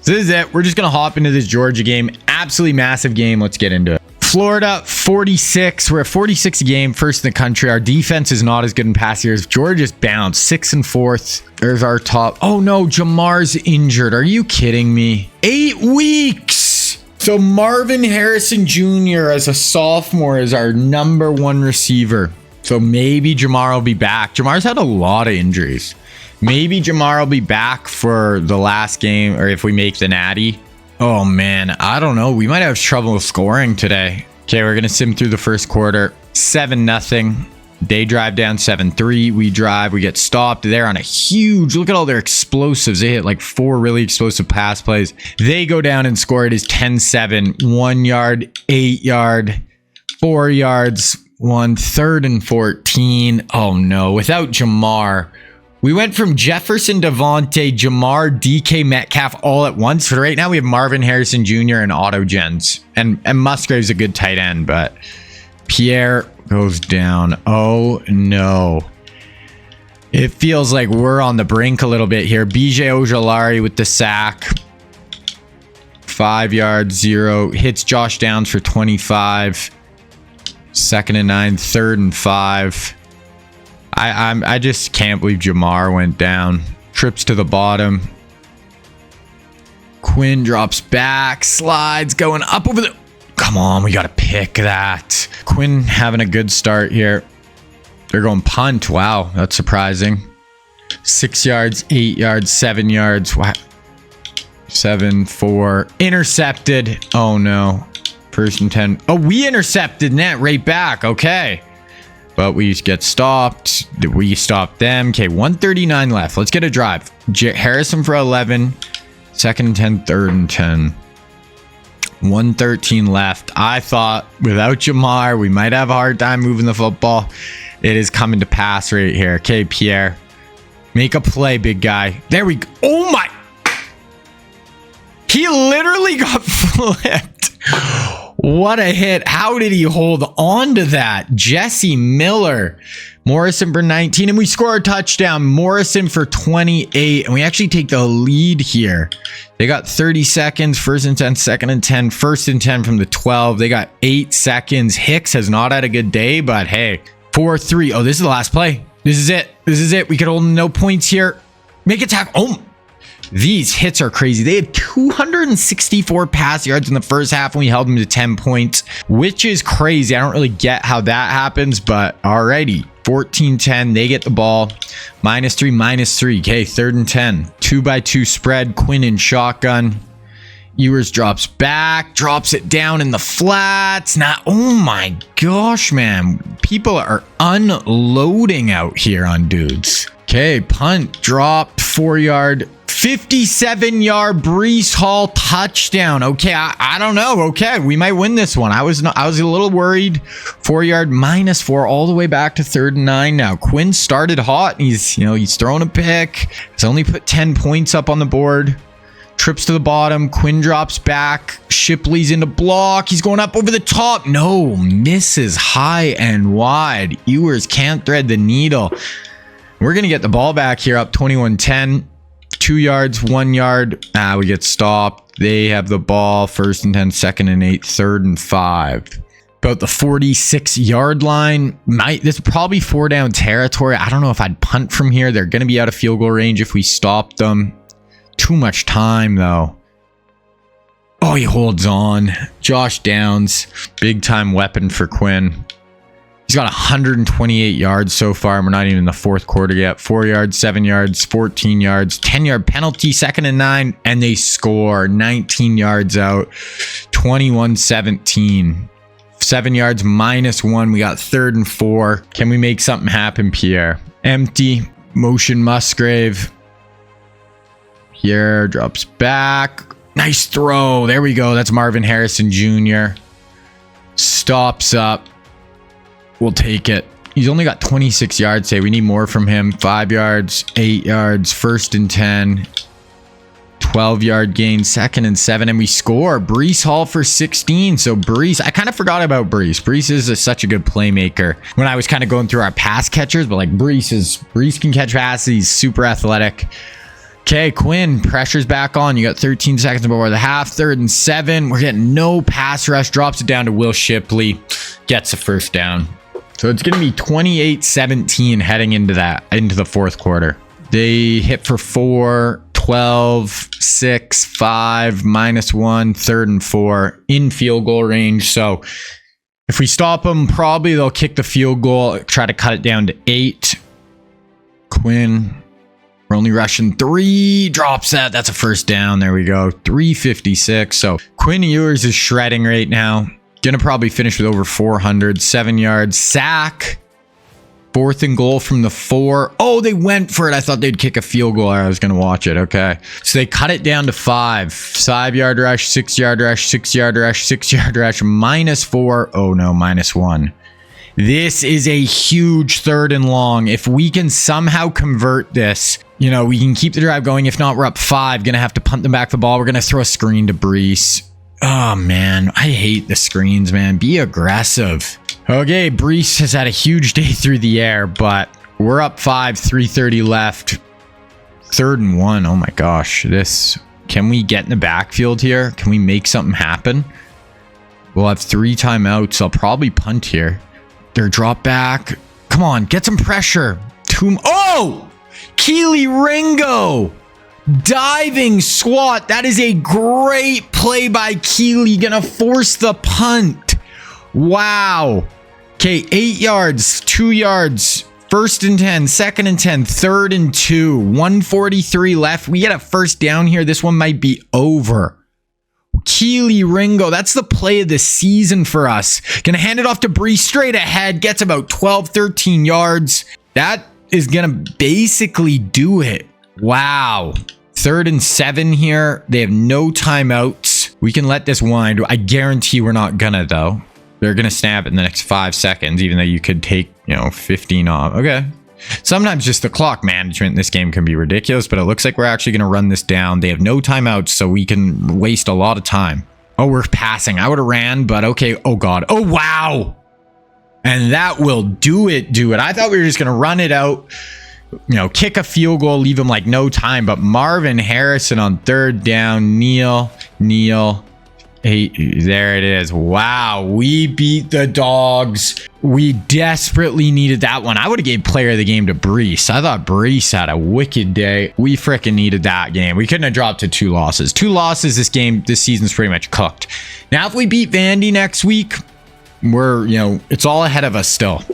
So this is it. We're just going to hop into this Georgia game. Absolutely massive game. Let's get into it. Florida, 46. We're at 46 a game, first in the country. Our defense is not as good in past years. Georgia's bounced 6 and 4th. There's our top. Oh no, Jamar's injured. Are you kidding me? 8 weeks. So Marvin Harrison Jr. as a sophomore is our #1 receiver. So maybe Jamar will be back. Jamar's had a lot of injuries. Maybe Jamar will be back for the last game, or if we make the Natty. Oh man, I don't know. We might have trouble scoring today. Okay, we're gonna sim through the first quarter. 7-0. They drive down 7-3. We drive. We get stopped. They're on a huge. Look at all their explosives. They hit like 4 really explosive pass plays. They go down and score. It is 10-7. 1 yard, 8 yard, 4 yards. 3rd and 14. Oh no! Without Jamar. We went from Jefferson, Devontae, Jamar, DK, Metcalf all at once. For right now, we have Marvin Harrison Jr. and Auto Gens. And Musgrave's a good tight end, but Pierre goes down. Oh, no. It feels like we're on the brink a little bit here. BJ Ojolari with the sack. 5 yards, 0. Hits Josh Downs for 25. 2nd and 9, 3rd and 5. I just can't believe Jamar went down. Trips to the bottom. Quinn drops back. Slides going up over the... Come on, we got to pick that. Quinn having a good start here. They're going punt. Wow, that's surprising. 6 yards, 8 yards, 7 yards. Wow. 7-4. Intercepted. Oh, no. 1st and 10. Oh, we intercepted net right back. Okay. But we get stopped. We stopped them. Okay, 1:39 left. Let's get a drive. Harrison for 11. 2nd and 10, 3rd and 10. 1:13 left. I thought without Jamar, we might have a hard time moving the football. It is coming to pass right here. Okay, Pierre. Make a play, big guy. There we go. Oh my. He literally got flipped. What a hit. How did he hold on to that? Jesse Miller. Morrison for 19. And we score a touchdown. Morrison for 28. And we actually take the lead here. They got 30 seconds. 1st and 10. 2nd and 10. 1st and 10 from the 12. They got 8 seconds. Hicks has not had a good day. But hey. 4-3. Oh, this is the last play. This is it. This is it. We could hold no points here. Make a tackle. Oh. These hits are crazy. They had 264 pass yards in the first half and we held them to 10 points, which is crazy. I don't really get how that happens, but alrighty. 14-10. They get the ball. -3, -3. Okay, 3rd and 10. 2-by-2 spread. Quinn in shotgun. Ewers drops back, drops it down in the flats. Now, oh my gosh, man. People are unloading out here on dudes. Okay, punt dropped, 4 yard. 57-yard Breece Hall touchdown. Okay, I don't know. Okay, we might win this one. I was a little worried. 4 yard, -4 all the way back to 3rd and 9 now. Quinn started hot. He's throwing a pick. He's only put 10 points up on the board. Trips to the bottom. Quinn drops back. Shipley's into block. He's going up over the top. No, misses high and wide. Ewers can't thread the needle. We're going to get the ball back here up 21-10. 2 yards, 1 yard. We get stopped. They have the ball. 1st and 10, 2nd and 8, 3rd and 5. About the 46-yard line. This is probably 4 down territory. I don't know if I'd punt from here. They're going to be out of field goal range if we stop them. Too much time, though. Oh, he holds on. Josh Downs. Big time weapon for Quinn. He's got 128 yards so far, and we're not even in the 4th quarter yet. 4 yards, 7 yards, 14 yards, 10-yard penalty, 2nd and 9, and they score 19 yards out, 21-17. 7 yards, -1. We got 3rd and 4. Can we make something happen, Pierre? Empty. Motion Musgrave. Pierre drops back. Nice throw. There we go. That's Marvin Harrison Jr. Stops up. We'll take it. He's only got 26 yards today. We need more from him. 5 yards, 8 yards, 1st and 10, 12-yard gain, 2nd and 7, and we score. Breece Hall for 16. So Breece, I kind of forgot about Breece. Breece is such a good playmaker when I was kind of going through our pass catchers, but like Breece can catch passes. He's super athletic. Okay, Quinn, pressure's back on. You got 13 seconds before the half, 3rd and 7. We're getting no pass rush. Drops it down to Will Shipley. Gets a first down. So it's going to be 28-17 heading into the fourth quarter. They hit for 4, 12, 6, 5, -1, 3rd and 4 in field goal range. So if we stop them, probably they'll kick the field goal, try to cut it down to 8. Quinn, we're only rushing 3, drops that. That's a first down. There we go. 3:56. So Quinn Ewers is shredding right now. Gonna probably finish with over 400, 7 yards, sack. 4th and goal from the 4. Oh, they went for it. I thought they'd kick a field goal. I was going to watch it. Okay. So they cut it down to 5. 5-yard rush, 6-yard rush, 6-yard rush, 6-yard rush, -4. Oh no, -1. This is a huge 3rd and long. If we can somehow convert this, you know, we can keep the drive going. If not, we're up 5. Going to have to punt them back the ball. We're going to throw a screen to Breece. Oh man, I hate the screens, man. Be aggressive. Okay, Breece has had a huge day through the air, but we're up 5, 3:30 left. 3rd and 1. Oh my gosh. Can we get in the backfield here? Can we make something happen? We'll have 3 timeouts. I'll probably punt here. Their drop back. Come on, get some pressure. Oh! Keely Ringo! Diving swat. That is a great play by Keely. Gonna force the punt. Wow. Okay, 8 yards, 2 yards, 1st and 10, 2nd and 10, 3rd and 2, 1:43 left. We get a first down here. This one might be over. Keely Ringo, that's the play of the season for us. Gonna hand it off to Breece straight ahead. Gets about 12, 13 yards. That is gonna basically do it. Wow. 3rd and 7 here. They have no timeouts. We can let this wind. I guarantee we're not gonna though. They're going to snap it in the next 5 seconds, even though you could take, 15 off. Okay. Sometimes just the clock management in this game can be ridiculous, but it looks like we're actually going to run this down. They have no timeouts, so we can waste a lot of time. Oh, we're passing. I would have ran, but okay. Oh, God. Oh, wow. And that will do it. I thought we were just going to run it out, kick a field goal, leave them like no time. But Marvin Harrison on 3rd down. Kneel. Hey, there it is. Wow, we beat the Dogs. We desperately needed that one. I would have gave player of the game to Breece. I thought Breece had a wicked day. We freaking needed that game. We couldn't have dropped to 2 losses. 2 losses this season's pretty much cooked. Now, if we beat Vandy next week, we're, it's all ahead of us still.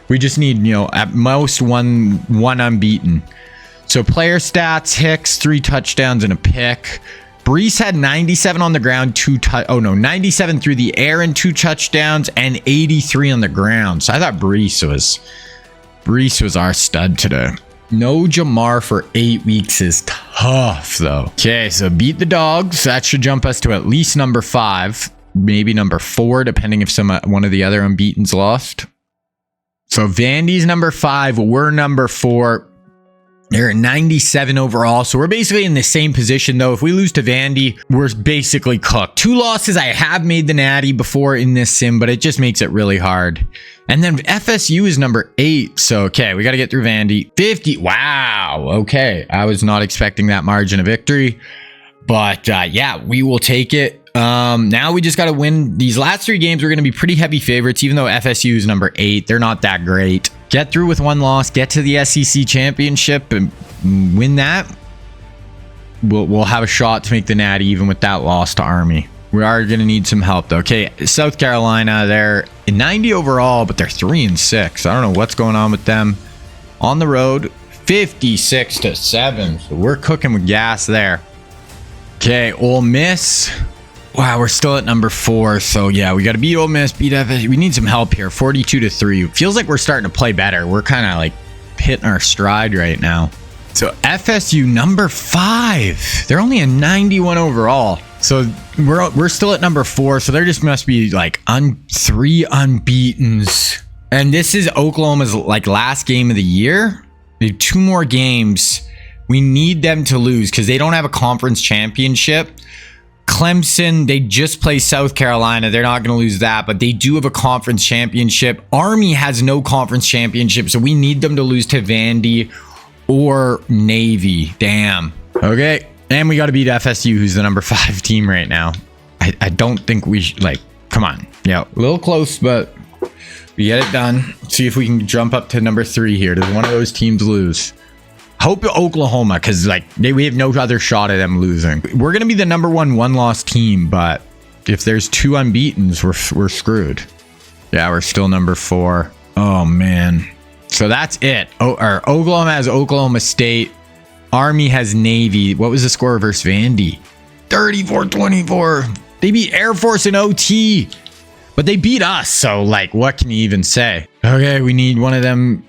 We just need, at most one unbeaten. So player stats, Hicks, 3 touchdowns and a pick. Breece had 97 on the ground, 97 through the air and 2 touchdowns, and 83 on the ground. So I thought Breece was our stud today. No Jamar for 8 weeks is tough, though. Okay, so beat the Dogs. That should jump us to at least number 5, maybe number 4, depending if one of the other unbeaten's lost. So Vandy's number 5, we're number 4. They're at 97 overall, so we're basically in the same position, though. If we lose to Vandy, we're basically cooked. 2 losses. I have made the Natty before in this sim, but it just makes it really hard. And then FSU is number 8, so okay, we got to get through Vandy. 50. Wow. Okay, I was not expecting that margin of victory, but yeah, we will take it. Now we just got to win these last 3 games. We're going to be pretty heavy favorites, even though FSU is number 8. They're not that great. Get through with 1 loss, get to the SEC championship and win that. We'll have a shot to make the Natty even with that loss to Army. We are going to need some help though. Okay, South Carolina, they're in 90 overall, but they're 3-6. I don't know what's going on with them. On the road, 56-7. So we're cooking with gas there. Okay, Ole Miss. Wow, we're still at number 4. So yeah, we got to beat Ole Miss, beat FSU. We need some help here. 42-3. Feels like we're starting to play better. We're kind of like hitting our stride right now. So FSU number 5. They're only a 91 overall. So we're still at number 4. So there just must be like 3 unbeatens. And this is Oklahoma's like last game of the year. They have 2 more games We need them to lose because they don't have a conference championship. Clemson, they just play South Carolina. They're not going to lose that, but they do have a conference championship. Army has no conference championship, so we need them to lose to Vandy or Navy. Damn. Okay. And we got to beat FSU, who's the number 5 team right now. I don't think we should, like, come on. Yeah, a little close, but we get it done. See if we can jump up to number 3 here. Does one of those teams lose? Hope Oklahoma, because like we have no other shot at them losing. We're going to be the number 1 loss team, but if there's 2 unbeatens, we're screwed. Yeah, we're still number 4. Oh, man. So that's it. Oklahoma has Oklahoma State. Army has Navy. What was the score versus Vandy? 34-24. They beat Air Force in OT, but they beat us. So like, what can you even say? Okay, we need one of them.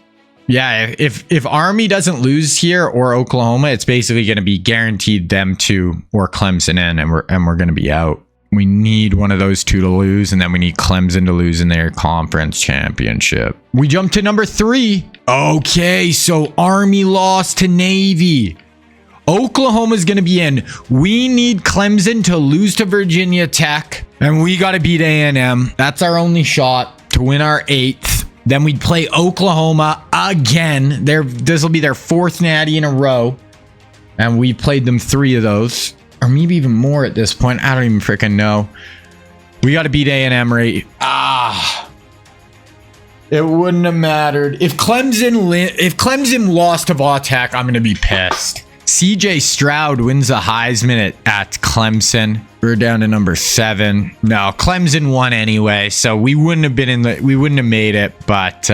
Yeah, if Army doesn't lose here or Oklahoma, it's basically going to be guaranteed them to or Clemson in, and we're going to be out. We need one of those 2 to lose, and then we need Clemson to lose in their conference championship. We jump to number 3. Okay, so Army lost to Navy. Oklahoma's going to be in. We need Clemson to lose to Virginia Tech, and we got to beat A&M. That's our only shot to win our 8th. Then we'd play Oklahoma again. This will be their 4th natty in a row, and we played them 3 of those, or maybe even more at this point. I don't even freaking know. We got to beat A&M, right? It wouldn't have mattered if Clemson lost to Vautech. I'm going to be pissed. CJ Stroud wins the Heisman at Clemson. We're down to number 7. No, Clemson won anyway, so we wouldn't have made it, but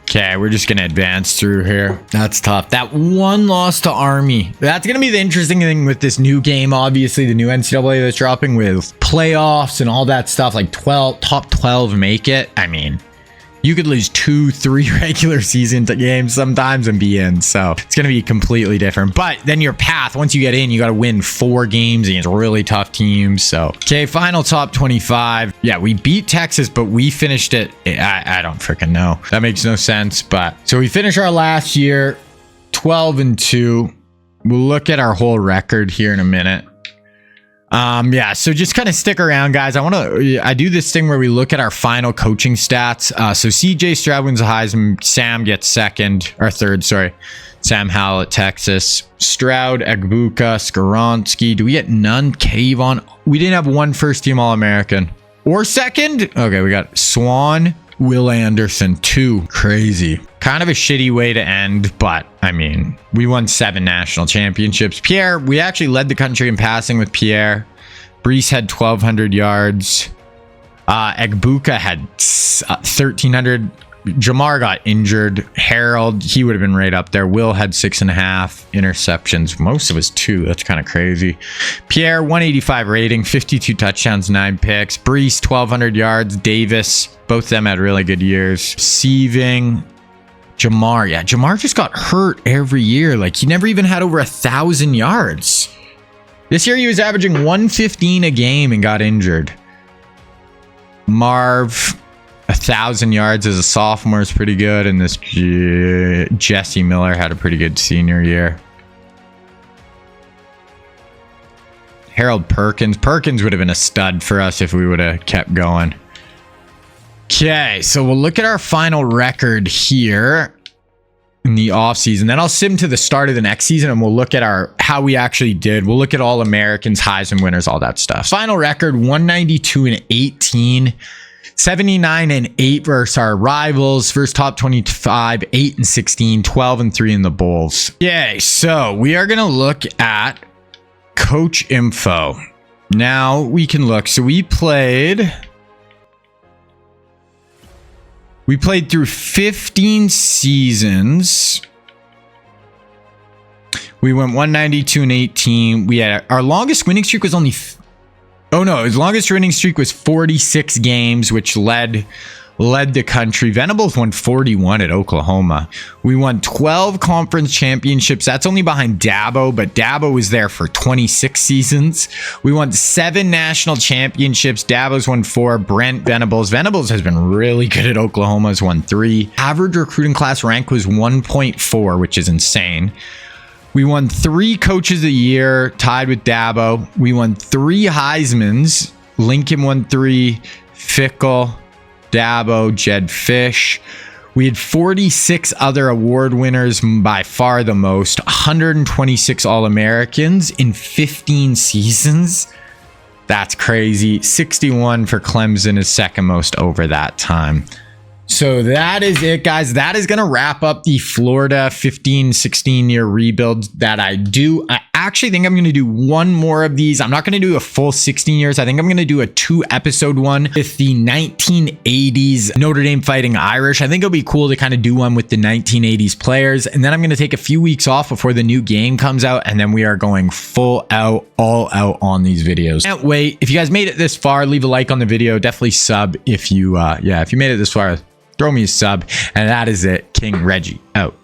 okay, we're just gonna advance through here. That's tough. That 1 loss to Army. That's gonna be the interesting thing with this new game. Obviously, the new NCAA that's dropping with playoffs and all that stuff, like top 12 make it. I mean, you could lose 2-3 regular season games sometimes and be in. So it's going to be completely different. But then your path, once you get in, you got to win 4 games against really tough teams. So, okay, final top 25. Yeah, we beat Texas, but we finished it. I don't freaking know. That makes no sense. But so we finished our last year 12-2. We'll look at our whole record here in a minute. Yeah, so just kind of stick around, guys. I do this thing where we look at our final coaching stats. So CJ Stroud wins the Heisman. Sam gets 3rd, sorry. Sam Howell at Texas. Stroud, Egbuka, Skoronski. Do we get none? Kayvon. We didn't have 1 first-team All-American. Or 2nd? Okay, we got Swan, Will Anderson, 2. Crazy. Kind of a shitty way to end, but I mean, we won 7 national championships. Pierre, we actually led the country in passing with Pierre. Brees had 1,200 yards. Egbuka had 1,300. Jamar got injured. Harold, he would have been right up there. Will had 6.5 interceptions. Most of us 2. That's kind of crazy. Pierre, 185 rating, 52 touchdowns, 9 picks. Brees, 1,200 yards. Davis, both of them had really good years. Receiving. Jamar, yeah, Jamar just got hurt every year. Like, he never even had over 1,000 yards. This year he was averaging 115 a game and got injured. Marv, 1,000 yards as a sophomore is pretty good, and this Jesse Miller had a pretty good senior year. Harold Perkins would have been a stud for us if we would have kept going. Okay, so we'll look at our final record here in the offseason. Then I'll sim to the start of the next season, and we'll look at how we actually did. We'll look at all Americans, Heisman winners, all that stuff. Final record, 192-18. 79-8 versus our rivals. First top 25, 8-16, 12-3 in the bowls. Okay, so we are going to look at coach info. Now we can look. So we played through 15 seasons. We went 192-18. We had our longest winning streak was only his longest winning streak was 46 games, which led the country. Venables won 41 at Oklahoma. We won 12 conference championships. That's only behind Dabo, but Dabo was there for 26 seasons. We won 7 national championships. Dabo's won 4. Venables has been really good at Oklahoma. Has won 3. Average recruiting class rank was 1.4, which is insane. We won 3 Coaches of the Year, tied with Dabo. We won 3 Heismans. Lincoln won 3, Fickle, Dabo, Jed Fish. We had 46 other award winners, by far the most. 126 All-Americans in 15 seasons. That's crazy. 61 for Clemson is second most over that time. So that is it, guys. That is going to wrap up the Florida 15-16 year rebuild that I do. I actually think I'm going to do one more of these. I'm not going to do a full 16 years. I think I'm going to do a 2-episode one with the 1980s Notre Dame Fighting Irish. I think it'll be cool to kind of do one with the 1980s players. And then I'm going to take a few weeks off before the new game comes out. And then we are going full out, all out on these videos. Can't wait. If you guys made it this far, leave a like on the video. Definitely sub if you, if you made it this far. Throw me a sub. And that is it. King Reggie out.